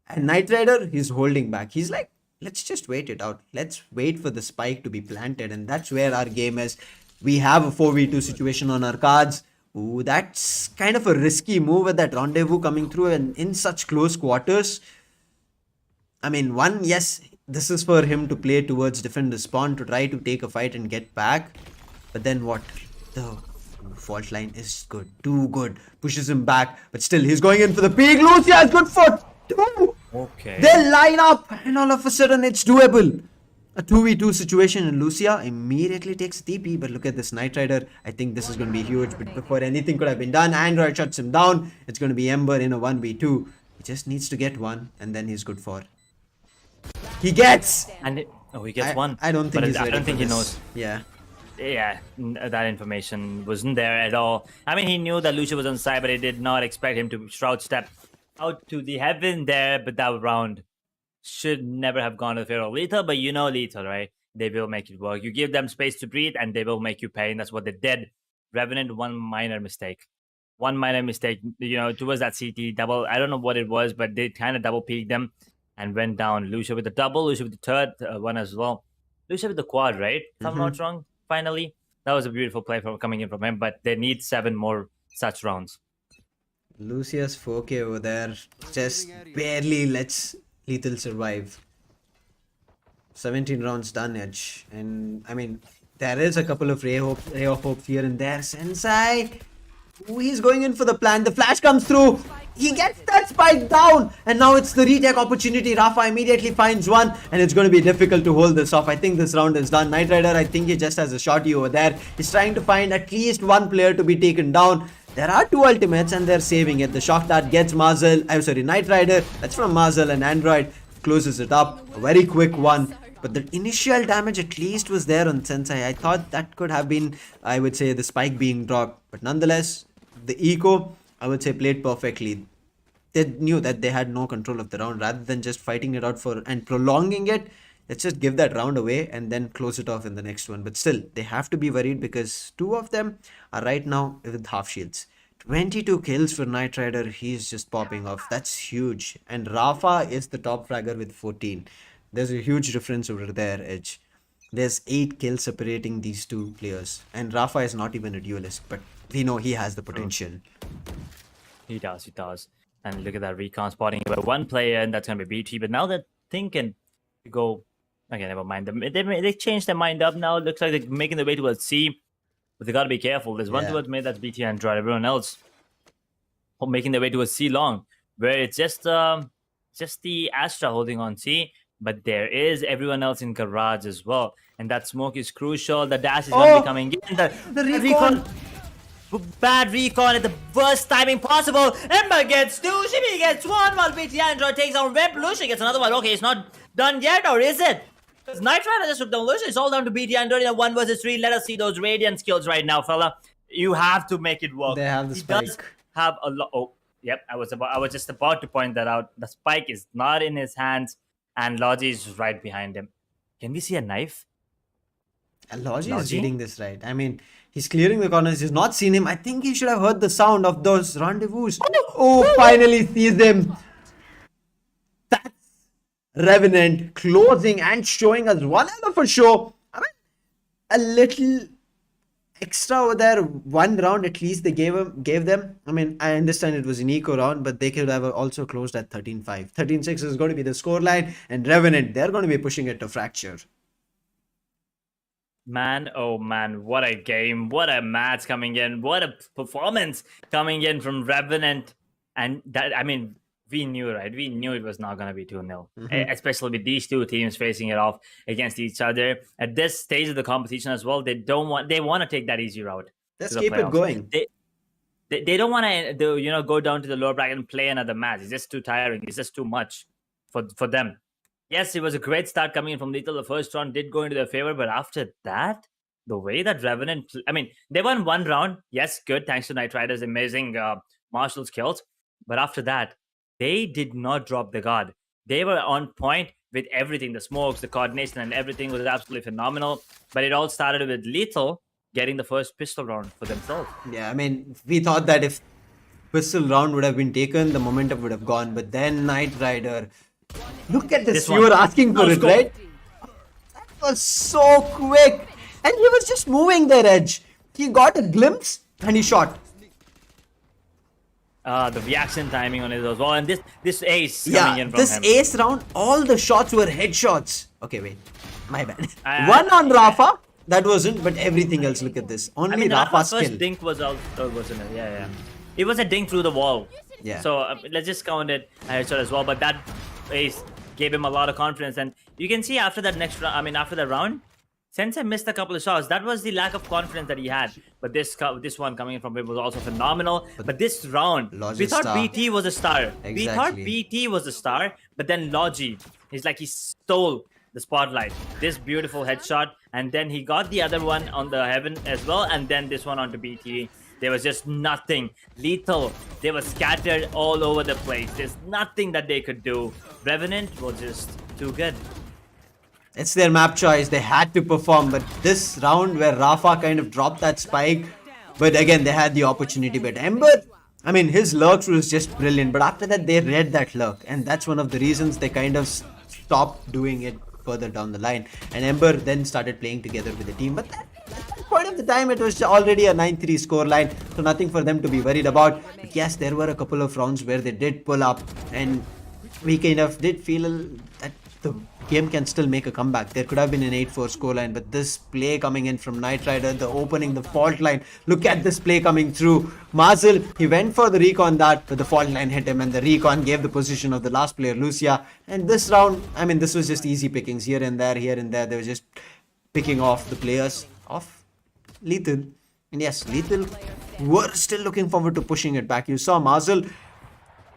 And Knight Rider, he's holding back. He's like, let's just wait it out. Let's wait for the spike to be planted, and that's where our game is. We have a 4v2 situation on our cards. Ooh, that's kind of a risky move with that rendezvous coming through and in such close quarters. I mean, one, yes, this is for him to play towards defend the spawn to try to take a fight and get back. But then what? The fault line is good. Too good. Pushes him back. But still, he's going in for the peak. Lucia has good foot. Two. Okay. They line up. And all of a sudden, it's doable. A 2v2 situation, and Lucia immediately takes TP. But look at this Knight Rider. I think this is going to be huge. But before anything could have been done, Android shuts him down. It's going to be Ember in a 1v2. He just needs to get one, and then he's good for. He gets. And he gets one. I don't think But he's ready I don't for think he this. knows. Yeah. Yeah, that information wasn't there at all. I mean, he knew that Lucia was on side, but he did not expect him to Shroud step out to the heaven there. But that round should never have gone to the favor of Lethal. But you know Lethal, right? They will make it work. You give them space to breathe, and they will make you pay. And that's what they did. Revenant, one minor mistake. Towards that CT double. I don't know what it was, but they kind of double peaked them and went down. Lucia with the double, Lucia with the third one as well. Lucia with the quad, right? If I'm not wrong. Finally, that was a beautiful play coming in from him, but they need 7 more such rounds. Lucia's 4K over there just barely lets Lethal survive. 17 rounds done, Edge. And I mean, there is a couple of ray of hope here and there. Sensei, he's going in for the plan. The flash comes through. He gets that spike down, and now it's the retake opportunity. Rafa immediately finds one, and it's going to be difficult to hold this off. I think this round is done. Knight Rider, I think he just has a shotty over there. He's trying to find at least one player to be taken down. There are 2 ultimates, and they're saving it. The shock dart gets Knight Rider. That's from Marzel, and Android closes it up. A very quick one. But the initial damage at least was there on Sensei. I thought that could have been, I would say, the spike being dropped. But nonetheless, the eco, I would say, played perfectly. They knew that they had no control of the round. Rather than just fighting it out and prolonging it, let's just give that round away and then close it off in the next one. But still, they have to be worried because 2 of them are right now with half shields. 22 kills for Knight Rider. He's just popping off. That's huge. And Rafa is the top fragger with 14. There's a huge difference over there, Edge. There's 8 kills separating these 2 players. And Rafa is not even a duelist, but we know he has the potential. He does. And look at that recon spotting about 1 player, and that's going to be BT. But now they're thinking to go. Okay, never mind. They changed their mind up now. It looks like they're making their way towards C. But they got to be careful. There's one towards mid, that's BT and Android. Everyone else making their way towards C long, where it's just the Astra holding on C. But there is everyone else in garage as well. And that smoke is crucial. The dash is going to be coming in. The recon. Bad recon at the worst timing possible. Ember gets 2. Shimmy gets 1 while BT Android takes out Web. Lucia gets another one. Okay, it's not done yet, or is it? Because Knight Rider just took down Lucia. It's all down to BT Android in a 1 versus 3. Let us see those Radiant skills right now, fella. You have to make it work. They have the spike. He does have a lot. Oh, yep. I was just about to point that out. The spike is not in his hands, and Logi is right behind him. Can we see a knife? Logi is reading this right. I mean, he's clearing the corners. He's not seen him. I think he should have heard the sound of those rendezvous. Oh, finally sees him. That's Revenant closing and showing us one hell of a show. I mean, a little extra over there. 1 round at least they gave them. I mean, I understand it was an eco round, but they could have also closed at 13-5. 13-6 is going to be the scoreline, and Revenant, they're going to be pushing it to fracture. Man, oh man, what a game. What a match coming in. What a performance coming in from Revenant. And that, I mean, we knew, right? We knew it was not going to be 2-0, especially with these 2 teams facing it off against each other. At this stage of the competition as well, they want to take that easy route. Let's keep it going. They don't want to, go down to the lower bracket and play another match. It's just too tiring. It's just too much for them. Yes, it was a great start coming in from Lethal. The first round did go into their favor, but after that, the way that Revenant... I mean, they won 1 round. Yes, good, thanks to Knight Rider's amazing martial skills. But after that, they did not drop the guard. They were on point with everything. The smokes, the coordination, and everything was absolutely phenomenal. But it all started with Lethal getting the first pistol round for themselves. Yeah, I mean, we thought that if pistol round would have been taken, the momentum would have gone. But then Knight Rider, look at this. This You one. were asking for No it, scope. right? It was so quick, and he was just moving their edge. He got a glimpse and he shot. The reaction timing on it as well, and this ace coming Yeah, in from this him. ace round, all the shots were headshots. Okay, wait, my bad. I- One on Rafa, that wasn't, but everything else. Look at this. Only I mean, Rafa's Rafa's first skill. dink was out, wasn't it? Yeah. It was a dink through the wall. Yeah. So let's just count it a headshot as well. But that ace gave him a lot of confidence, and you can see after that next round. I mean, after that round, Sensei missed a couple of shots. That was the lack of confidence that he had. But this one coming in from him was also phenomenal. But this round, we thought Logistar. BT was a star. We thought Exactly. BT was a star, but then Logi, he stole the spotlight. This beautiful headshot, and then he got the other one on the heaven as well, and then this one onto BT. There was just nothing. Lethal, they were scattered all over the place. There's nothing that they could do. Revenant was just too good. It's their map choice. They had to perform. But this round where Rafa kind of dropped that spike, but again, they had the opportunity. But Ember, I mean, his lurks was just brilliant. But after that, they read that lurk. And that's one of the reasons they kind of stopped doing it further down the line. And Ember then started playing together with the team. But at that point of the time, it was already a 9-3 scoreline. So nothing for them to be worried about. But yes, there were a couple of rounds where they did pull up. And we kind of did feel that the game can still make a comeback. There could have been an 8-4 scoreline, but this play coming in from Knight Rider, the opening, the fault line. Look at this play coming through. Mazel, he went for the recon that, but the fault line hit him, and the recon gave the position of the last player, Lucia. And this round, I mean, this was just easy pickings here and there, here and there. They were just picking off the players of Lethal. And yes, Lethal were still looking forward to pushing it back. You saw Mazel,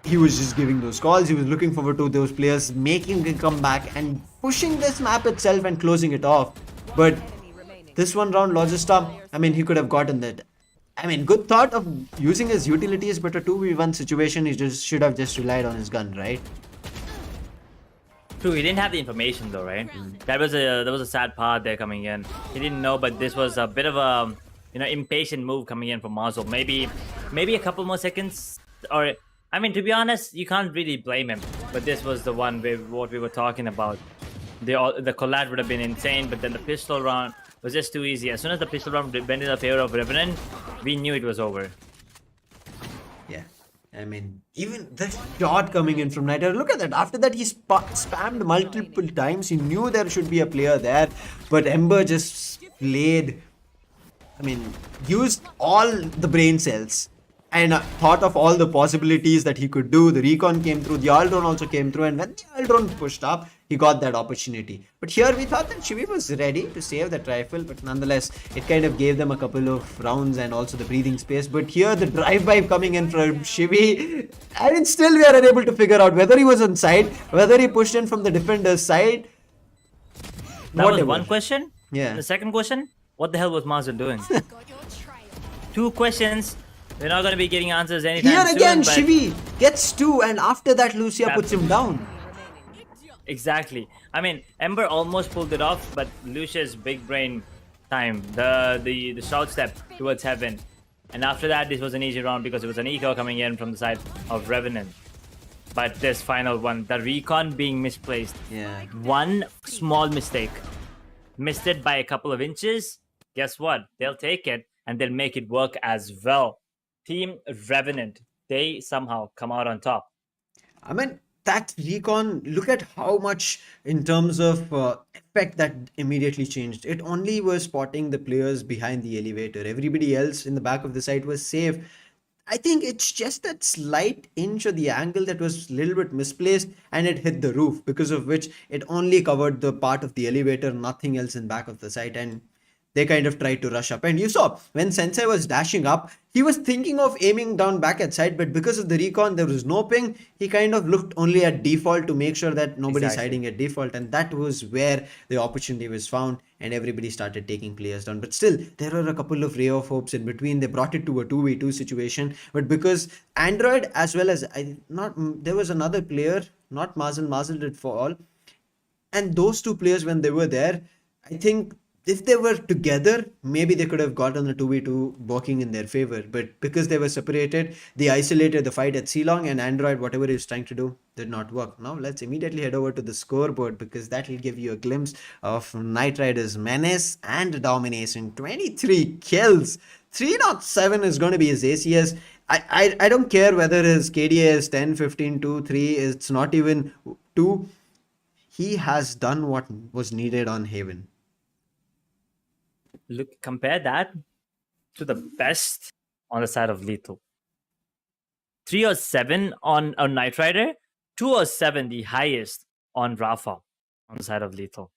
he was just giving those calls. He was looking forward to those players making a comeback and pushing this map itself and closing it off. But this one round, Logistar, I mean, he could have gotten that. I mean, good thought of using his utilities, but a 2v1 situation, he just should have just relied on his gun, right? True, he didn't have the information though, right? That was a sad part there coming in. He didn't know, but this was a bit of a impatient move coming in from Mazel. Maybe a couple more seconds, or I mean, to be honest, you can't really blame him. But this was the one where what we were talking about. The collab would have been insane, but then the pistol round was just too easy. As soon as the pistol round went in the favor of Revenant, we knew it was over. Yeah. I mean, even the shot coming in from Knight Rider, look at that. After that, he spammed multiple times. He knew there should be a player there, but Ember just played. I mean, used all the brain cells and thought of all the possibilities that he could do. The recon came through, the all drone also came through, and when the all drone pushed up, he got that opportunity. But here we thought that Shivi was ready to save that rifle, but nonetheless, it kind of gave them a couple of rounds and also the breathing space. But here, the drive-by coming in from Shivi, and still we are unable to figure out whether he was on side, whether he pushed in from the defender's side. That was Whatever. one question. Yeah. The second question, what the hell was Mazel doing? Two questions. We're not going to be getting answers anytime Here soon. again, but- Shivi gets two, and after that, Lucia puts him down. Exactly. I mean, Ember almost pulled it off, but Lucia's big brain time, the short step towards heaven. And after that, this was an easy round because it was an eco coming in from the side of Revenant. But this final one, the recon being misplaced. Yeah. One small mistake. Missed it by a couple of inches. Guess what? They'll take it and they'll make it work as well. Team Revenant, they somehow come out on top. I mean, that recon, look at how much in terms of effect that immediately changed. It only was spotting the players behind the elevator. Everybody else in the back of the site was safe. I think it's just that slight inch or the angle that was a little bit misplaced and it hit the roof, because of which it only covered the part of the elevator, nothing else in back of the site. And they kind of tried to rush up. And you saw when Sensei was dashing up, he was thinking of aiming down back at side, but because of the recon, there was no ping. He kind of looked only at default to make sure that nobody's Exactly. hiding at default. And that was where the opportunity was found and everybody started taking players down. But still, there were a couple of ray of hopes in between. They brought it to a 2v2 situation. But because Android as well as there was another player, not Mazel. Mazel did fall. And those two players, when they were there, I think if they were together, maybe they could have gotten a 2v2 working in their favor. But because they were separated, they isolated the fight at Ceylon, and Android, whatever he was trying to do, did not work. Now let's immediately head over to the scoreboard, because that will give you a glimpse of Knight Rider's menace and domination. 23 kills. 307 is going to be his ACS. I don't care whether his KDA is 10, 15, 2, 3. It's not even 2. He has done what was needed on Haven. Look, compare that to the best on the side of Lethal. 307 on a Knight Rider, 207 the highest on Rafa on the side of Lethal.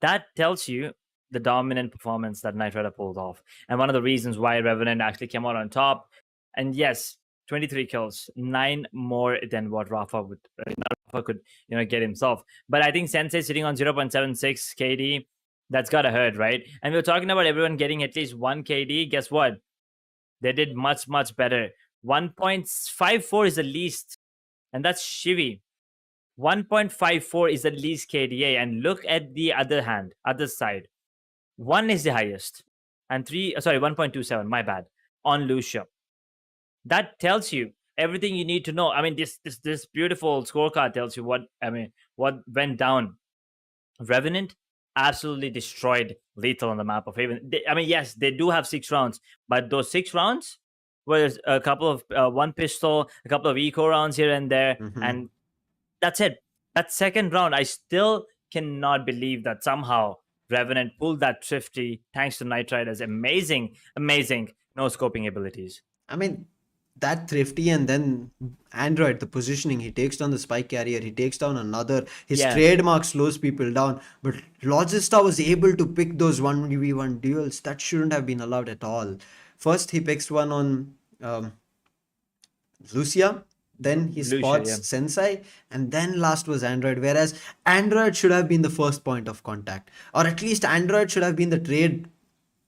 That tells you the dominant performance that Knight Rider pulled off. And one of the reasons why Revenant actually came out on top. And yes, 23 kills, 9 more than what Rafa could get himself. But I think Sensei sitting on 0.76 KD, that's gotta hurt, right? And we were talking about everyone getting at least 1 KD. Guess what? They did much, much better. 1.54 is the least, and that's Shivi. 1.54 is the least KDA. And look at the other side. 1 is the highest. And 1.27, my bad, on Lucia. That tells you everything you need to know. I mean, this beautiful scorecard tells you what went down. Revenant absolutely destroyed Lethal on the map of Haven. Yes, they do have 6 rounds, but those 6 rounds were a couple of one pistol, a couple of eco rounds here and there, and that's it. That second round, I still cannot believe that somehow Revenant pulled that thrifty thanks to Knight Rider's amazing no scoping abilities. I mean, that thrifty, and then Android, the positioning, he takes down the spike carrier, he takes down another, his trademark slows people down, but Logista was able to pick those 1v1 duels that shouldn't have been allowed at all. First he picks one on Lucia, then he spots Sensei, and then last was Android, whereas Android should have been the first point of contact, or at least Android should have been the trade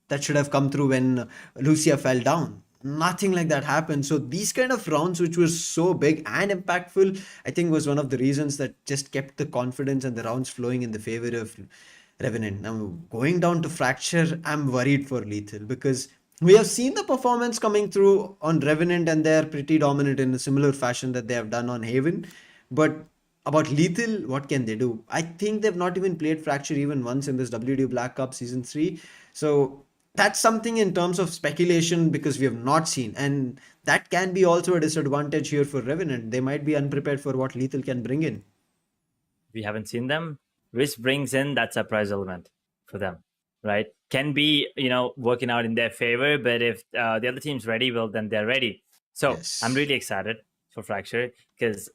that should have come through when Lucia fell down. Nothing like that happened. So these kind of rounds, which were so big and impactful, I think was one of the reasons that just kept the confidence and the rounds flowing in the favor of Revenant. Now, going down to Fracture, I'm worried for Lethal, because we have seen the performance coming through on Revenant, and they're pretty dominant in a similar fashion that they have done on Haven. But about Lethal, what can they do? I think they've not even played Fracture even once in this WD Black Cup Season 3. So that's something in terms of speculation, because we have not seen, and that can be also a disadvantage here for Revenant. They might be unprepared for what Lethal can bring in. We haven't seen them. Risk brings in that surprise element for them, right? Can be working out in their favor, but if the other team's ready, well, then they're ready. So yes. I'm really excited for Fracture, because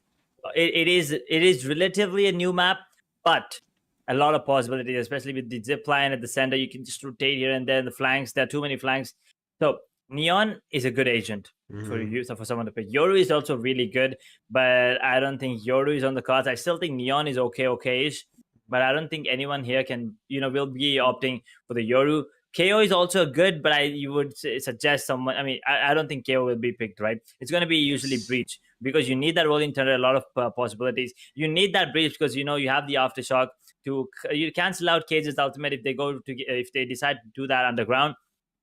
it is relatively a new map, but a lot of possibilities, especially with the zip line at the center. You can just rotate here and there in the flanks. There are too many flanks. So Neon is a good agent for you, so for someone to pick. Yoru is also really good, but I don't think Yoru is on the cards. I still think Neon is okay-ish, but I don't think anyone here can, will be opting for the Yoru. KO is also good, but you would suggest someone. I don't think KO will be picked, right? It's going to be usually Breach, because you need that rolling thunder, a lot of possibilities. You need that Breach because you have the aftershock to you cancel out Cage's ultimate if they decide to do that underground.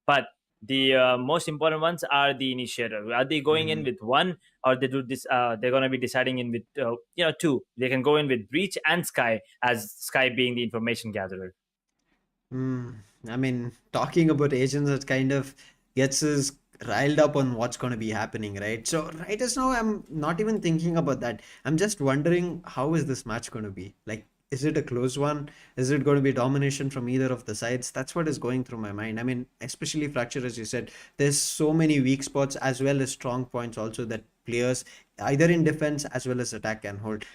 But the most important ones are the initiator. Are they going in with 1, or they do this? They're going to be deciding in with 2. They can go in with Breach and Sky, as Sky being the information gatherer. Talking about agents, that kind of gets us riled up on what's going to be happening, right? So right as now, I'm not even thinking about that. I'm just wondering, how is this match going to be? Like, is it a close one? Is it going to be domination from either of the sides? That's what is going through my mind. Especially Fracture, as you said, there's so many weak spots as well as strong points also that players either in defense as well as attack can hold.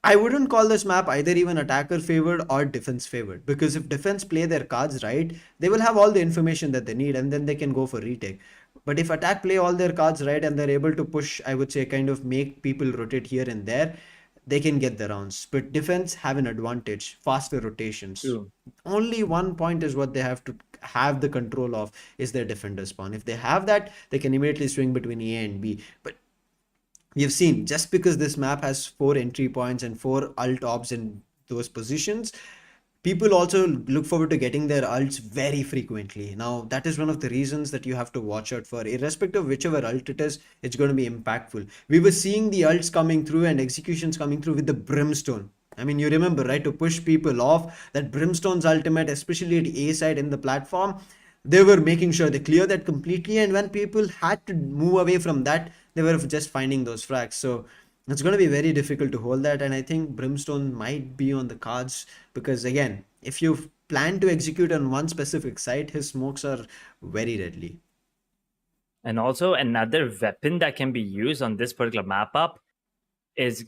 I wouldn't call this map either even attacker favored or defense favored, because if defense play their cards right, they will have all the information that they need, and then they can go for retake. But if attack play all their cards right and they're able to push, I would say, kind of make people rotate here and there, they can get the rounds. But defense have an advantage, faster rotations. True. Only one point is what they have to have the control of, is their defender spawn. If they have that, they can immediately swing between A and B. But we have seen, just because this map has 4 entry points and 4 alt ops in those positions, people also look forward to getting their ults very frequently. Now, that is one of the reasons that you have to watch out for. Irrespective of whichever ult it is, it's going to be impactful. We were seeing the ults coming through and executions coming through with the Brimstone. I mean, you remember, right? To push people off, that Brimstone's ultimate, especially at A side in the platform, they were making sure they clear that completely. And when people had to move away from that, they were just finding those frags. So it's going to be very difficult to hold that. And I think Brimstone might be on the cards because, again, if you plan to execute on one specific site, his smokes are very deadly. And also another weapon that can be used on this particular map up is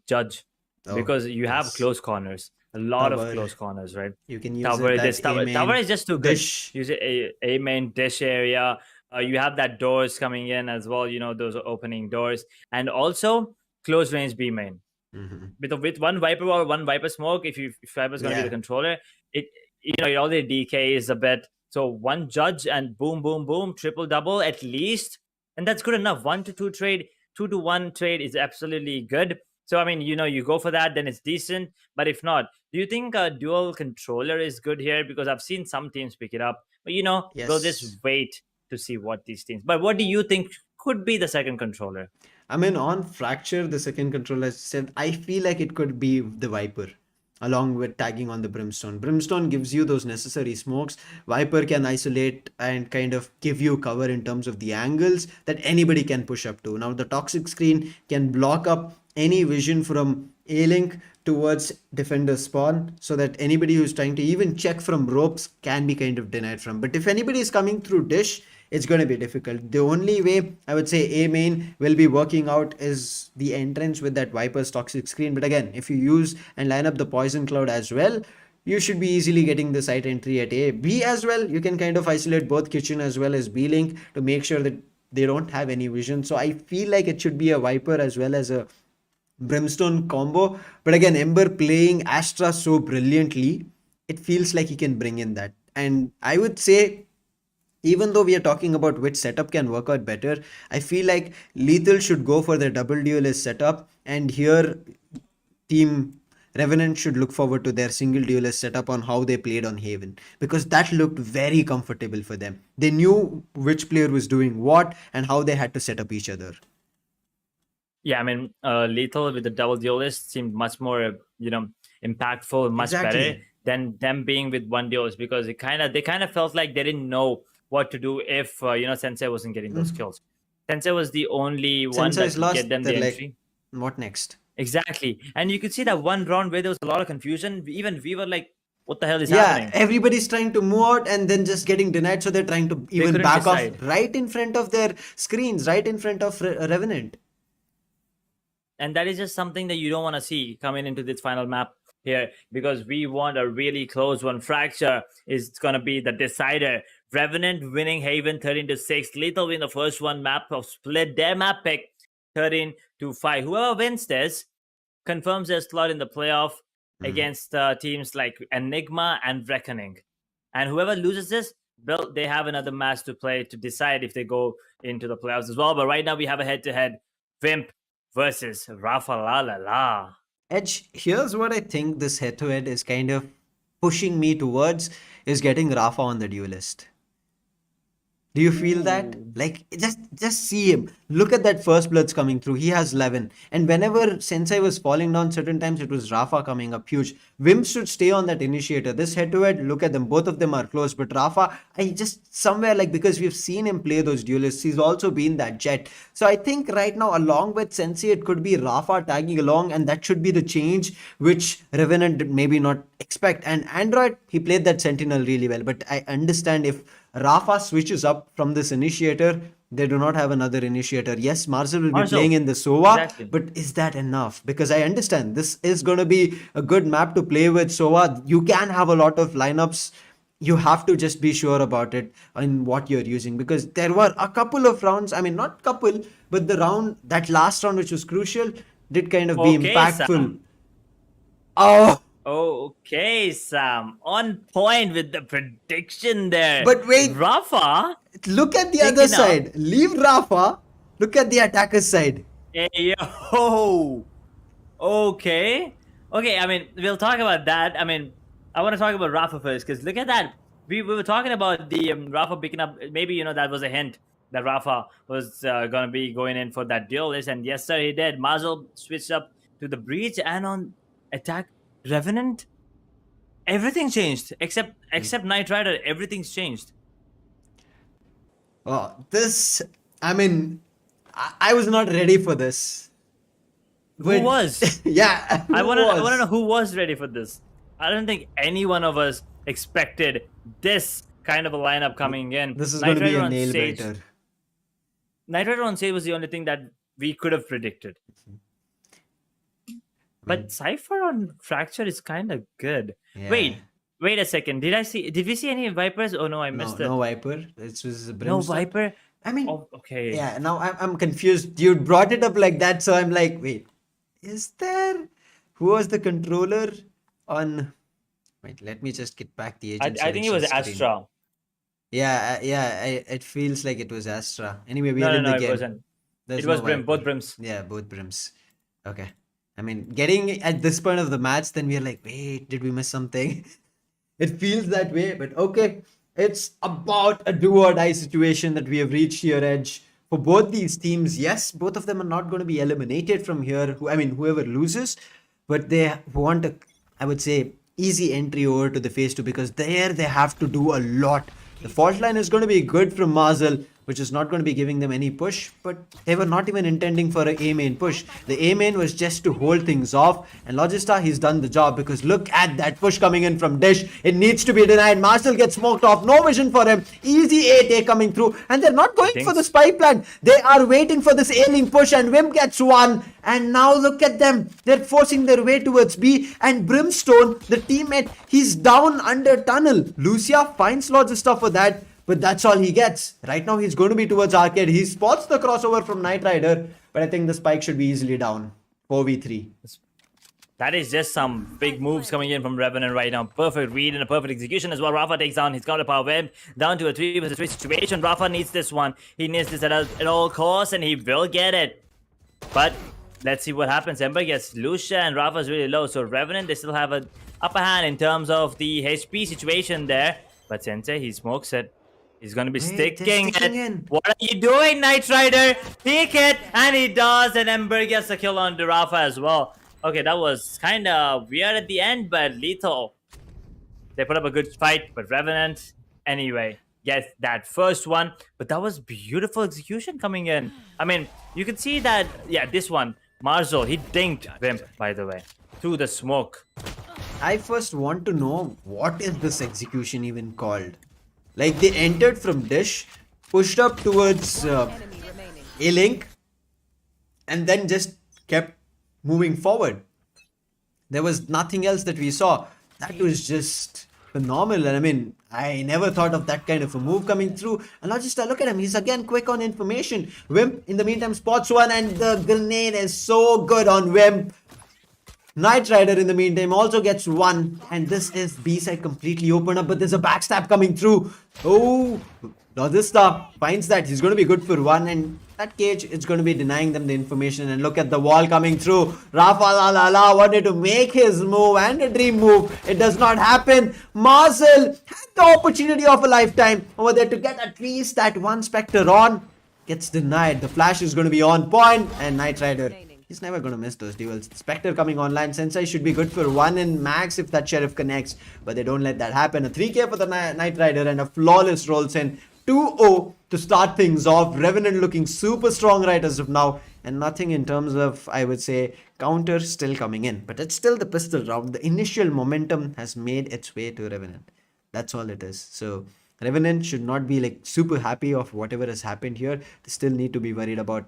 Judge, Oh, because you have yes. close corners, a lot of Tower. close corners, right? You can use Tower, it. this That's A main. tower is just too good. Dish. Use it a main dish area. You have that doors coming in as well. You know, those are opening doors, and also close range B main. Mhm. With one Viper or one Viper smoke, if Viper's gonna be the Yeah. controller, it it already decays a bit. So one Judge and boom, boom, boom, triple double at least, and that's good enough. 1-2 trade, 2-1 trade is absolutely good. So I mean, you go for that, then it's decent. But if not, do you think a dual controller is good here? Because I've seen some teams pick it up, but we'll just Yes. wait to see what these teams. But what do you think could be the second controller? I mean, on Fracture, the second controller said, I feel like it could be the Viper, along with tagging on the Brimstone. Brimstone gives you those necessary smokes. Viper can isolate and kind of give you cover in terms of the angles that anybody can push up to. Now, the toxic screen can block up any vision from A-Link towards defender spawn, so that anybody who's trying to even check from ropes can be kind of denied from. But if anybody is coming through dish, it's going to be difficult. The only way I would say A main will be working out is the entrance with that Viper's toxic screen. But again, if you use and line up the poison cloud as well, you should be easily getting the site entry at A. B as well, you can kind of isolate both kitchen as well as B link to make sure that they don't have any vision. So I feel like it should be a Viper as well as a Brimstone combo. But again, Ember playing Astra so brilliantly, it feels like he can bring in that. And I would say, even though we are talking about which setup can work out better, I feel like Lethal should go for the double duelist setup, and here team Revenant should look forward to their single duelist setup on how they played on Haven, because that looked very comfortable for them. They knew which player was doing what and how they had to set up each other. Yeah, I mean, Lethal with the double duelist seemed much more, impactful, much better Exactly. than them being with one duelist, because they kind of felt like they didn't know what to do if Sensei wasn't getting those kills. Sensei was the only one Sensei that is could get lost. them They're the like, entry. what next? Exactly, and you could see that one round where there was a lot of confusion. Even we were like, "What the hell is Yeah, happening?" everybody's trying to move out and then just getting denied, so they're trying to even couldn't back off decide. right in front of their screens, right in front of Revenant. And that is just something that you don't want to see coming into this final map here, because we want a really close one. Fracture is going to be the decider. Revenant winning Haven 13-6. Lethal win the first one map of split their map pick 13-5. Whoever wins this confirms their slot in the playoff against teams like Enigma and Reckoning. And whoever loses this, well, they have another match to play to decide if they go into the playoffs as well. But right now we have a head-to-head. Vimp versus Rafa La La La. Edge, here's what I think this head-to-head is kind of pushing me towards, is getting Rafa on the duelist. Do you feel that? Like, just see him. Look at that first bloods coming through. He has 11. And whenever Sensei was falling down certain times, it was Rafa coming up huge. Vim should stay on that initiator. This head-to-head, look at them. Both of them are close. But Rafa, I just somewhere, like, because we've seen him play those duelists, he's also been that jet. So I think right now, along with Sensei, it could be Rafa tagging along. And that should be the change which Revenant did maybe not expect. And Android, he played that Sentinel really well. But I understand if Rafa switches up from this initiator, they do not have another initiator. Yes, Marcel will be Marcel, playing in the Sova, exactly. but is that enough? Because I understand this is going to be a good map to play with Sova. You can have a lot of lineups. You have to just be sure about it and what you're using, because there were a couple of rounds. I mean, not couple, but the round, that last round, which was crucial, did kind of be Okay, impactful. Sam. Oh, Okay, Sam. On point with the prediction there. But wait. Rafa? look at the Taking other up. side. Leave Rafa. Look at the attacker's side. Hey, yo. Okay. Okay, I mean, we'll talk about that. I mean, I want to talk about Rafa first because look at that. We were talking about the Rafa picking up. Maybe, that was a hint that Rafa was going to be going in for that duelist. And yes, sir, he did. Mazel switched up to the breach and on attack Revenant. Everything changed except Knight Rider. Everything's changed. Oh, this, I mean, I was not ready for this. Who was? Yeah, I who want to was? know who was ready for this. I don't think any one of us expected this kind of a lineup coming in. This is going Knight to be Rider a on nail stage. biter. Knight Rider on stage was the only thing that we could have predicted. But Cypher on Fracture is kind of good. Yeah. Wait a second. Did we see any Vipers? Oh no, I No, missed it. no Viper. This was a No Brimstone. Viper. I mean, Oh, okay. yeah, now I'm confused. You brought it up like that, so I'm like, wait, is there? Who was the controller on? Wait, let me just get back the agent. I think it was selection screen. Astra. Yeah, it feels like it was Astra. Anyway, we No, are in the it game. wasn't. There's It was no Brim. Both Viper. Brims. Yeah, both Brims. Okay. I mean, getting at this point of the match, then we're like, wait, did we miss something? It feels that way, but okay. It's about a do or die situation that we have reached here, Edge. For both these teams, yes, both of them are not going to be eliminated from here. I mean, whoever loses, but they want a, I would say, easy entry over to the phase 2 because there they have to do a lot. The fault line is going to be good from Mazel, which is not going to be giving them any push, but they were not even intending for a main push. The A main was just to hold things off, and Logista, he's done the job because look at that push coming in from Dish. It needs to be denied. Marshall gets smoked off, no vision for him. Easy A take coming through, and they're not going for the spy plant. They are waiting for this A-link push, and Wimp gets one. And now look at them. They're forcing their way towards B, and Brimstone, the teammate, he's down under tunnel. Lucia finds Logista for that. But that's all he gets. Right now, he's going to be towards Arcade. He spots the crossover from Knight Rider. But I think the spike should be easily down. 4v3. That is just some big moves coming in from Revenant right now. Perfect read and a perfect execution as well. Rafa takes down his counterpower web down to a 3 vs 3 situation. Rafa needs this one. He needs this at all costs, and he will get it. But let's see what happens. Ember gets Lucia, and Rafa's really low. So Revenant, they still have an upper hand in terms of the HP situation there. But Sensei, he smokes it. He's going to be sticking it. What are you doing, Knight Rider? Take it! And he does, and Ember gets a kill on Rafa as well. Okay, that was kind of weird at the end, but lethal. They put up a good fight, but Revenant, anyway, gets that first one. But that was beautiful execution coming in. I mean, you can see that, yeah, this one, Marzo, he dinked Wimp, by the way, through the smoke. I first want to know what is this execution even called? Like they entered from Dish, pushed up towards A-Link, and then just kept moving forward. There was nothing else that we saw. That was just phenomenal. And I mean, I never thought of that kind of a move coming through. And not just look at him, he's again quick on information. Wimp, in the meantime, spots one, and the grenade is so good on Wimp. Knight Rider in the meantime also gets one, and this is B-side completely open up, but there's a backstab coming through. Oh, Logista finds that he's going to be good for one, and that cage is going to be denying them the information. And look at the wall coming through. Rafa La wanted to make his move and a dream move. It does not happen. Marcel had the opportunity of a lifetime over there to get at least that one Spectre on. Gets denied. The flash is going to be on point, and Knight Rider, he's never going to miss those duels. Spectre coming online. Sensei should be good for 1 in max if that Sheriff connects. But they don't let that happen. A 3k for the Knight Rider and a flawless rolls in. 2-0 to start things off. Revenant looking super strong right as of now. And nothing in terms of, I would say, counter still coming in. But it's still the pistol round. The initial momentum has made its way to Revenant. That's all it is. So Revenant should not be like super happy of whatever has happened here. They still need to be worried about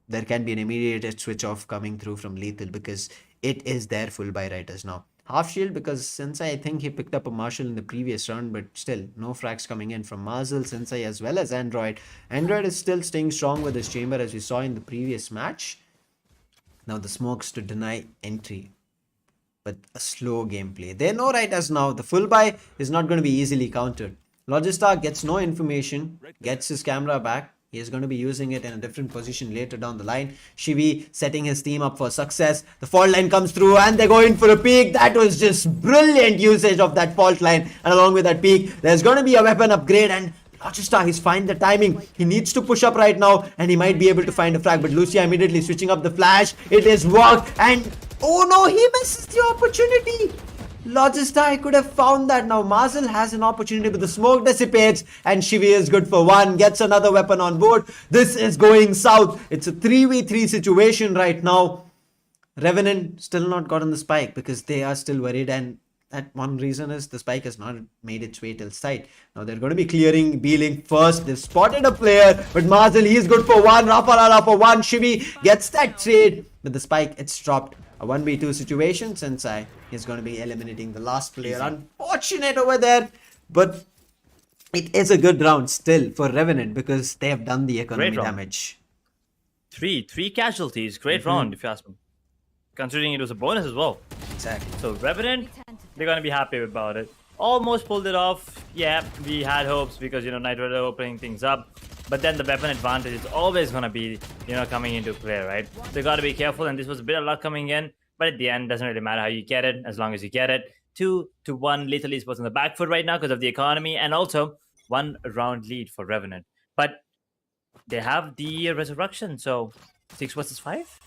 there can be an immediate switch off coming through from Lethal because it is their full buy right as now. Half shield because Sensei, I think he picked up a Marshall in the previous round, but still no frags coming in from Marzel, Sensei as well as Android. Android is still staying strong with his chamber as we saw in the previous match. Now the smokes to deny entry, but a slow gameplay. They know right as now the full buy is not going to be easily countered. Logistar gets no information, gets his camera back, He is going to be using it in a different position later down the line. Shivi setting his team up for success. The fault line comes through and they go in for a peek. That was just brilliant usage of that fault line. And along with that peek, there's going to be a weapon upgrade, and Logista, he's fine the timing. He needs to push up right now and he might be able to find a frag. But Lucia immediately switching up the flash. It is worked, and oh no, he misses the opportunity. Logista could have found that. Now Mazel has an opportunity, but the smoke dissipates and Shivi is good for one, gets another weapon on board. This is going south. It's a 3v3 situation right now. Revenant still not gotten the spike because they are still worried, and that one reason is the spike has not made its way till site. Now they're going to be clearing B-Link first. They've spotted a player, but Mazel, he's good for one. Rafalala for one. Shivi gets that trade, but the spike, it's dropped. A 1v2 situation. Sensei is going to be eliminating the last player. Unfortunate over there, but it is a good round still for Revenant because they have done the economy damage. Three casualties. Great round, if you ask me. Considering it was a bonus as well. Exactly. So Revenant, they're going to be happy about it. Almost pulled it off. Yeah, we had hopes because, Knight Rider opening things up. But then the weapon advantage is always going to be, coming into play, right? So you got to be careful, and this was a bit of luck coming in. But at the end, doesn't really matter how you get it, as long as you get it. 2-1 Lethal Esports on the back foot right now because of the economy, and also 1 round lead for Revenant. But they have the Resurrection, so 6 versus 5?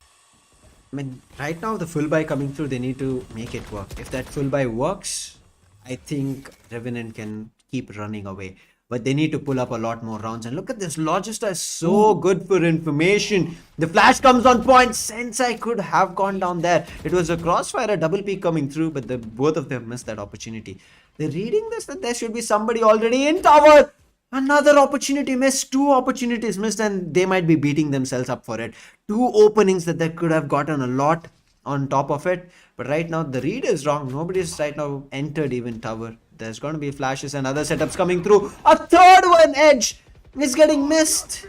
I mean, right now the full buy coming through, they need to make it work. If that full buy works, I think Revenant can keep running away. But they need to pull up a lot more rounds. And look at this, Logista is so good for information. The flash comes on point. Sensei could have gone down there. It was a crossfire, a double peak coming through, but both of them missed that opportunity. They're reading this, that there should be somebody already in tower. Another opportunity missed, 2 opportunities missed, and they might be beating themselves up for it. 2 openings that they could have gotten a lot on top of it. But right now, the read is wrong. Nobody's right now entered even tower. There's going to be flashes and other setups coming through. A third one, Edge is getting missed.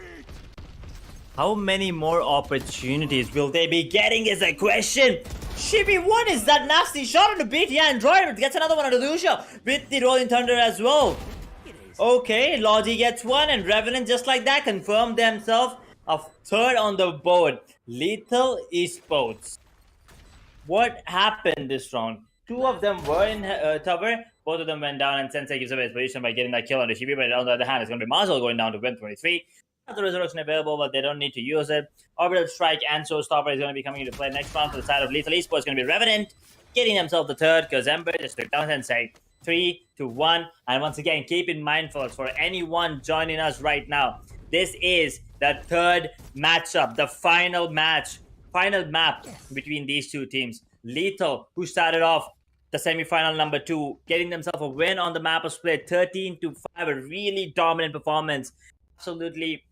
How many more opportunities will they be getting is a question. Shivi, what is that nasty shot on the BT Android? It gets another one on the Lucia with the Rolling Thunder as well. Okay, Logi gets one, and Revenant just like that confirmed themselves a third on the board. Lethal Esports. What happened this round? 2 of them were in tower. Both of them went down, and Sensei gives away his position by getting that kill on the Shibi. But on the other hand, it's going to be Mazel going down to win 23. The Resurrection available, but they don't need to use it. Orbital Strike and Showstopper is going to be coming into play next round. For the side of Lethal Esports, going to be Revenant getting themselves the third because Ember just took down Sensei. 3-1. And once again, keep in mind, folks, for anyone joining us right now, this is the third matchup, the final map between these 2 teams. Lethal, who started off the semi-final number 2, getting themselves a win on the map of split 13-5, a really dominant performance. Absolutely,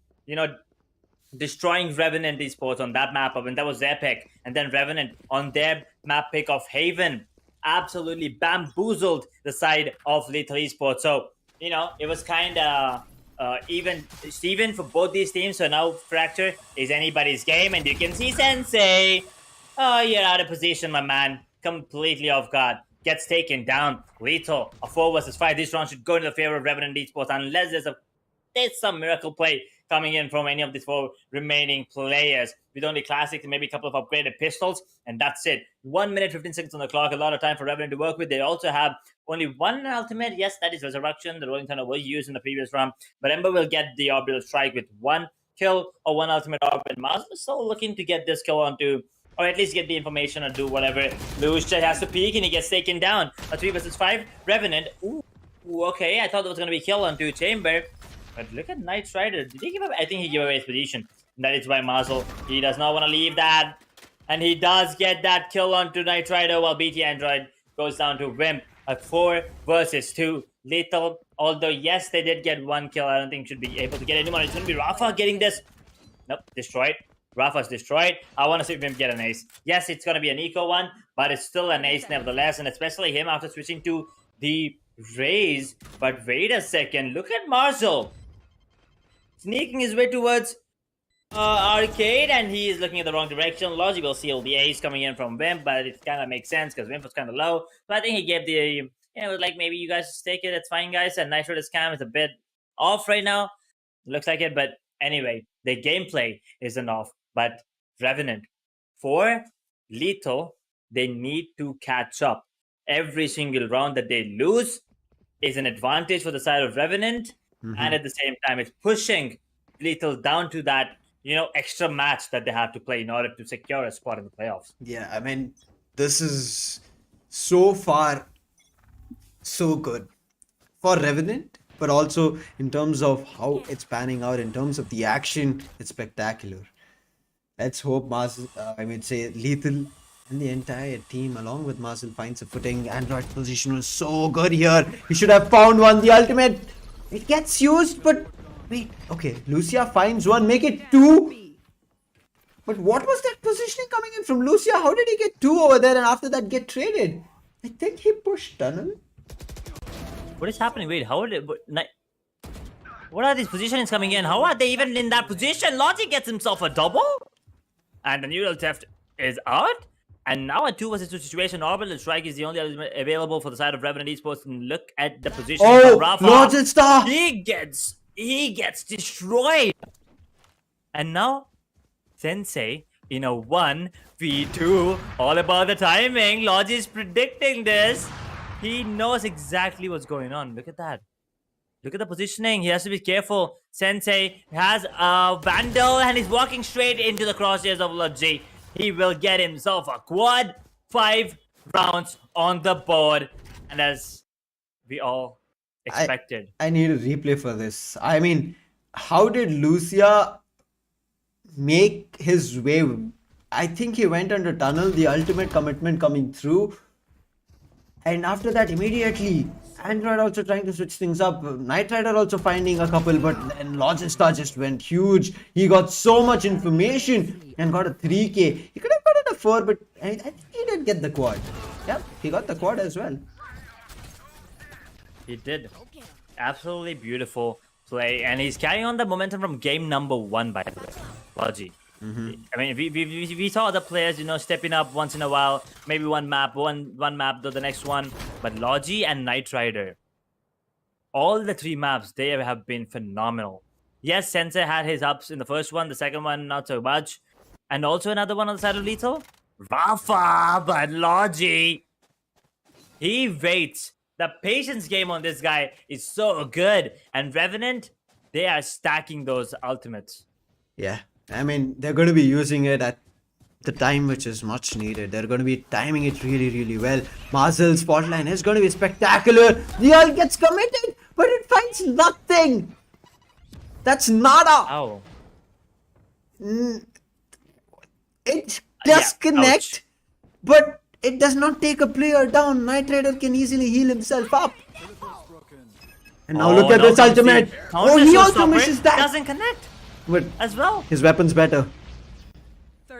destroying Revenant Esports on that map up, and that was their pick. And then Revenant on their map pick of Haven absolutely bamboozled the side of Lethal Esports. So, it was kind of even Steven for both these teams. So now Fracture is anybody's game, and you can see Sensei. Oh, you're out of position, my man. Completely off guard. Gets taken down. Lethal, a 4 versus 5. This round should go in the favor of Revenant Esports unless there's some miracle play coming in from any of these 4 remaining players. With only classics and maybe a couple of upgraded pistols, and that's it. 1 minute 15 seconds on the clock. A lot of time for Revenant to work with. They also have only 1 ultimate. Yes, that is Resurrection. The Rolling Thunder was used in the previous round, but Ember will get the Orbital Strike with 1 kill or 1 ultimate orbit. Mars is still looking to get this kill onto, or at least get the information or do whatever. Lucia has to peek and he gets taken down. A 3 versus 5. Revenant. Ooh, okay. I thought there was going to be a kill onto Chamber. But look at Knight Rider. Did he give away? I think he gave away his position. That is by Mazel. He does not want to leave that. And he does get that kill onto Knight Rider while BT Android goes down to Wimp. A 4 versus 2. Lethal. Although, yes, they did get 1 kill. I don't think should be able to get anyone. It's going to be Rafa getting this. Nope, destroyed. Rafa's destroyed. I want to see him get an ace. Yes, it's going to be an eco one, but it's still an ace nevertheless. And especially him after switching to the Raze. But wait a second. Look at Marshall. Sneaking his way towards Arcade, and he is looking at the wrong direction. Logi will seal the ace coming in from Wimp, but it kind of makes sense because Wimp was kind of low. So I think he gave the, like maybe you guys just take it. It's fine, guys. And Nitro this cam is a bit off right now. Looks like it, but Anyway, the gameplay isn't off, but Revenant, for Lethal, they need to catch up. Every single round that they lose is an advantage for the side of Revenant, and at the same time, it's pushing Lethal down to that extra match that they have to play in order to secure a spot in the playoffs. Yeah, I mean, this is so far so good for Revenant, but also in terms of how it's panning out, in terms of the action, it's spectacular. Let's hope say Lethal and the entire team, along with Marcel, finds a footing. Android's position was so good here. He should have found one. The ultimate, it gets used, but wait, okay, Lucia finds one, make it two. But what was that positioning coming in from Lucia? How did he get two over there and after that get traded? I think he pushed tunnel. What is happening? Wait, how did what are these positionings coming in? How are they even in that position? Logic gets himself a double, and the neural theft is out. And now a 2 versus 2 situation. Orbital Strike is the only available for the side of Revenant Esports. And look at the position Oh, of Rafa. Logic Star! He gets destroyed. And now Sensei in a 1v2. All about the timing. Logic is predicting this. He knows exactly what's going on. Look at that. Look at the positioning. He has to be careful. Sensei has a Vandal and he's walking straight into the crosshairs of Logi. He will get himself a quad. 5 rounds on the board. And as we all expected. I need a replay for this. I mean, how did Lucia make his way? I think he went under tunnel, the ultimate commitment coming through. And after that, immediately, Android also trying to switch things up. Knight Rider also finding a couple, but then Logistar just went huge. He got so much information and got a 3k. He could have gotten a 4, but I think he did get the quad. Yep, he got the quad as well. He did. Absolutely beautiful play. And he's carrying on the momentum from game number 1, by the way. Logi. I mean, we saw other players, stepping up once in a while. Maybe one map, though the next one. But Logi and Knight Rider, all the 3 maps, they have been phenomenal. Yes, Sensei had his ups in the first one. The second one, not so much. And also another one on the side of Lethal. Rafa, but Logi, he waits. The patience game on this guy is so good. And Revenant, they are stacking those ultimates. Yeah. I mean, they're going to be using it at the time which is much needed. They're going to be timing it really, really well. Marcel's spotline is going to be spectacular. The ult gets committed, but it finds nothing. That's nada. Oh. It does connect, ouch. but it does not take a player down. Knight Rider can easily heal himself up. And now look at this ultimate. Oh, he also misses that. Doesn't connect. But as well. His weapon's better.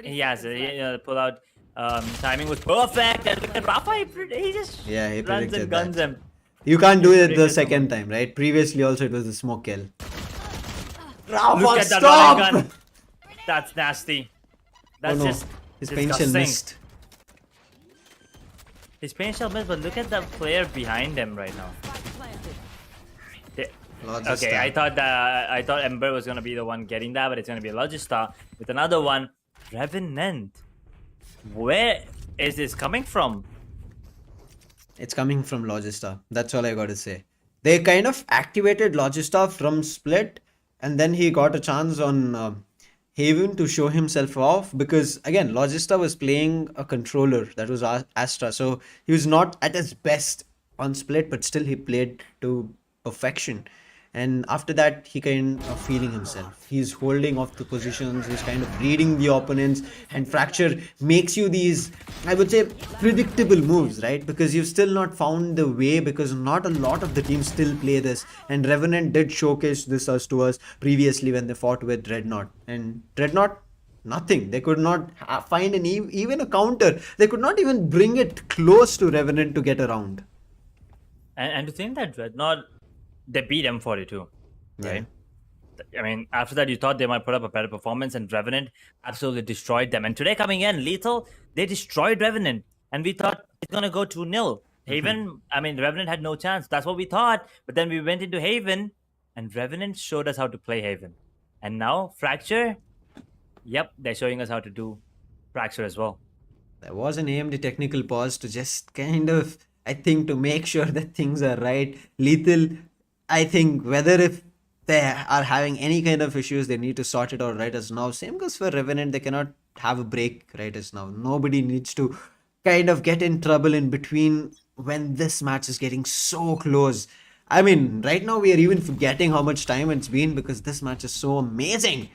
He has the pull out timing was perfect. And look at Rafa, he just he runs predicted and guns that. him. You can't do it the second time, right? Previously also it was a smoke kill. Rafa, Look at that stop! running gun. That's nasty. That's just his pain shell missed. His pain shell missed, but look at the player behind him right now. Okay, I thought Ember was gonna be the one getting that, but it's gonna be Logistar with another one. Revenant. Where is this coming from? It's coming from Logistar. That's all I gotta say. They kind of activated Logistar from Split, and then he got a chance on Haven to show himself off, because again, Logistar was playing a controller that was Astra, so he was not at his best on Split, but still he played to perfection. And after that, he kind of feeling himself. He's holding off the positions. He's kind of reading the opponents. And Fracture makes you these, I would say, predictable moves, right? Because you've still not found the way, because not a lot of the teams still play this. And Revenant did showcase this to us previously when they fought with Dreadnought. And Dreadnought, nothing. They could not find even a counter. They could not even bring it close to Revenant to get around. And to think that Dreadnought, they beat M42, right? I mean, after that, you thought they might put up a better performance, and Revenant absolutely destroyed them. And today coming in, Lethal, they destroyed Revenant. And we thought it's going to go 2-0. Haven, I mean, Revenant had no chance. That's what we thought. But then we went into Haven, and Revenant showed us how to play Haven. And now Fracture. Yep, they're showing us how to do Fracture as well. There was an AMD technical pause to just kind of, I think, to make sure that things are right. Lethal, I think, whether if they are having any kind of issues, they need to sort it out right as now. Same goes for Revenant, they cannot have a break right as now. Nobody needs to kind of get in trouble in between when this match is getting so close. I mean, right now we are even forgetting how much time it's been because this match is so amazing.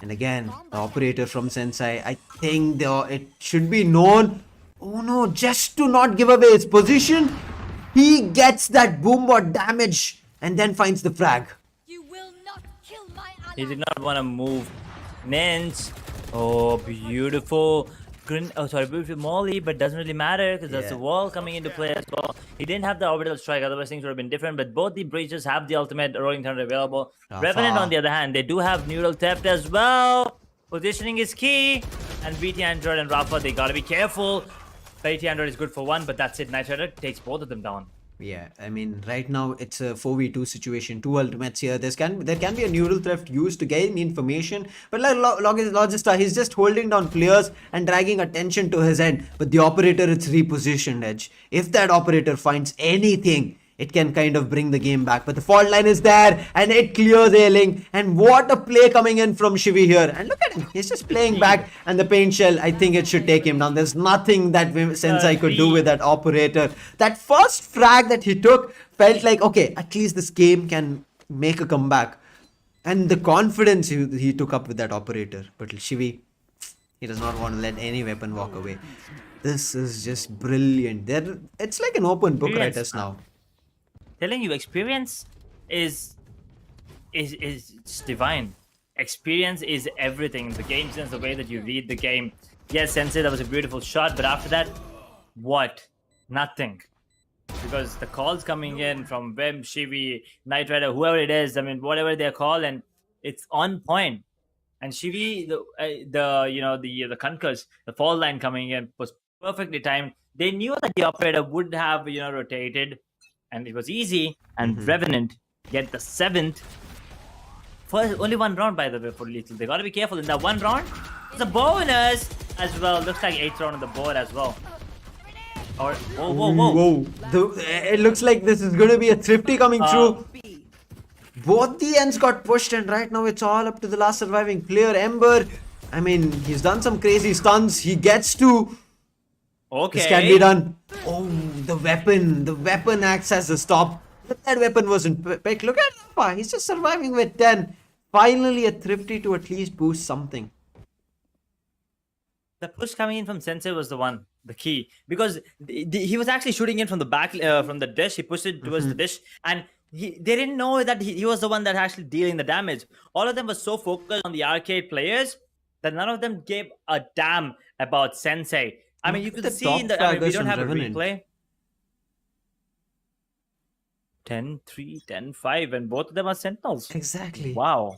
And again, the operator from Sensei, I think it should be known. Oh no, just to not give away his position, he gets that boombot damage and then finds the frag. You will not kill my ally. He did not want to move. Nins. Oh, beautiful. Beautiful Molly, but doesn't really matter because there's a wall coming into play as well. He didn't have the orbital strike, otherwise things would have been different. But both the breaches have the ultimate rolling thunder available. Revenant, on the other hand, they do have neural theft as well. Positioning is key. And BT Android and Rafa, they gotta be careful. BT Android is good for one, but that's it. Knight Rider takes both of them down. Yeah, I mean, right now it's a 4v2 situation, two ultimates here. There can be a neural theft used to gain information, but like Logista, he's just holding down players and dragging attention to his end. But the operator, it's repositioned edge. If that operator finds anything, it can kind of bring the game back. But the fault line is there and it clears A-Link. And what a play coming in from Shivi here. And look at him. He's just playing back. And the paint shell, I think it should take him down. There's nothing that Sensei could do with that operator. That first frag that he took felt like, okay, at least this game can make a comeback. And the confidence he took up with that operator. But Shivi, he does not want to let any weapon walk away. This is just brilliant. It's like an open book right as now. Telling you, experience is just divine. Experience is everything. The game sense, the way that you read the game. Yes, Sensei, that was a beautiful shot, but after that, what? Nothing. Because the calls coming in from Vim, Shivi, Knight Rider, whoever it is, I mean, whatever they're called, and it's on point. And Shivi, the Kunkers, the fall line coming in was perfectly timed. They knew that the operator would have, rotated. And it was easy, and Revenant get the 7th. For only one round, by the way, for Lethal. They gotta be careful in that one round. It's a bonus as well. Looks like 8th round on the board as well. Or whoa. It looks like this is gonna be a thrifty coming through. Both the ends got pushed, and right now it's all up to the last surviving player, Ember. I mean, he's done some crazy stunts. He gets to. Okay. This can be done. Oh, the weapon acts as a stop. But that weapon wasn't picked. Look at Rafa. He's just surviving with 10. Finally, a thrifty to at least boost something. The push coming in from Sensei was the key. Because he was actually shooting in from the back, from the dish. He pushed it towards the dish. And they didn't know that he was the one that actually dealing the damage. All of them were so focused on the arcade players that none of them gave a damn about Sensei. I mean, you could see in the. We don't have a replay. 10-3, 10-5, and both of them are Sentinels. Exactly. Wow.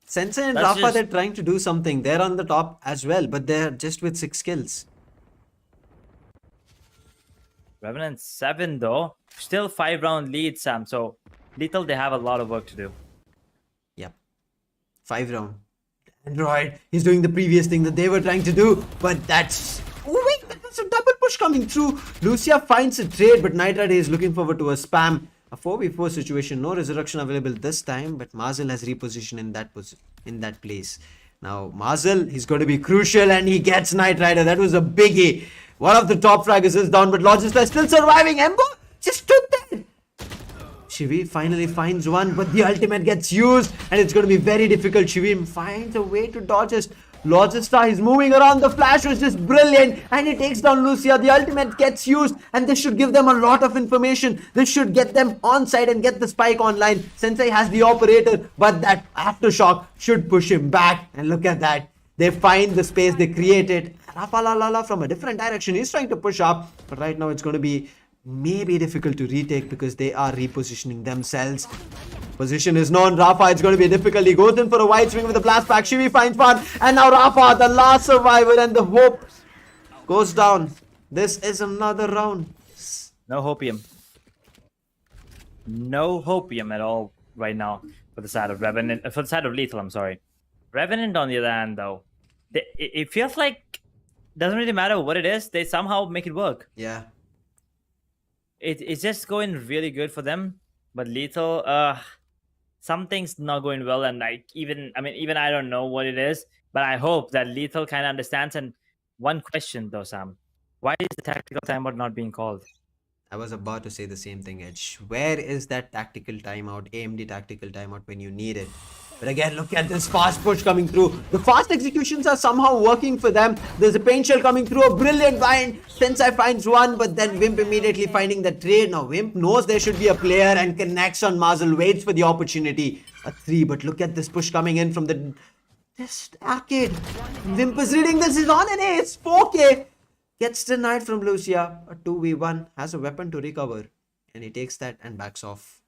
Sensei and Rafa, they're trying to do something. They're on the top as well, but they're just with 6 kills. Revenant 7 though. Still 5-round lead, Sam. So, Lethal, they have a lot of work to do. Yep. 5 round. Android, he's doing the previous thing that they were trying to do, but that's... Oh wait, that's a double push coming through. Lucia finds a trade, but Knight Rider is looking forward to a spam. A 4v4 situation, no resurrection available this time, but Marzel has repositioned in that place. Now, Marzel, he's going to be crucial, and he gets Knight Rider. That was a biggie. One of the top fraggers is down, but Logista is still surviving. Ember just took that. Shivi finally finds one, but the ultimate gets used, and it's going to be very difficult. Shivi finds a way to dodge it. Logista is moving around. The flash was just brilliant, and he takes down Lucia. The ultimate gets used, and this should give them a lot of information. This should get them on side and get the spike online. Sensei has the operator, but that aftershock should push him back. And look at that. They find the space, they create it. Rafa from a different direction. He's trying to push up, but right now it's going to be maybe difficult to retake because they are repositioning themselves. Position is known. Rafa, it's going to be difficult. He goes in for a wide swing with a blast pack. Shivi finds one, and now Rafa, the last survivor, and the hope goes down. This is another round. No hopium. No hopium at all right now. for the side of Revenant, for the side of Lethal, I'm sorry. Revenant, on the other hand, though, it feels like doesn't really matter what it is, they somehow make it work. Yeah. It's just going really good for them. But Lethal, something's not going well, and even I don't know what it is, but I hope that Lethal kind of understands. And one question though, Sam, why is the tactical timeout not being called? I was about to say the same thing, Edge. Where is that tactical timeout, AMD tactical timeout when you need it? But again, look at this fast push coming through. The fast executions are somehow working for them. There's a paint shell coming through, a brilliant bind. Sensei finds one, but then Wimp immediately finding the trade. Now Wimp knows there should be a player and connects on Mazel, waits for the opportunity. A 3, but look at this push coming in from this arcade. Wimp is reading this, is on an ace, 4K. Gets denied from Lucia. A 2v1, has a weapon to recover. And he takes that and backs off.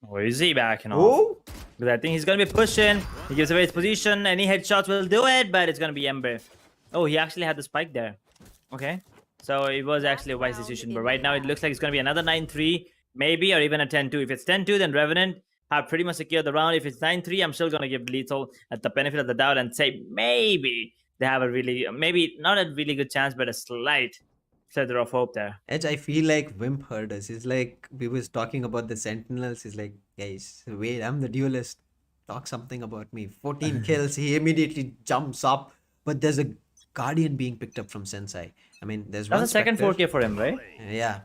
Or is he backing off? Oh! Because I think he's going to be pushing. He gives away his position. Any headshots will do it, but it's going to be Ember. Oh, he actually had the spike there. Okay. So it was actually a wise decision. But right now it looks like it's going to be another 9-3, maybe, or even a 10-2. If it's 10-2, then Revenant have pretty much secured the round. If it's 9-3, I'm still going to give Lethal the benefit of the doubt and say maybe they have a really, maybe not a really good chance, but a slight feather of hope there. Edge, I feel like Wimp heard us. He's like, we was talking about the Sentinels. He's like, guys, wait, I'm the duelist. Talk something about me. 14 kills. He immediately jumps up. But there's a Guardian being picked up from Sensei. I mean, there's one That's a second Spectre. 4K for him, right? Yeah.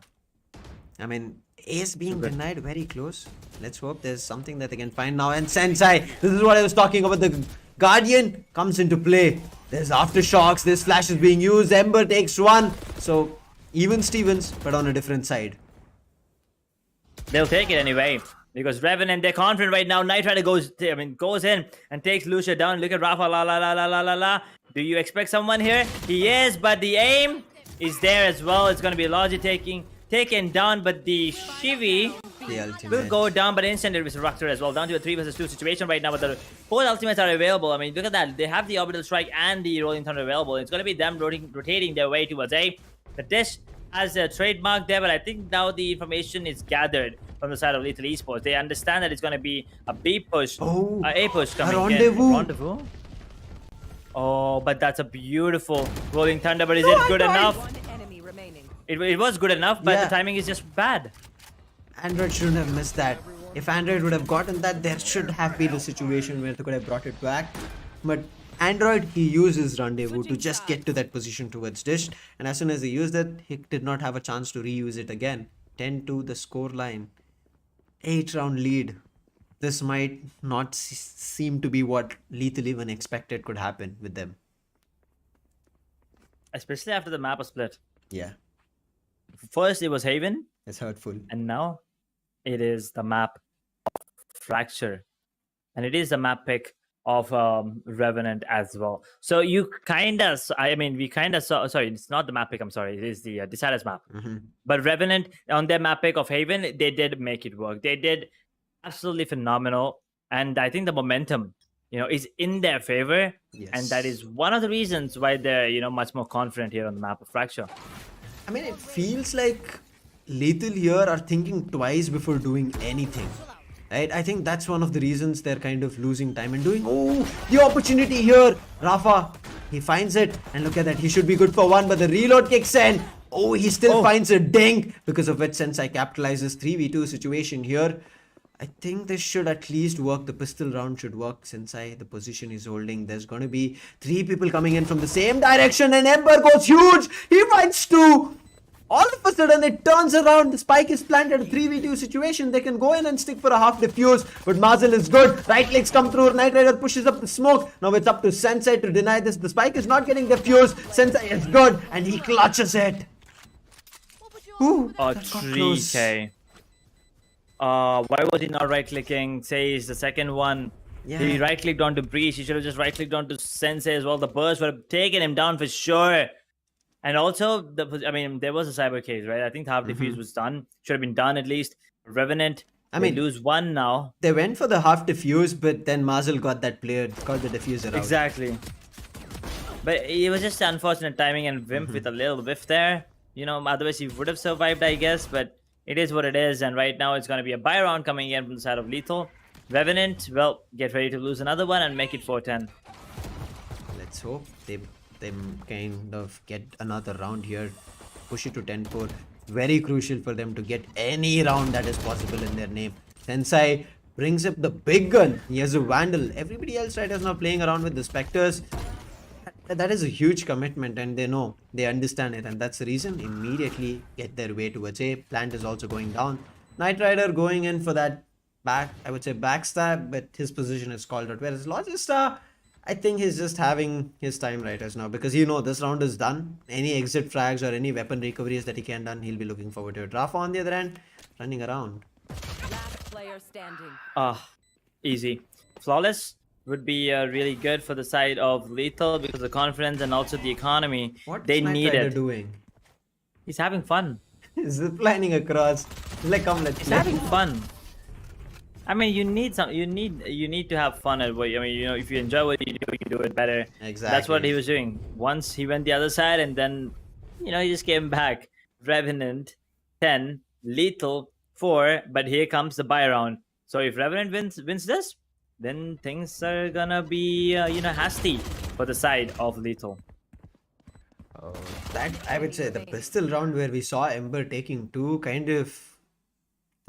I mean, Ace being denied very close. Let's hope there's something that they can find now. And Sensei, this is what I was talking about. The Guardian comes into play. There's aftershocks. This flash is being used. Ember takes one. So, even Stevens, but on a different side. They'll take it anyway. Because Revenant, they're confident right now. Knight Rider goes in and takes Lucia down. Look at Rafa, la. Do you expect someone here? He is, but the aim is there as well. It's going to be Logi taken down, but the Shivi will go down, but instantly with Raptor as well. Down to a 3 versus 2 situation right now, but the both ultimates are available. I mean, look at that. They have the Orbital Strike and the Rolling Thunder available. It's going to be them rotating their way towards A. The Dish has a trademark there, but I think now the information is gathered from the side of Lethal Esports. They understand that it's going to be a B push, A push coming in. Rendezvous. Oh, but that's a beautiful Rolling Thunder, but is it good enough? It was good enough, but the timing is just bad. Android shouldn't have missed that. If Android would have gotten that, there should have been a situation where they could have brought it back. But Android, he uses Rendezvous to just get to that position towards Dish. And as soon as he used it, he did not have a chance to reuse it again. 10-2 the score line. 8-round lead. This might not seem to be what Lethal even expected could happen with them. Especially after the map was split. Yeah. First, it was Haven. It's hurtful. And now, it is the map Fracture. And it is the map pick of Revenant as well. So you kind of, we kind of saw, sorry, it's not the map pick, I'm sorry. It is the Deciders map. But Revenant, on their map pick of Haven, they did make it work. They did absolutely phenomenal. And I think the momentum, is in their favor. Yes. And that is one of the reasons why they're, much more confident here on the map of Fracture. I mean, it feels like Lethal here are thinking twice before doing anything. Right? I think that's one of the reasons they're kind of losing time and doing, the opportunity here. Rafa, he finds it. And look at that. He should be good for one, but the reload kicks in. He still finds a ding, because of which Sensei capitalizes 3v2 situation here. I think this should at least work. The pistol round should work. Sensei, the position he's holding. There's going to be 3 people coming in from the same direction, and Ember goes huge. He finds 2. All of a sudden, it turns around. The spike is planted. A 3v2 situation. They can go in and stick for a half defuse. But Mazel is good. Right clicks come through. Knight Rider pushes up the smoke. Now it's up to Sensei to deny this. The spike is not getting defused. Sensei is good. And he clutches it. Ooh, Oh, that got 3K. Why was he not right-clicking? Says the second one. Yeah. He right-clicked onto Breach. He should have just right-clicked onto Sensei as well. The burst would have taken him down for sure. And also, there was a cyber case, right? I think the half defuse was done. Should have been done at least. Revenant, they lose 1 now. They went for the half defuse, but then Mazel got that player, got the diffuser out. Exactly. But it was just unfortunate timing, and Wimp with a little whiff there. Otherwise he would have survived, I guess. But it is what it is. And right now, it's going to be a buy round coming in from the side of Lethal. Revenant, well, get ready to lose another one and make it 4-10. Let's hope they kind of get another round here, push it to 10-4. Very crucial for them to get any round that is possible in their name. Sensei brings up the big gun. He has a Vandal. Everybody else right is now playing around with the Spectres. That is a huge commitment, and they understand it, and that's the reason immediately get their way towards A. Plant is also going down. Knight Rider going in for that backstab, but his position is called out. Whereas Logista, I think he's just having his time right as now, because this round is done. Any exit frags or any weapon recoveries that he can done, he'll be looking forward to it. Rafa on the other end, running around. Last player standing. Easy. Flawless would be really good for the side of Lethal because of the confidence and also the economy. What they is Knight need Rider it. doing? He's having fun. Zip lining across. Like, come, let's He's play. having fun. I mean, you need to have fun at what if you enjoy what you do it better. Exactly. That's what he was doing. Once he went the other side, and then he just came back. Revenant 10, Lethal 4, but here comes the buy round. So if Revenant wins this, then things are gonna be hasty for the side of Lethal. That, I would say, the pistol round where we saw Ember taking two kind of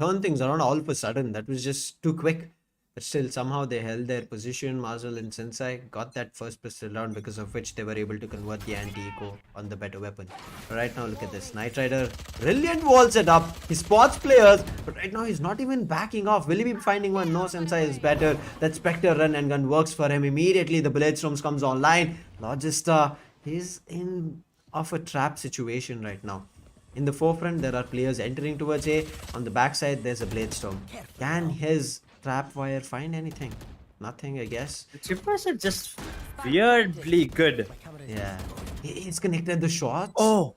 turn things around all of a sudden. That was just too quick. But still, somehow they held their position. Marzel and Sensei got that first pistol round, because of which they were able to convert the anti-eco on the better weapon. But right now, look at this. Knight Rider, brilliant wall setup. He spots players, but right now he's not even backing off. Will he be finding one? No, Sensei is better. That Spectre run and gun works for him. Immediately, the Bladestorms comes online. Logista, he's in of a trap situation right now. In the forefront, there are players entering towards A. On the backside, there's a Bladestorm. Can his trap wire find anything? Nothing, I guess. The Chippers are just weirdly good. Yeah. He's connected the shots. Oh,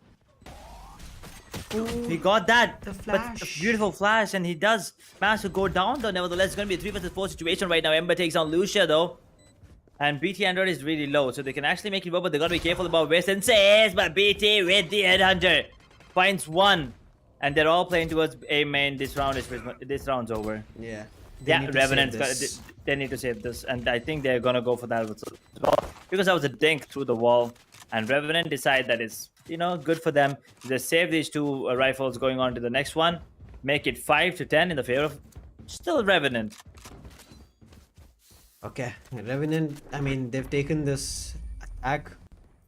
he got that. The But flash. a beautiful flash, and he does manage to go down though. Nevertheless, it's going to be a 3 versus 4 situation right now. Ember takes on Lucia though. And BT Android is really low, so they can actually make it work, but they got to be careful about where Sensei is. But BT with the headhunter finds one. And they're all playing towards A main. This round's over. Yeah. Yeah, Revenant's they need to save this, and I think they're gonna go for that as well, because that was a dink through the wall, and Revenant decide that it's good for them. They save these two rifles going on to the next one, make it 5-10 in the favor of still Revenant. Okay, Revenant, I mean, they've taken this attack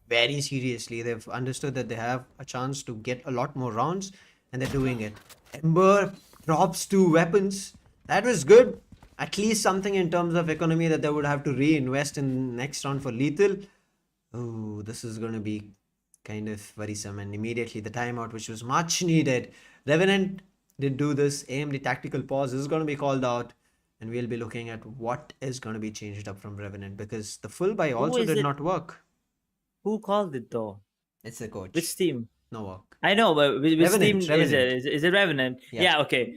very seriously. They've understood that they have a chance to get a lot more rounds, and they're doing it. Ember drops 2 weapons. That was good. At least something in terms of economy that they would have to reinvest in next round for Lethal. Oh, this is going to be kind of worrisome. And immediately the timeout, which was much needed. Revenant did do this. AMD tactical pause is going to be called out. And we'll be looking at what is going to be changed up from Revenant, because the full buy also did not work. Who called it though? It's the coach. Which team? No work. I know, but which Revenant, team Revenant. is it Revenant? Yeah, okay.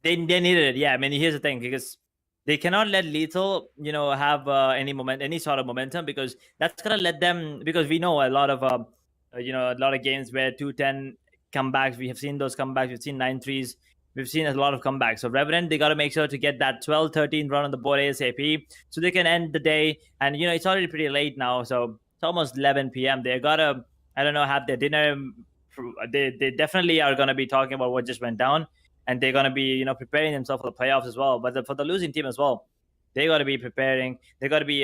They needed it. Yeah, I mean, here's the thing, because they cannot let Lethal, have any sort of momentum, because that's gonna let them. Because we know a lot of a lot of games where 2-10 comebacks. We have seen those comebacks. We've seen 9-3s. We've seen a lot of comebacks. So Revenant, they got to make sure to get that 12-13 run on the board ASAP, so they can end the day. And it's already pretty late now, so it's almost 11 p.m. They gotta, I don't know, have their dinner. They definitely are gonna be talking about what just went down. And they're going to be, preparing themselves for the playoffs as well. But for the losing team as well, they got to be preparing. They got to be,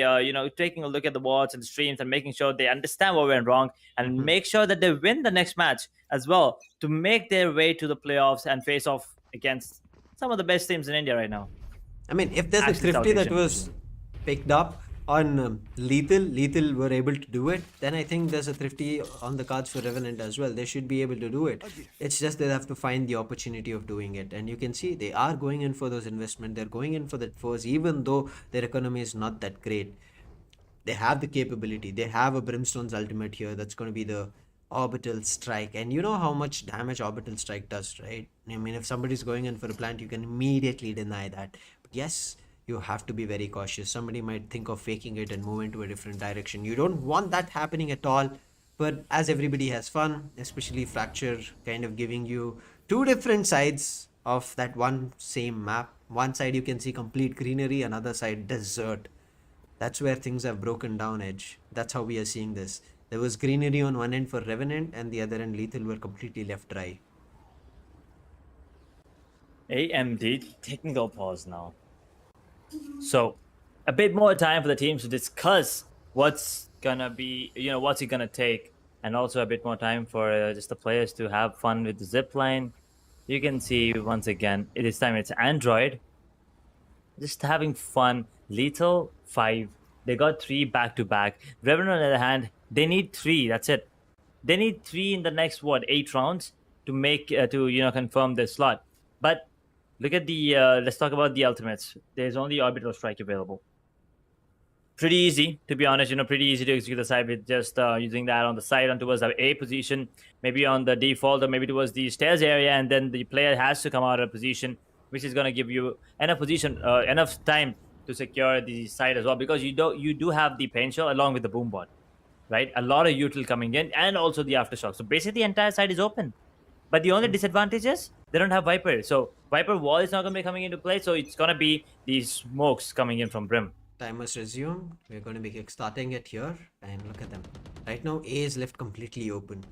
taking a look at the wards and the streams and making sure they understand what went wrong, and make sure that they win the next match as well, to make their way to the playoffs and face off against some of the best teams in India right now. I mean, if there's Actually, a thrifty South that Asian. was picked up on Lethal were able to do it, then I think there's a thrifty on the cards for Revenant as well. They should be able to do it. It's just they have to find the opportunity of doing it. And you can see they are going in for those investment. They're going in for that force, even though their economy is not that great. They have the capability. They have a Brimstone's ultimate here. That's going to be the Orbital Strike. And you know how much damage Orbital Strike does, right? I mean, if somebody's going in for a plant, you can immediately deny that. But yes, you have to be very cautious. Somebody might think of faking it and move into a different direction. You don't want that happening at all. But as everybody has fun, especially Fracture kind of giving you two different sides of that one same map. One side you can see complete greenery, another side desert. That's where things have broken down, Edge. That's how we are seeing this. There was greenery on one end for Revenant, and the other end Lethal were completely left dry. AMD technical pause now. So, a bit more time for the teams to discuss what's gonna be, what's it gonna take, and also a bit more time for just the players to have fun with the zipline. You can see once again, this time it's Android, just having fun. Lethal 5, they got 3 back to back. Revenant on the other hand, they need 3. That's it. They need 3 in the next 8 rounds to make confirm their slot. But look at the let's talk about the ultimates. There's only orbital strike available. Pretty easy, to be honest. Pretty easy to execute the side with just using that on the side and towards the A position, maybe on the default or maybe towards the stairs area, and then the player has to come out of position, which is going to give you enough position, enough time to secure the side as well, because you do have the paint shell along with the boom bot, right? A lot of util coming in, and also the aftershock. So basically, the entire side is open. But the only disadvantage is they don't have Viper. So Viper wall is not going to be coming into play. So it's going to be these smokes coming in from Brim. Time must resume. We're going to be kickstarting it here, and look at them. Right now, A is left completely open.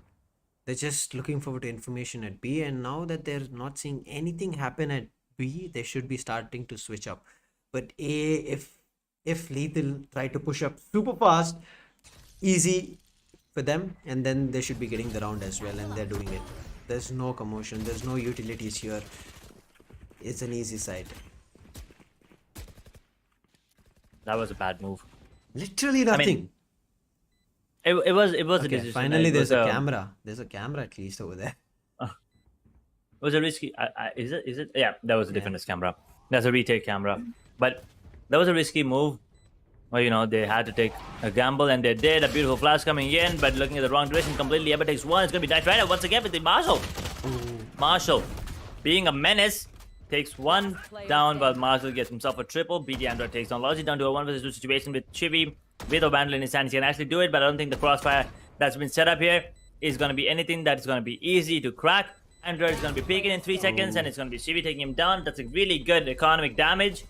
They're just looking forward to information at B, and now that they're not seeing anything happen at B, they should be starting to switch up. But A, if Lethal try to push up super fast, easy for them, and then they should be getting the round as well, and they're doing it. There's no commotion, there's no utilities here. It's an easy side. That was a bad move. Literally nothing. It was a Okay, decision. finally, It there's was a camera. There's a camera at least over there. It was a risky. Is it? Yeah, that was a defender's camera. That's a retake camera. But that was a risky move. Well, they had to take a gamble, and they did. A beautiful flash coming in, but looking at the wrong direction completely. Ever takes one. It's going to be Dash Rider once again with the Marshall. Marshall, being a menace, takes one down, while Marshall gets himself a triple. BD Android takes down Logic down to a 1 vs 2 situation with Chibi. With a vandal in his hands, he can actually do it, but I don't think the crossfire that's been set up here is going to be anything that's going to be easy to crack. Android is going to be peeking in 3 seconds, and it's going to be Chibi taking him down. That's a really good economic damage,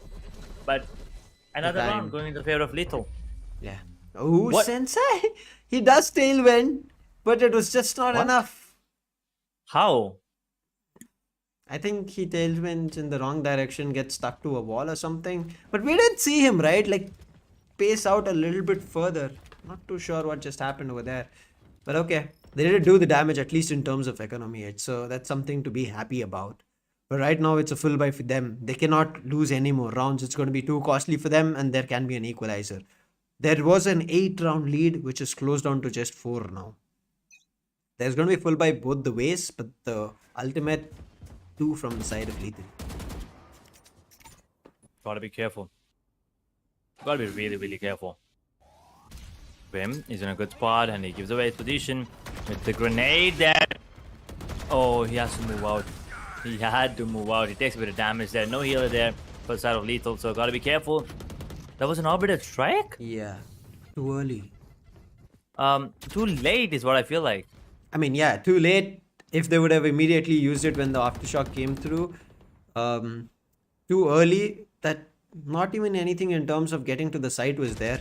but another round going in the favor of Lethal. Yeah. Oh, Sensei! He does tailwind, but it was just not enough. How? I think he tailwinds in the wrong direction, gets stuck to a wall or something. But we didn't see him, right? Like, pace out a little bit further. Not too sure what just happened over there. But okay, they did do the damage, at least in terms of economy. So that's something to be happy about. But right now, it's a full buy for them. They cannot lose any more rounds. It's going to be too costly for them, and there can be an equalizer. There was an 8-round lead, which is closed down to just 4 now. There's going to be full buy both the ways, but the ultimate 2 from the side of Lethal. Gotta be careful. Gotta be really, really careful. Vim is in a good spot, and he gives away his position with the grenade there. Oh, he has to move out. He had to move out. He takes a bit of damage there. No healer there for the side of Lethal, so gotta be careful. That was an orbital strike? Yeah, too early. Too late is what I feel like. I mean, yeah, too late. If they would have immediately used it when the aftershock came through, too early, that not even anything in terms of getting to the site was there.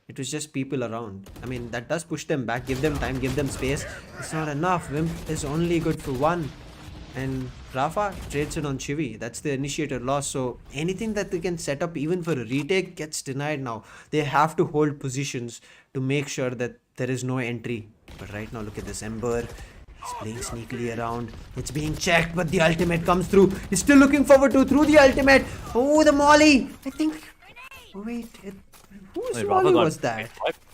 It was just people around. I mean, that does push them back, give them time, give them space. It's not enough. Wimp is only good for 1. And Rafa trades it on Chivi. That's the initiator loss. So anything that they can set up even for a retake gets denied now. They have to hold positions to make sure that there is no entry. But right now, look at this Ember. He's playing sneakily around. It's being checked, but the ultimate comes through. He's still looking forward to through the ultimate. Oh, the molly. I think... Oh, wait. Whose molly was that?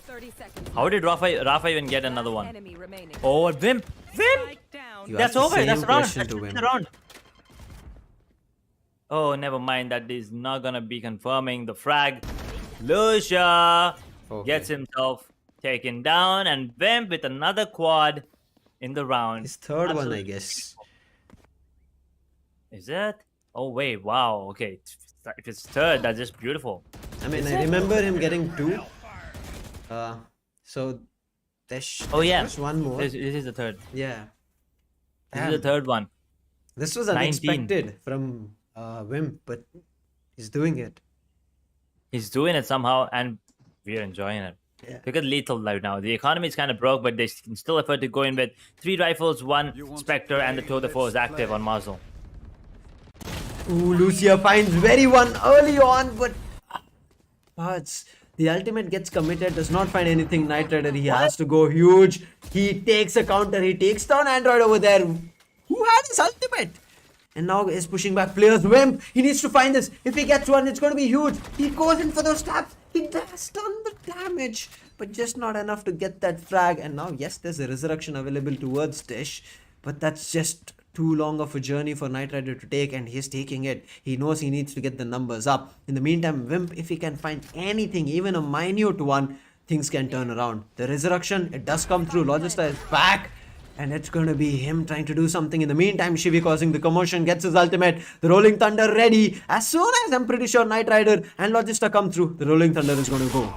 30 seconds. How did Rafa even get another one? Enemy remaining. Oh, Vim! You That's asked the over. That's same a round. question to That's him. a round. Oh, never mind. That is not gonna be confirming the frag. Lucia gets himself taken down, and Vim with another quad in the round. His third one, Absolutely I guess. Is it? Oh wait, wow. Okay, if it's third, that's just beautiful. I mean, I remember him getting 2. So there's Oh yeah, there's one more. this is the third. Yeah. This is the third one. This was 19. unexpected from Wimp, but he's doing it. He's doing it somehow, and we're enjoying it. Yeah. Look at Lethal right now. The economy is kind of broke, but they can still afford to go in with 3 rifles, 1 Spectre, and the Tour de Force active on Muzzle. Ooh, Lucia finds very one early on, but the ultimate gets committed, does not find anything. Knight Rider, he has to go huge. He takes a counter, he takes down Android over there, who had his ultimate. And now is pushing back players. Wimp, he needs to find this. If he gets one, it's going to be huge. He goes in for those taps. He does done the damage, but just not enough to get that frag. And now, yes, there's a resurrection available towards Dish, but that's just too long of a journey for Knight Rider to take, and he's taking it. He knows he needs to get the numbers up. In the meantime, Wimp, if he can find anything, even a minute one, things can turn around. The resurrection, it does come through. Logista is back, and it's going to be him trying to do something. In the meantime, Shivi causing the commotion, gets his ultimate. The Rolling Thunder ready. As soon as I'm pretty sure Knight Rider and Logista come through, the Rolling Thunder is going to go.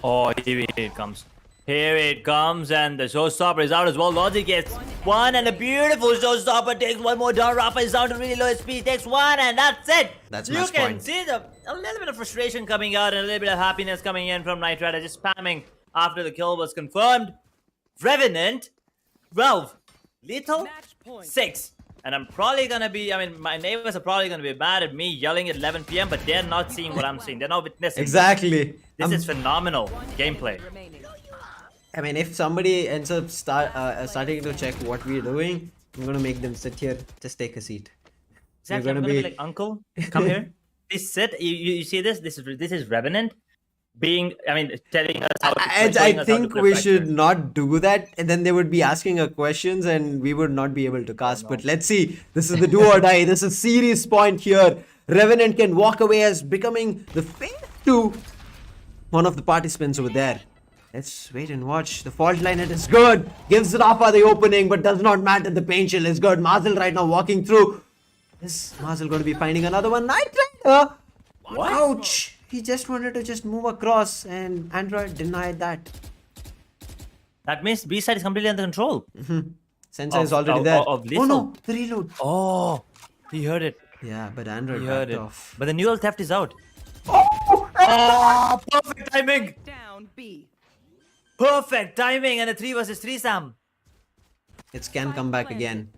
Oh, here it comes. Here it comes, and the showstopper is out as well. Logic gets one, and a beautiful showstopper takes one more down. Rafa is down to really low speed, takes one, and that's it. That's you match can point. see a little bit of frustration coming out and a little bit of happiness coming in from Knight Rider, just spamming after the kill was confirmed. Revenant, 12. Lethal, Match point. 6. And I'm probably gonna be, my neighbors are probably gonna be mad at me yelling at 11 p.m., but they're not seeing what I'm seeing. They're not witnessing. Exactly. This is phenomenal gameplay. Remaining. I mean, if somebody ends up starting to check what we're doing, I'm gonna make them sit here. Just take a seat. Exactly, I'm gonna be like, uncle, come here. Please sit. You see this? This is Revenant telling us how I think we should not do that, and then they would be asking us questions, and we would not be able to cast. But let's see. This is the do or die. This is series point here. Revenant can walk away as becoming the fifth to one of the participants over there. Let's wait and watch. The fault line, it is good. Gives Rafa the opening, but does not matter. The pain chill is good. Mazel right now walking through. Is Mazel going to be finding another one? Knight Rider! Ouch! He just wanted to just move across, and Android denied that. That means B side is completely under control. Sensei is already there. Of Oh no, the reload. Oh, he heard it. Yeah, but Android He heard backed it. off. But the neural theft is out. Oh! Perfect timing. Down B. Perfect timing, and a 3 versus 3 Sam. It can come back again.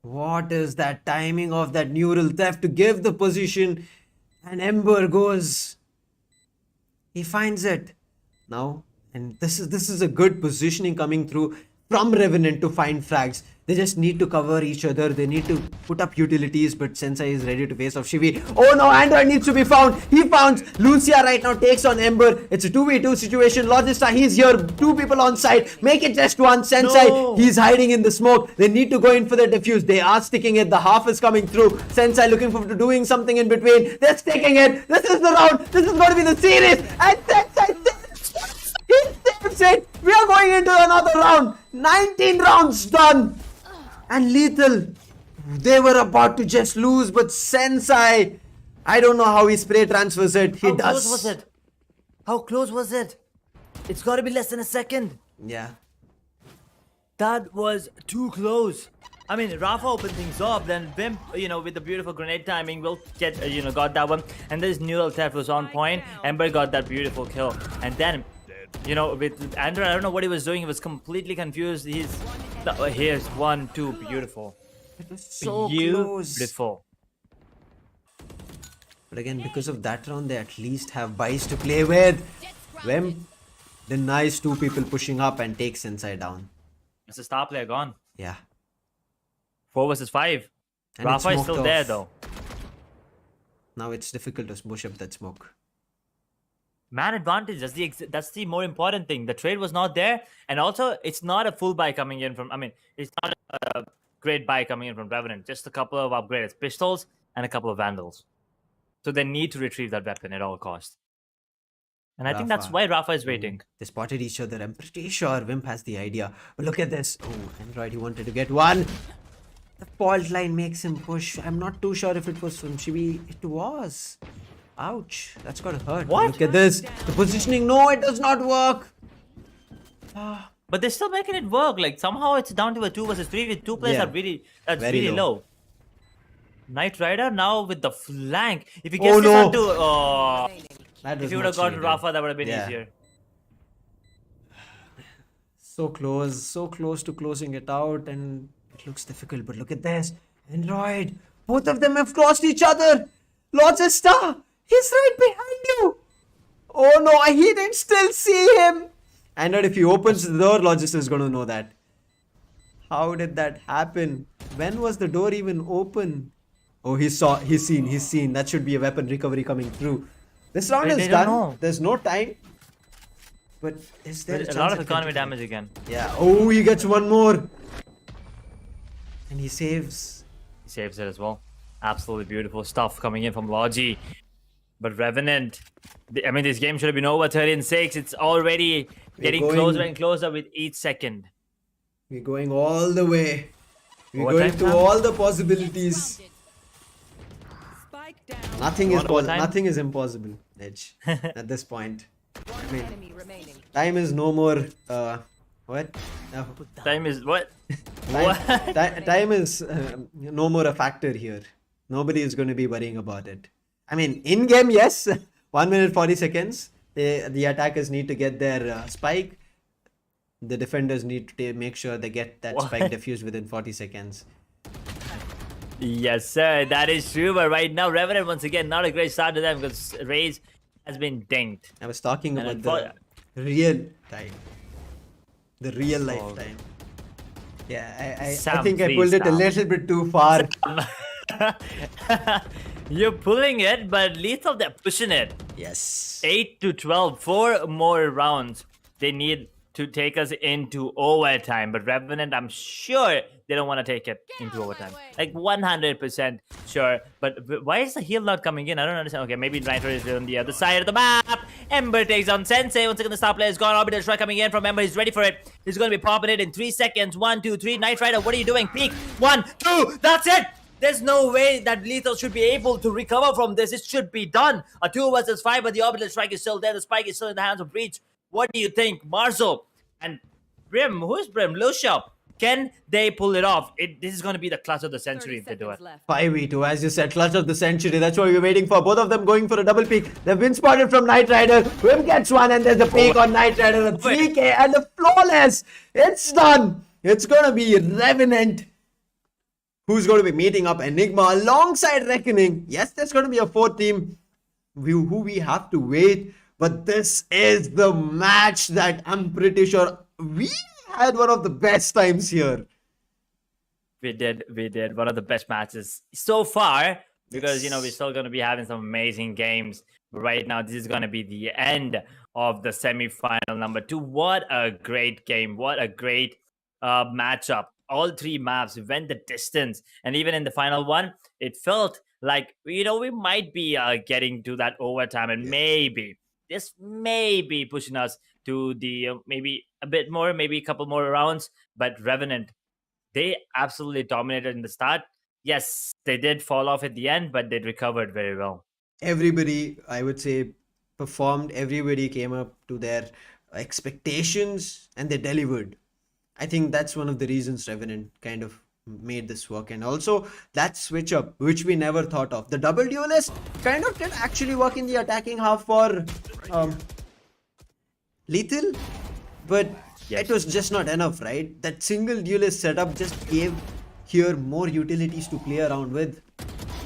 What is that timing of that neural theft to give the position? And Ember goes. He finds it now, and this is a good positioning coming through from Revenant to find frags. They just need to cover each other. They need to put up utilities, but Sensei is ready to face off Shivi. Oh no, Android needs to be found. He found Lucia right now, takes on Ember. It's a 2v2 situation. Logista, he's here. 2 people on site. Make it just one. Sensei, No. he's hiding in the smoke. They need to go in for the defuse. They are sticking it. The half is coming through. Sensei looking for doing something in between. They're sticking it. This is the round. This is going to be the series. And Sensei he saves it. We are going into another round. 19 rounds done. And Lethal, they were about to just lose, but Sensei, I don't know how he spray transfers it. He How does. close was it? How close was it? It's got to be less than a second. Yeah. That was too close. I mean, Rafa opened things up, then Wimp, with the beautiful grenade timing, will get, got that one. And this neural theft was on point. Ember got that beautiful kill. And then, with Andrew, I don't know what he was doing. He was completely confused. Here's 1, 2, beautiful. It was so close. Beautiful. But again, because of that round, they at least have buys to play with. Wimp denies 2 people pushing up and takes Sensei down. It's a star player gone. Yeah. 4 versus 5. And Rafa it's is still smoked there off. though. Now it's difficult to push up that smoke. Man advantage, that's the more important thing. The trade was not there, and also it's not a full buy coming in from, it's not a great buy coming in from Revenant. Just a couple of upgrades, pistols and a couple of vandals. So they need to retrieve that weapon at all costs. And I think that's Rafa. why Rafa is waiting. They spotted each other. I'm pretty sure Wimp has the idea. But look at this. Oh, Android, he wanted to get one. The fault line makes him push. I'm not too sure if it was from Shivi. It was. Ouch. That's gotta hurt. What? Look at this. The positioning. No, it does not work. but they're still making it work. Like somehow it's down to a 2 versus 3 with two players Yeah. are really that's Very really low. low. Knight Rider now with the flank. If he Oh, gets this no. onto That was if he would have much gotten needed. Rafa, that would have been Yeah. easier. So close to closing it out, and it looks difficult. But look at this, Android. Both of them have crossed each other. Logista, he's right behind you. Oh no, he didn't still see him. Android, if he opens the door, Logista is going to know that. How did that happen? When was the door even open? Oh, he's seen. That should be a weapon recovery coming through. This round Wait, is they don't done. know. There's no time. But is there A lot of economy damage again. Yeah. Oh, he gets one more. And he saves. He saves it as well. Absolutely beautiful stuff coming in from Logi. But Revenant, I mean, this game should have been over 13-6. It's already getting closer and closer with each second. We're going all the way. We're Overtime going to now? all the possibilities. Spike down. Nothing is overtime? nothing is impossible, Edge, at this point. One enemy remaining. Time is no more. What? No. Time is what? What? Time is no more a factor here. Nobody is going to be worrying about it. I mean, in game, yes, 1 minute 40 seconds. The attackers need to get their spike. The defenders need to make sure they get that spike defused within 40 seconds. Yes, sir. That is true. But right now, Revenant, once again, not a great start to them because Raze has been dinged. I was talking And about the real time. The real life time. Yeah, I Sam, think I please pulled it a stop. little bit too far. You're pulling it, but Lethal, they're pushing it. Yes. 8 to 12, 4 more rounds. They need to take us into overtime. But Revenant, I'm sure they don't want to take it into out of my overtime. way. Like 100% sure. But why is the heal not coming in? I don't understand. Okay, maybe Nitro is on the other side of the map. Ember takes on Sensei. Once again, the star player is gone. Orbital strike coming in from Ember. He's ready for it. He's going to be popping it in 3 seconds. 1, 2, 3. Knight Rider, what are you doing? Peek. 1, 2. That's it. There's no way that Lethal should be able to recover from this. It should be done. A 2 versus 5, but the orbital strike is still there. The spike is still in the hands of Breach. What do you think? Marzo and Brim. Who's Brim? Lucia. Can they pull it off? This is going to be the clutch of the century 30 if they do it. seconds left. 5v2, as you said, clutch of the century. That's what we're waiting for. Both of them going for a double peak. They've been spotted from Knight Rider. Wim gets one, and there's a peak on Knight Rider. A 3k and a flawless. It's done. It's going to be Revenant, who's going to be meeting up Enigma alongside Reckoning. Yes, there's going to be a fourth team who we have to wait. But this is the match that I'm pretty sure we had one of the best times here. We did. One of the best matches so far because, Yes. we're still going to be having some amazing games. But right now, this is going to be the end of the semi-final number 2. What a great game. What a great matchup. All 3 maps went the distance. And even in the final one, it felt like, we might be getting to that overtime and maybe, just maybe pushing us to the maybe a bit more, maybe a couple more rounds. But Revenant, they absolutely dominated in the start. Yes, they did fall off at the end, but they recovered very well. Everybody, I would say, performed. Everybody came up to their expectations and they delivered. I think that's one of the reasons Revenant kind of made this work. And also that switch up, which we never thought of. The double duelist kind of did actually work in the attacking half for Lethal, but Yes. it was just not enough, right? That single duelist setup just gave here more utilities to play around with,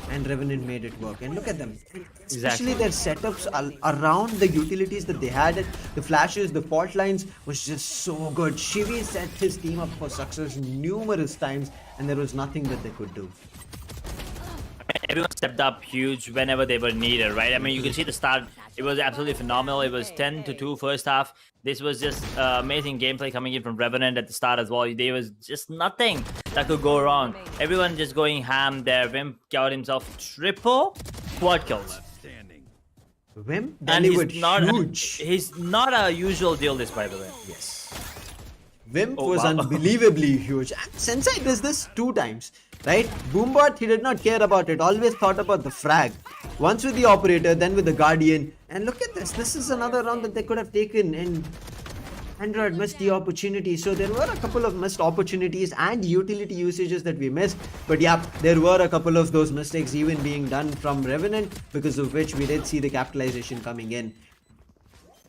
and Revenant made it work. And look at them, especially their setups around the utilities that they had. The flashes, the fault lines was just so good. Shivi set his team up for success numerous times, and there was nothing that they could do. Everyone stepped up huge whenever they were needed, right? I mean, you can see the start. It was absolutely phenomenal. It was 10-2 first half. This was just amazing gameplay coming in from Revenant at the start as well. There was just nothing that could go wrong. Everyone just going ham there. Vim got himself triple quad kills. Vim And delivered he's not, huge. he's not a usual duelist, by the way. Yes. Wimp Oh, was wow. unbelievably huge. And Sensei does this 2 times, right? Boombot, he did not care about it. Always thought about the frag. Once with the operator, then with the guardian. And look at this. This is another round that they could have taken. And Android missed the opportunity. So there were a couple of missed opportunities and utility usages that we missed. But yeah, there were a couple of those mistakes even being done from Revenant, because of which we did see the capitalization coming in.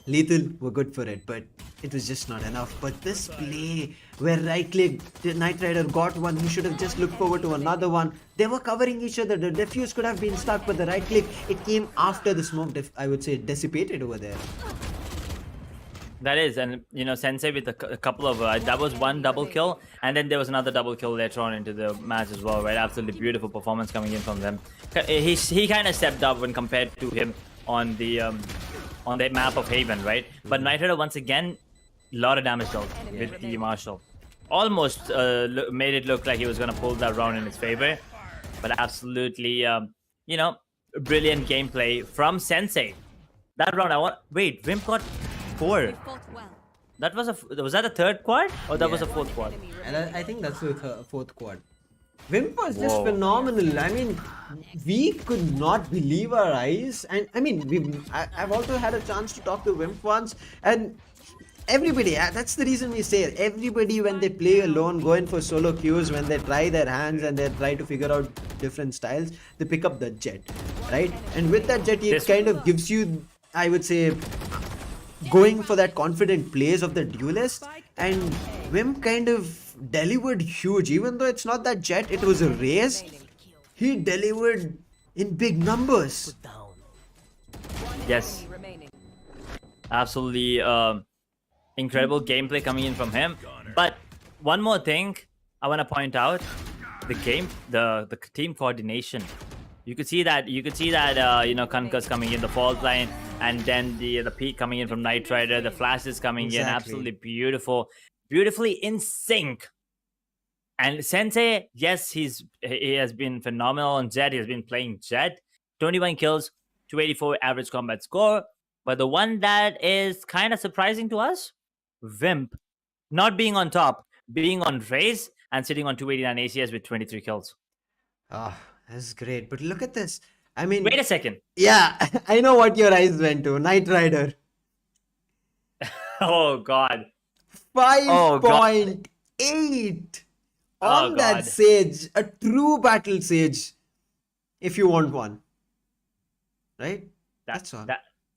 Lethal were good for it, but it was just not enough. But this play where right click, the Knight Rider got one, he should have just looked forward to another one. They were covering each other. The defuse could have been stuck, but the right click, it came after the smoke, I would say, dissipated over there. That is, and Sensei with a couple of that was one double kill, and then there was another double kill later on into the match as well, right? Absolutely beautiful performance coming in from them. He kind of stepped up when compared to him on the map of Haven, right? But Knight Rider once again, a lot of damage dealt with the Marshall. Almost made it look like he was gonna pull that round in his favor, but absolutely, brilliant gameplay from Sensei. That round, Wimp got 4. You fought well. That was that a third quad or that was a fourth quad? And I think that's the fourth quad. Wimp was just Whoa. phenomenal. I mean, we could not believe our eyes. And I mean, I've also had a chance to talk to Wimp once, and everybody, that's the reason we say it. Everybody, when they play alone, go in for solo queues, when they try their hands and they try to figure out different styles, they pick up the Jet, right? And with that Jet, it kind of gives you, I would say, going for that confident plays of the duelist. And Wimp kind of delivered huge. Even though it's not that Jet, it was a race, he delivered in big numbers. Yes, Remaining. absolutely incredible gameplay coming in from him. But one more thing I want to point out: the team coordination. You could see that Kanka's coming in the fault line, and then the peak coming in from Knight Rider, the flashes coming in, absolutely beautifully in sync. And Sensei, yes, he has been phenomenal on Jet. He has been playing Jet. 21 kills, 284 average combat score. But the one that is kind of surprising to us, Wimp, not being on top, being on race and sitting on 289 ACS with 23 kills. Ah, that's great. But look at this. I mean, Wait a second. yeah, I know what your eyes went to. Knight Rider. Oh God. 5.8 on that God. Sage. A true battle Sage. If you want one. Right? That's all.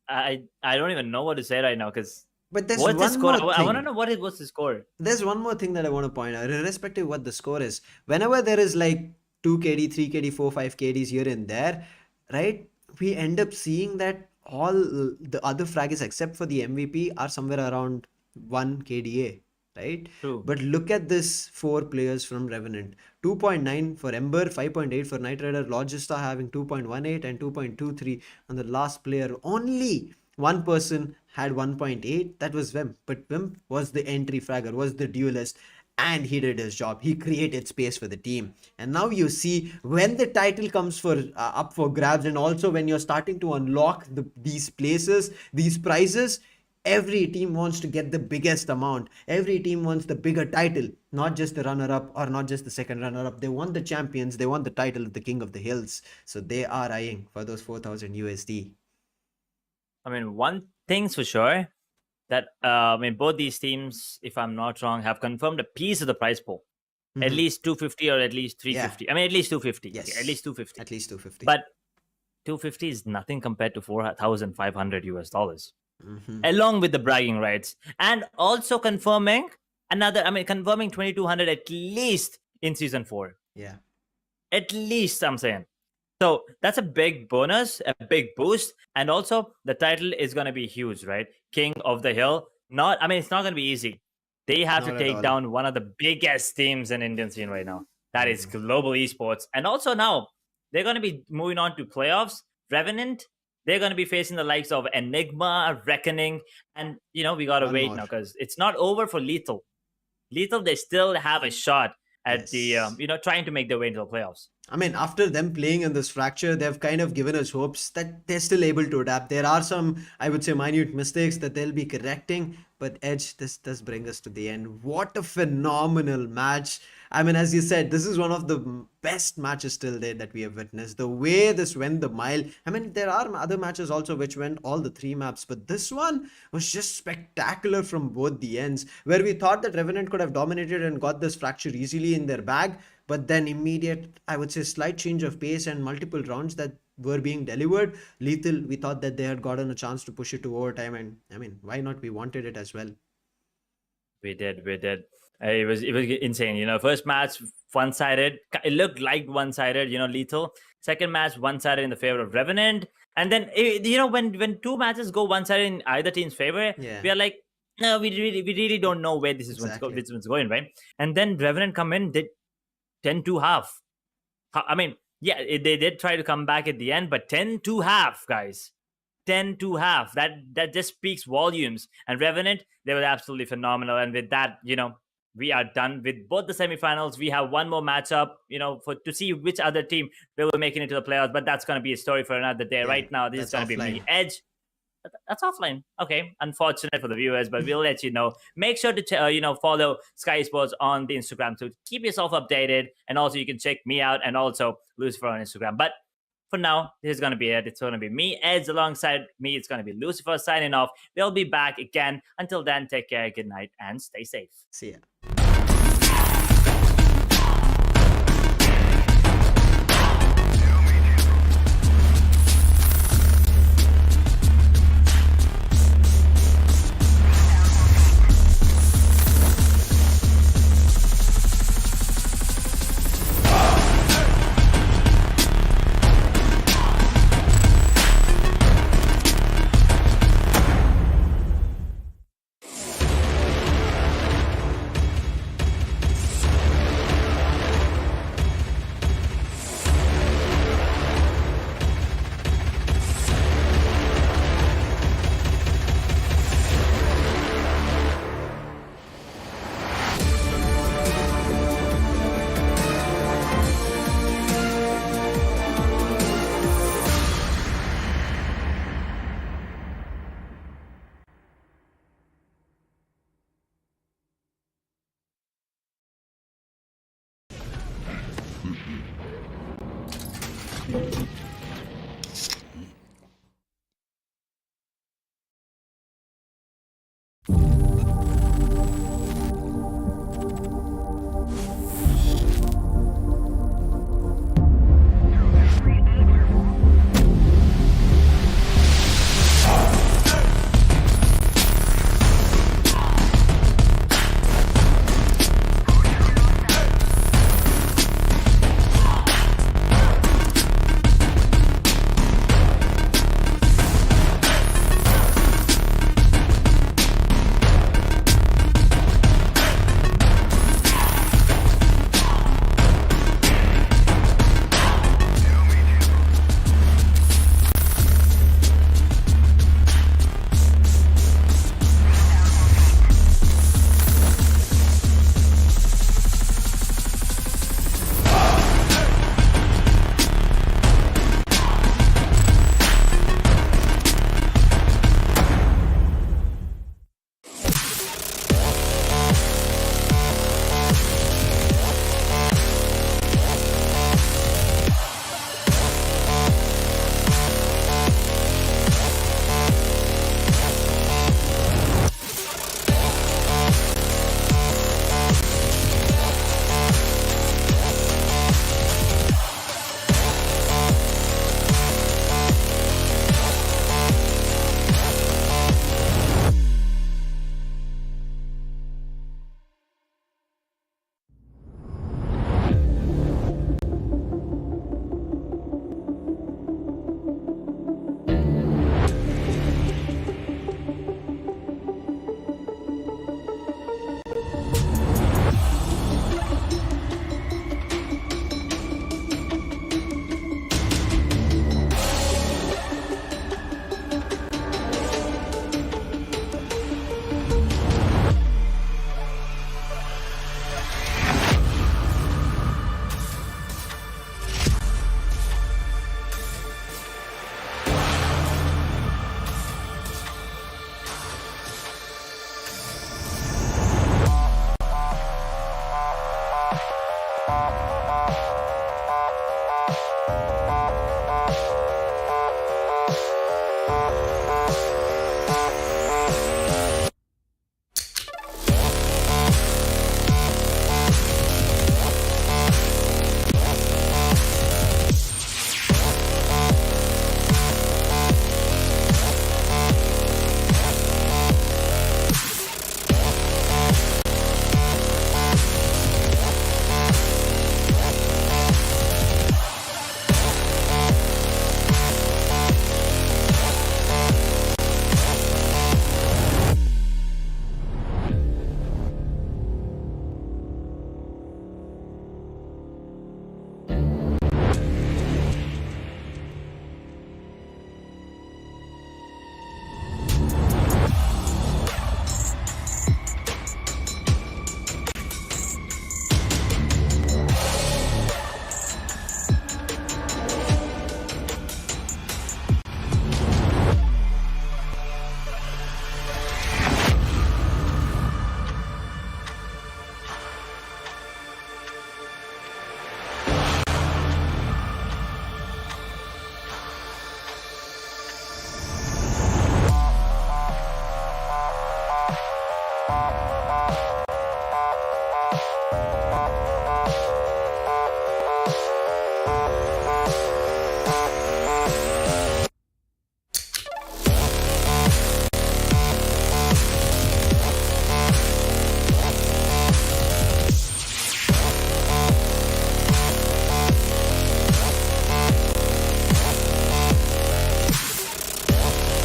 I don't even know what to say right now, because But there's what's the one score? more I thing. want to know what's the score. There's one more thing that I want to point out, irrespective of what the score is. Whenever there is like 2 KD, 3 KD, 4, 5 KDs here and there, right? We end up seeing that all the other fraggers except for the MVP are somewhere around 1 KDA, right? True. But look at this 4 players from Revenant. 2.9 for Ember, 5.8 for Knight Rider, Logista having 2.18 and 2.23 on the last player. Only one person had 1.8, that was Wimp. But Wimp was the entry fragger, was the duelist, and he did his job. He created space for the team. And now you see, when the title comes for up for grabs, and also when you're starting to unlock these places, these prizes, every team wants to get the biggest amount. Every team wants the bigger title, not just the runner-up or not just the second runner-up. They want the champions. They want the title of the King of the Hills. So they are eyeing for those 4,000 USD. I mean, one thing's for sure, that both these teams, if I'm not wrong, have confirmed a piece of the prize pool. At least 250 or at least 350. Yeah. I mean, at least 250. Yes. Okay, at least 250. At least 250. But 250 is nothing compared to 4,500 US dollars. Along with the bragging rights, and also confirming 2,200 at least in season 4. Yeah. At least, I'm saying. So that's a big bonus, a big boost, and also the title is going to be huge, right? King of the Hill. It's not going to be easy. They have Not to at take all. down one of the biggest teams in Indian scene right now. That is Global Esports. And also now, they're going to be moving on to playoffs. Revenant, they're going to be facing the likes of Enigma, Reckoning, and, we got to One wait more. now, because it's not over for Lethal. Lethal, they still have a shot at Yes. trying to make their way into the playoffs. I mean, after them playing in this fracture, they've kind of given us hopes that they're still able to adapt. There are some, I would say, minute mistakes that they'll be correcting, but Edge, this does bring us to the end. What a phenomenal match. I mean, as you said, this is one of the best matches till date that we have witnessed. The way this went the mile. I mean, there are other matches also which went all the 3 maps, but this one was just spectacular from both the ends, where we thought that Revenant could have dominated and got this fracture easily in their bag, but then immediate, I would say, slight change of pace and multiple rounds that were being delivered. Lethal, we thought that they had gotten a chance to push it to overtime, and I mean, why not? We wanted it as well. We did. It was insane. First match one sided. It looked like one sided. Lethal. Second match one sided in the favor of Revenant. And then when 2 matches go one sided in either team's favor, Yeah. we are like, no, we really don't know where this Exactly. this one's going, right? And then Revenant come in, did 10-2 half. I mean, yeah, they did try to come back at the end, but 10-2 half, guys. 10-2 half. That just speaks volumes. And Revenant, they were absolutely phenomenal. And with that, we are done with both the semifinals. We have one more matchup, to see which other team will be making it to the playoffs. But that's going to be a story for another day. Yeah, right now, this is that's going to be me, offline. Edge. That's offline. Okay, unfortunate for the viewers, but we'll let you know. Make sure to follow Skyesports on the Instagram to keep yourself updated, and also you can check me out and also Lucifer on Instagram. But for now, this is going to be it. It's going to be me, Eds, alongside me. It's going to be Lucifer signing off. We'll be back again. Until then, take care, good night, and stay safe. See ya.